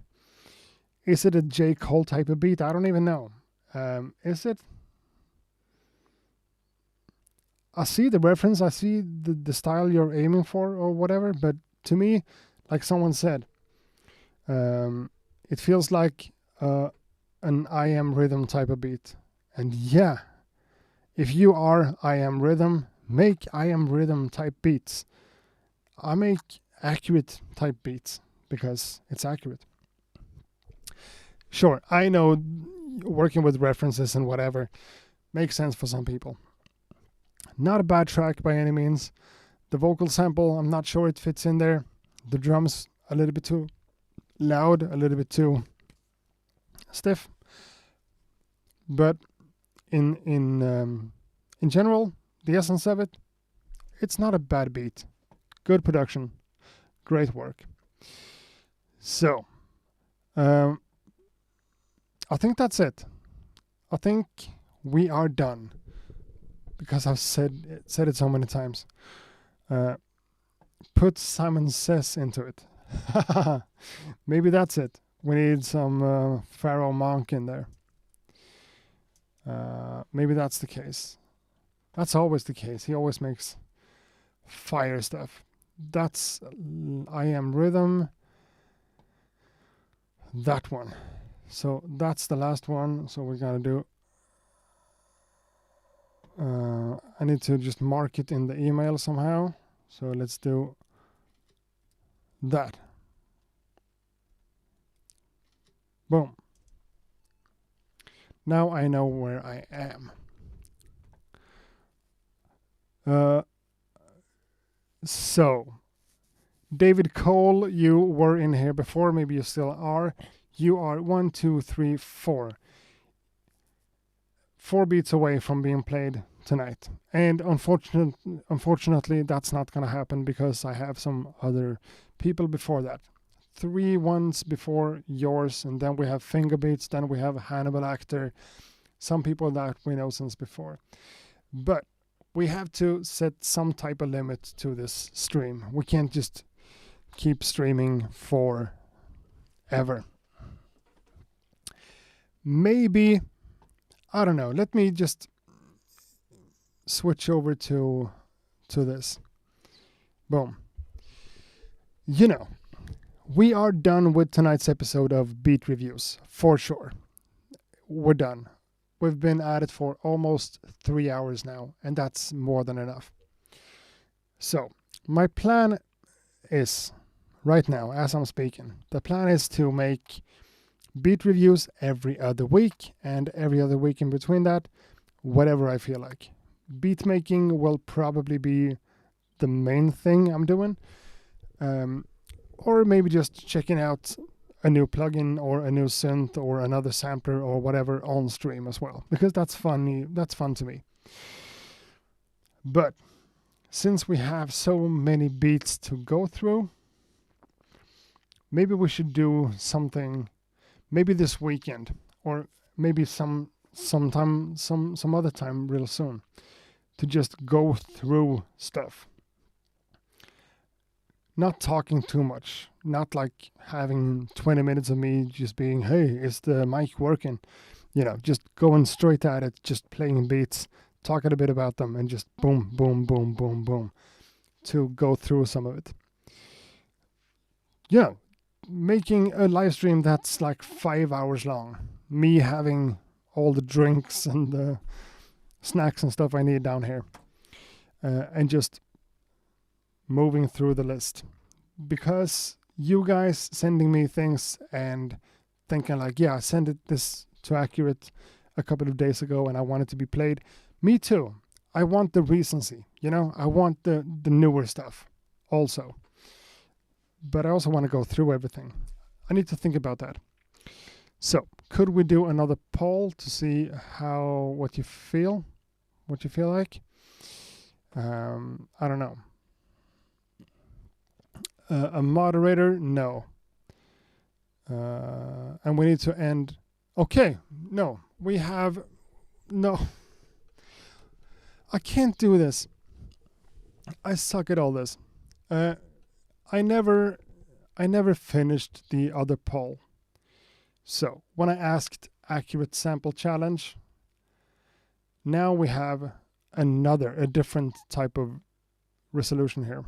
Is it a J. Cole type of beat? I don't even know. Is it? I see the reference, I see the style you're aiming for or whatever, but to me, like someone said, it feels like an I Am Rhythm type of beat. And yeah, if you are I Am Rhythm, make I Am Rhythm type beats. I make accurate type beats because it's accurate. Sure, I know working with references and whatever makes sense for some people. Not a bad track by any means. The vocal sample, I'm not sure it fits in there. The drums, a little bit too loud, a little bit too stiff. But in general, the essence of it, it's not a bad beat. Good production. Great work. So, I think that's it. I think we are done. Because I've said it so many times. Put Simon Says into it. Maybe that's it. We need some Pharaoh Monk in there. Maybe that's the case. That's always the case. He always makes fire stuff. That's I Am Rhythm. That one. So that's the last one. So we're gonna do... I need to just mark it in the email somehow. So let's do that. Boom. Now I know where I am. So, David Cole, you were in here before. Maybe you still are. You are 1, 2, 3, 4. 4 beats away from being played tonight. And unfortunately, that's not going to happen because I have some other people before that. 3 ones before yours, and then we have Finger Beats, then we have Hannibal Lecter, some people that we know since before. But we have to set some type of limit to this stream. We can't just keep streaming forever. Maybe... I don't know. Let me just switch over to this. Boom. You know, we are done with tonight's episode of Beat Reviews, for sure. We're done. We've been at it for almost 3 hours now, and that's more than enough. So, my plan is, right now, as I'm speaking, the plan is to make beat reviews every other week, and every other week in between that, whatever I feel like. Beat making will probably be the main thing I'm doing, or maybe just checking out a new plugin or a new synth or another sampler or whatever on stream as well, because that's funny. That's fun to me. But since we have so many beats to go through, maybe we should do something. Maybe this weekend, or maybe some other time real soon, to just go through stuff. Not talking too much, not like having 20 minutes of me just being, hey, is the mic working? You know, just going straight at it, just playing beats, talking a bit about them, and just boom, boom, boom, boom, boom. to go through some of it. Yeah, making a live stream that's like 5 hours long. Me having all the drinks and the snacks and stuff I need down here. And just moving through the list. Because you guys sending me things and thinking like, yeah, I sent this to Accurate a couple of days ago and I want it to be played. Me too. I want the recency, you know? I want the newer stuff also. But I also want to go through everything. I need to think about that. So, could we do another poll to see what you feel like? I don't know. A moderator? No. And we need to end. Okay, no. We have... No. I can't do this. I suck at all this. I never finished the other poll. So, when I asked Accurate Sample Challenge, now we have a different type of resolution here.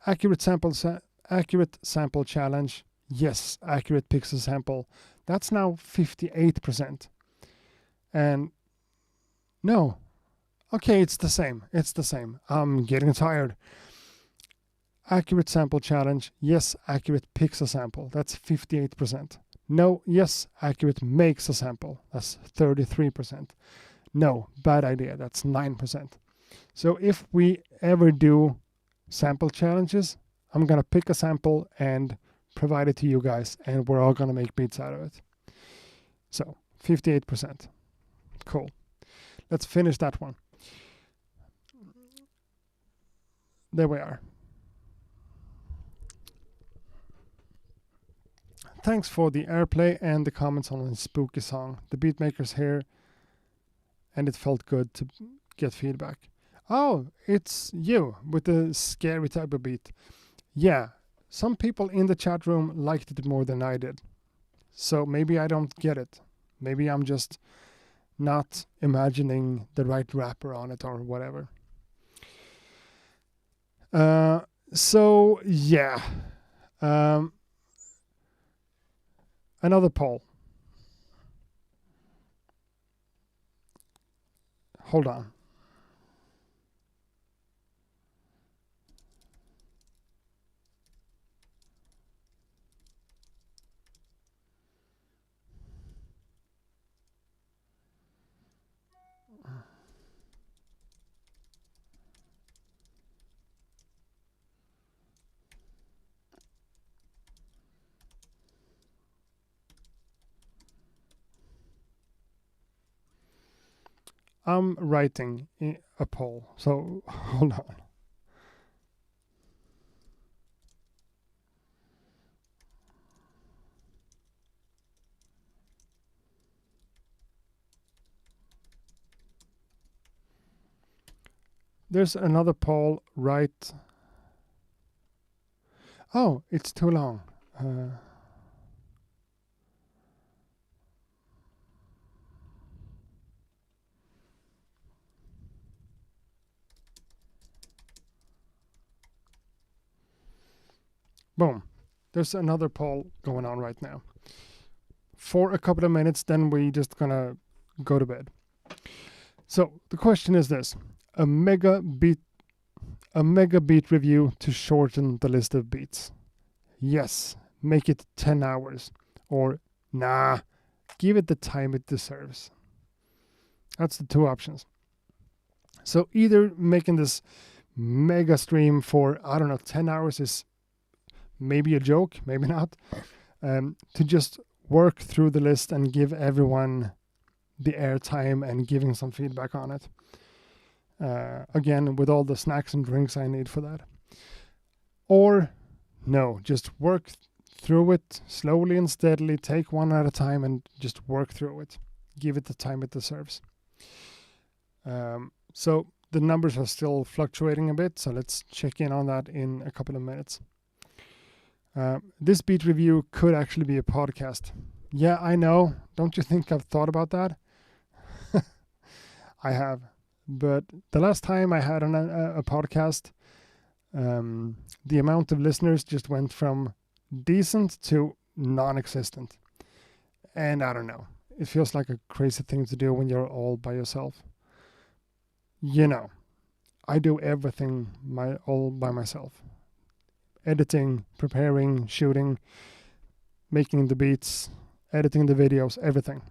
Accurate Sample Challenge, yes, Accurate Pixel Sample, that's now 58%. And no, okay, it's the same. I'm getting tired. Accurate Sample Challenge, yes, Accurate Pixel Sample, that's 58%. No, yes, Accurate Makes a Sample, that's 33%. No, bad idea, that's 9%. So if we ever do sample challenges, I'm going to pick a sample and provide it to you guys, and we're all going to make beats out of it. So, 58%. Cool. Let's finish that one. There we are. Thanks for the airplay and the comments on the spooky song. The beatmaker's here, and it felt good to get feedback. Oh, it's you with the scary type of beat. Yeah, some people in the chat room liked it more than I did. So maybe I don't get it. Maybe I'm just not imagining the right rapper on it or whatever. So, yeah. Another poll. Hold on. I'm writing a poll, so hold on. There's another poll right. Oh, it's too long. Boom. There's another poll going on right now. For a couple of minutes, then we just gonna go to bed. So the question is this: a mega beat review to shorten the list of beats. Yes, make it 10 hours. Or nah, give it the time it deserves. That's the two options. So either making this mega stream for, I don't know, 10 hours is maybe a joke, maybe not. To just work through the list and give everyone the airtime and giving some feedback on it. Again, with all the snacks and drinks I need for that. Or, no, just work through it slowly and steadily, take one at a time and just work through it. Give it the time it deserves. So the numbers are still fluctuating a bit, so let's check in on that in a couple of minutes. This beat review could actually be a podcast. Yeah, I know. Don't you think I've thought about that? I have. But the last time I had a podcast, The amount of listeners just went from decent to non-existent. And I don't know. It feels like a crazy thing to do when you're all by yourself. You know, I do everything all by myself. Editing, preparing, shooting, making the beats, editing the videos, everything.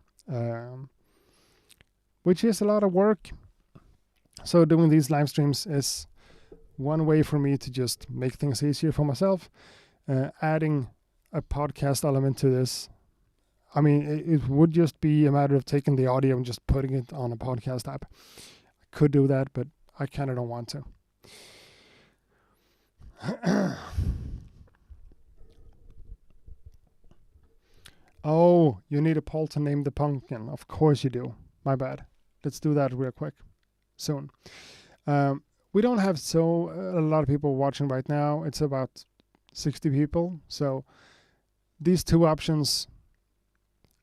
Which is a lot of work. So doing these live streams is one way for me to just make things easier for myself. Adding a podcast element to this, I mean, it would just be a matter of taking the audio and just putting it on a podcast app. I could do that, but I kind of don't want to. Oh, you need a poll to name the pumpkin. Of course you do. My bad. Let's do that real quick. Soon. We don't have a lot of people watching right now. It's about 60 people. So these two options,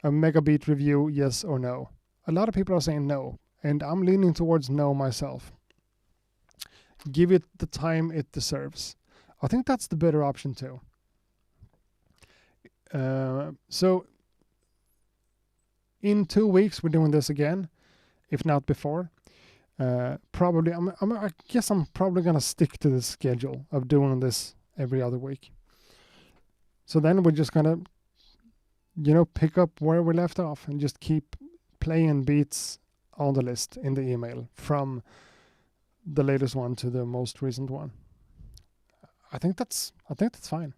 a mega beat review, yes or no. A lot of people are saying no, and I'm leaning towards no myself. Give it the time it deserves. I think that's the better option too. So in 2 weeks we're doing this again, if not before. Probably, I guess I'm probably gonna stick to the schedule of doing this every other week. So then we're just gonna, pick up where we left off and just keep playing beats on the list in the email from the latest one to the most recent one. I think that's fine.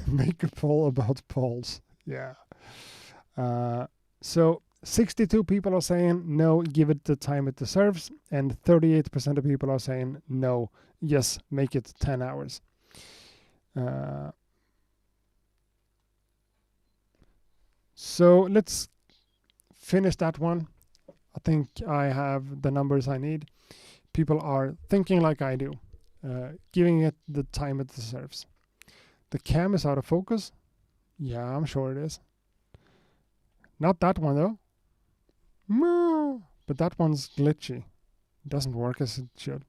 Make a poll about polls. Yeah. So 62 people are saying no, give it the time it deserves, and 38% of people are saying no, yes, make it 10 hours. So let's finish that one. I think I have the numbers I need. People are thinking like I do, giving it the time it deserves. The cam is out of focus. Yeah, I'm sure it is. Not that one though. No, but that one's glitchy. It doesn't work as it should.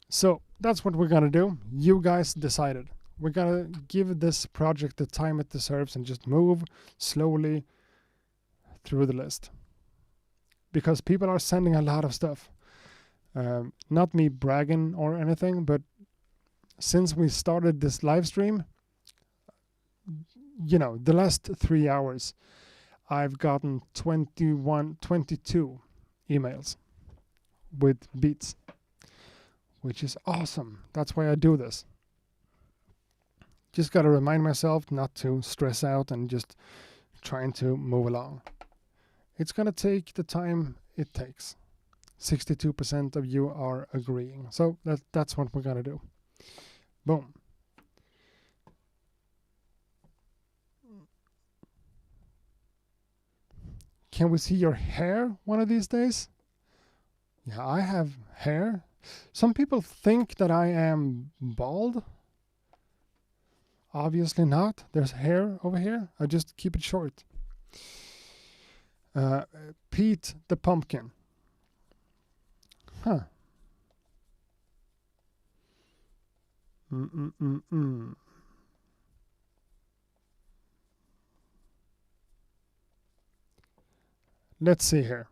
So that's what we're gonna do. You guys decided. We're gonna give this project the time it deserves and just move slowly through the list. Because people are sending a lot of stuff. Not me bragging or anything, but since we started this live stream, the last 3 hours, I've gotten 22 emails with beats, which is awesome. That's why I do this. Just got to remind myself not to stress out and just trying to move along. It's going to take the time it takes. 62% of you are agreeing. So that's what we're going to do. Boom. Can we see your hair one of these days? Yeah, I have hair. Some people think that I am bald. Obviously not. There's hair over here. I just keep it short. Pete the Pumpkin. Huh. Let's see here.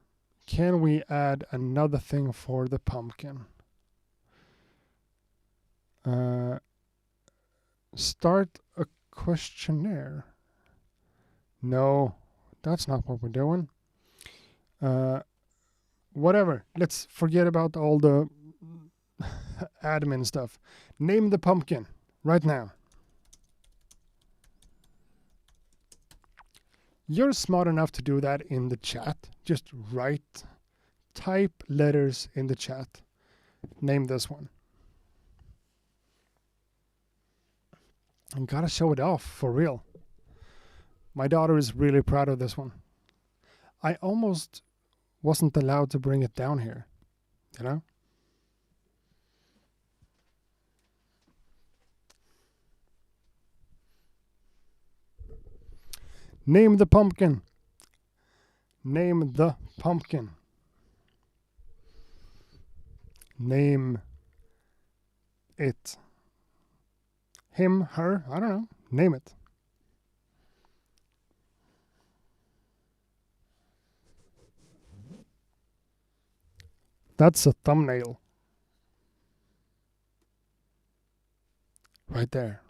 Can we add another thing for the pumpkin? Start a questionnaire. No, that's not what we're doing. Whatever. Let's forget about all the admin stuff. Name the pumpkin right now. You're smart enough to do that in the chat. Just type letters in the chat. Name this one. And gotta show it off for real. My daughter is really proud of this one. I almost wasn't allowed to bring it down here, Name the pumpkin. Name the pumpkin. Name it. Him, her, I don't know. Name it. That's a thumbnail. Right there.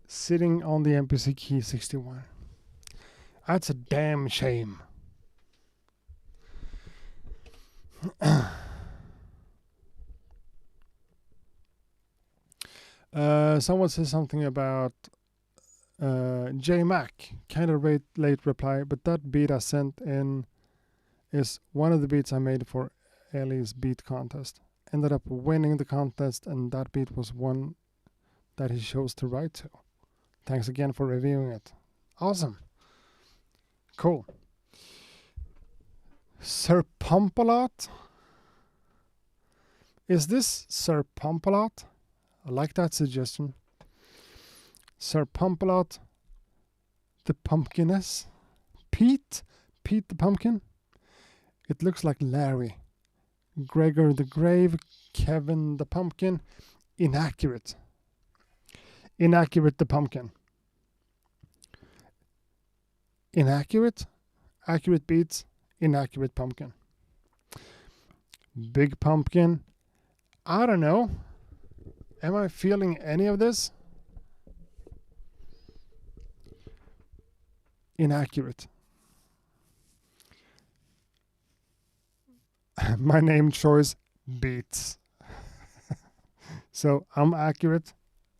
Sitting on the MPC key 61. That's a damn shame. Someone says something about J Mac. Kind of late reply, but that beat I sent in is one of the beats I made for Ellie's beat contest. Ended up winning the contest, and that beat was one that he chose to write to. Thanks again for reviewing it. Awesome. Cool. Sir Pumpalot? Is this Sir Pumpalot? I like that suggestion. Sir Pumpalot, the Pumpkiness. Pete the Pumpkin. It looks like Larry. Gregor the Grave, Kevin the Pumpkin. Inaccurate. Inaccurate the Pumpkin. Inaccurate. Accurate beats. Inaccurate Pumpkin. Big Pumpkin. I don't know. Am I feeling any of this? Inaccurate. My name choice, Beats. So I'm accurate.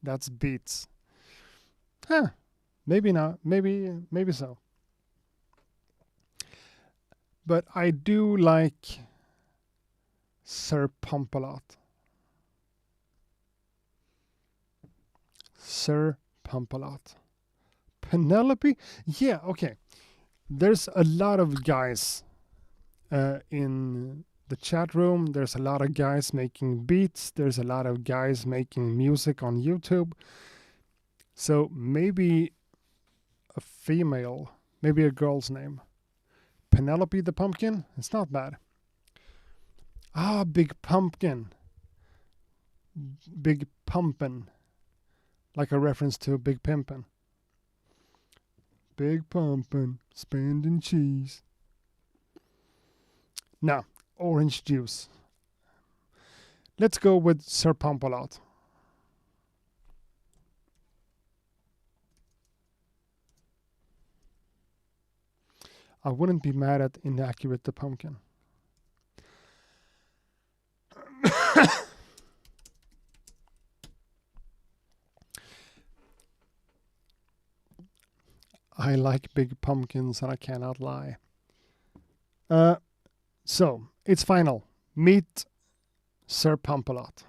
That's Beats. Huh. Maybe not. Maybe so. But I do like Sir Pumpalot. Sir Pumpalot. Penelope? Yeah, okay. There's a lot of guys in the chat room. There's a lot of guys making beats. There's a lot of guys making music on YouTube. So maybe a female, maybe a girl's name. Penelope the Pumpkin? It's not bad. Ah, Big Pumpkin. Big Pumpin'. Like a reference to Big Pimpin'. Big Pumpin', spending cheese. Now, orange juice. Let's go with Sir Pumpalot. I wouldn't be mad at Inaccurate the Pumpkin. I like big pumpkins and I cannot lie. So, it's final. Meet Sir Pumpalot.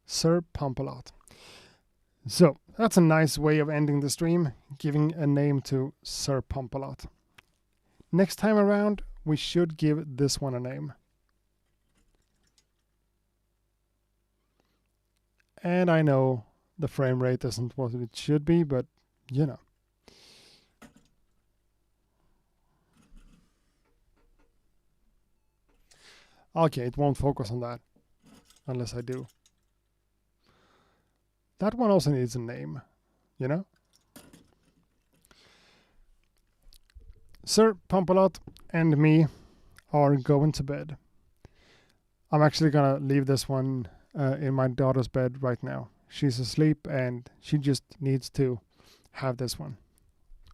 Sir Pumpalot. So, that's a nice way of ending the stream, giving a name to Sir Pumpalot. Next time around, we should give this one a name. And I know the frame rate isn't what it should be, but you know. Okay, it won't focus on that unless I do. That one also needs a name, you know? Sir Pumpalot and me are going to bed. I'm actually gonna leave this one in my daughter's bed right now. She's asleep and she just needs to have this one.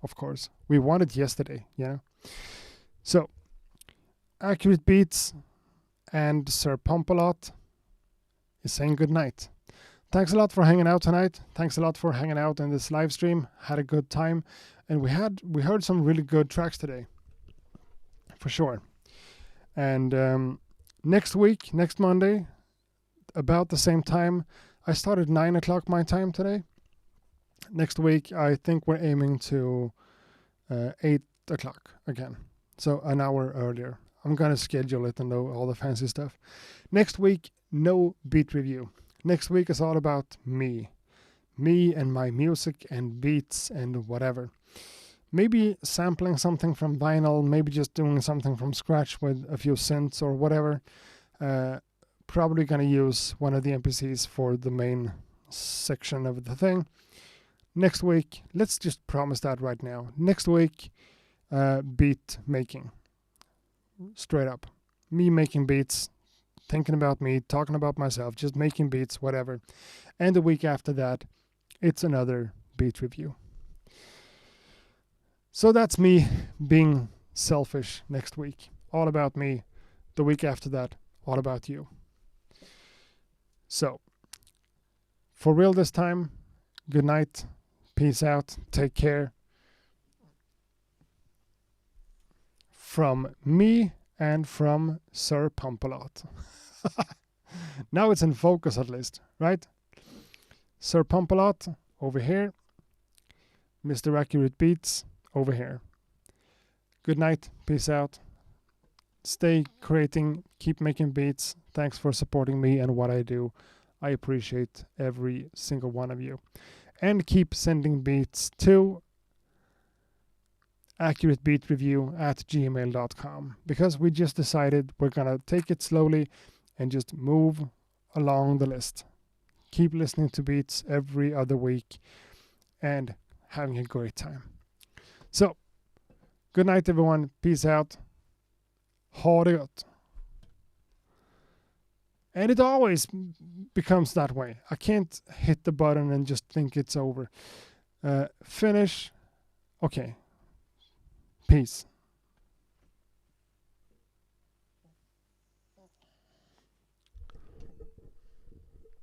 Of course. We won it yesterday, you know? So, Accurate Beats and Sir Pumpalot is saying good night. Thanks a lot for hanging out tonight. Thanks a lot for hanging out in this live stream. Had a good time. And we heard some really good tracks today. For sure. And next week, next Monday, about the same time, I started 9 o'clock my time today. Next week, I think we're aiming to 8 o'clock again. So an hour earlier. I'm going to schedule it and know all the fancy stuff. Next week, no beat review. Next week is all about me. Me and my music and beats and whatever. maybe sampling something from vinyl, maybe just doing something from scratch with a few synths or whatever. Probably going to use one of the MPCs for the main section of the thing. Next week, let's just promise that right now. Next week, beat making. Straight up. Me making beats, thinking about me, talking about myself, just making beats, whatever. And the week after that, it's another beat review. So that's me being selfish next week. All about me. The week after that, all about you. So, for real this time, good night, peace out, take care. From me and from Sir Pumpalot. Now it's in focus at least, right? Sir Pumpalot over here. Mr. Accurate Beats over here. Good night, peace out. Stay creating, keep making beats. Thanks for supporting me and what I do. I appreciate every single one of you. And keep sending beats to accuratebeatreview@gmail.com, because we just decided we're gonna take it slowly and just move along the list. Keep listening to beats every other week and having a great time. So, good night everyone. Peace out. Ha det gott. And it always becomes that way. I can't hit the button and just think it's over. Finish. Okay. Peace.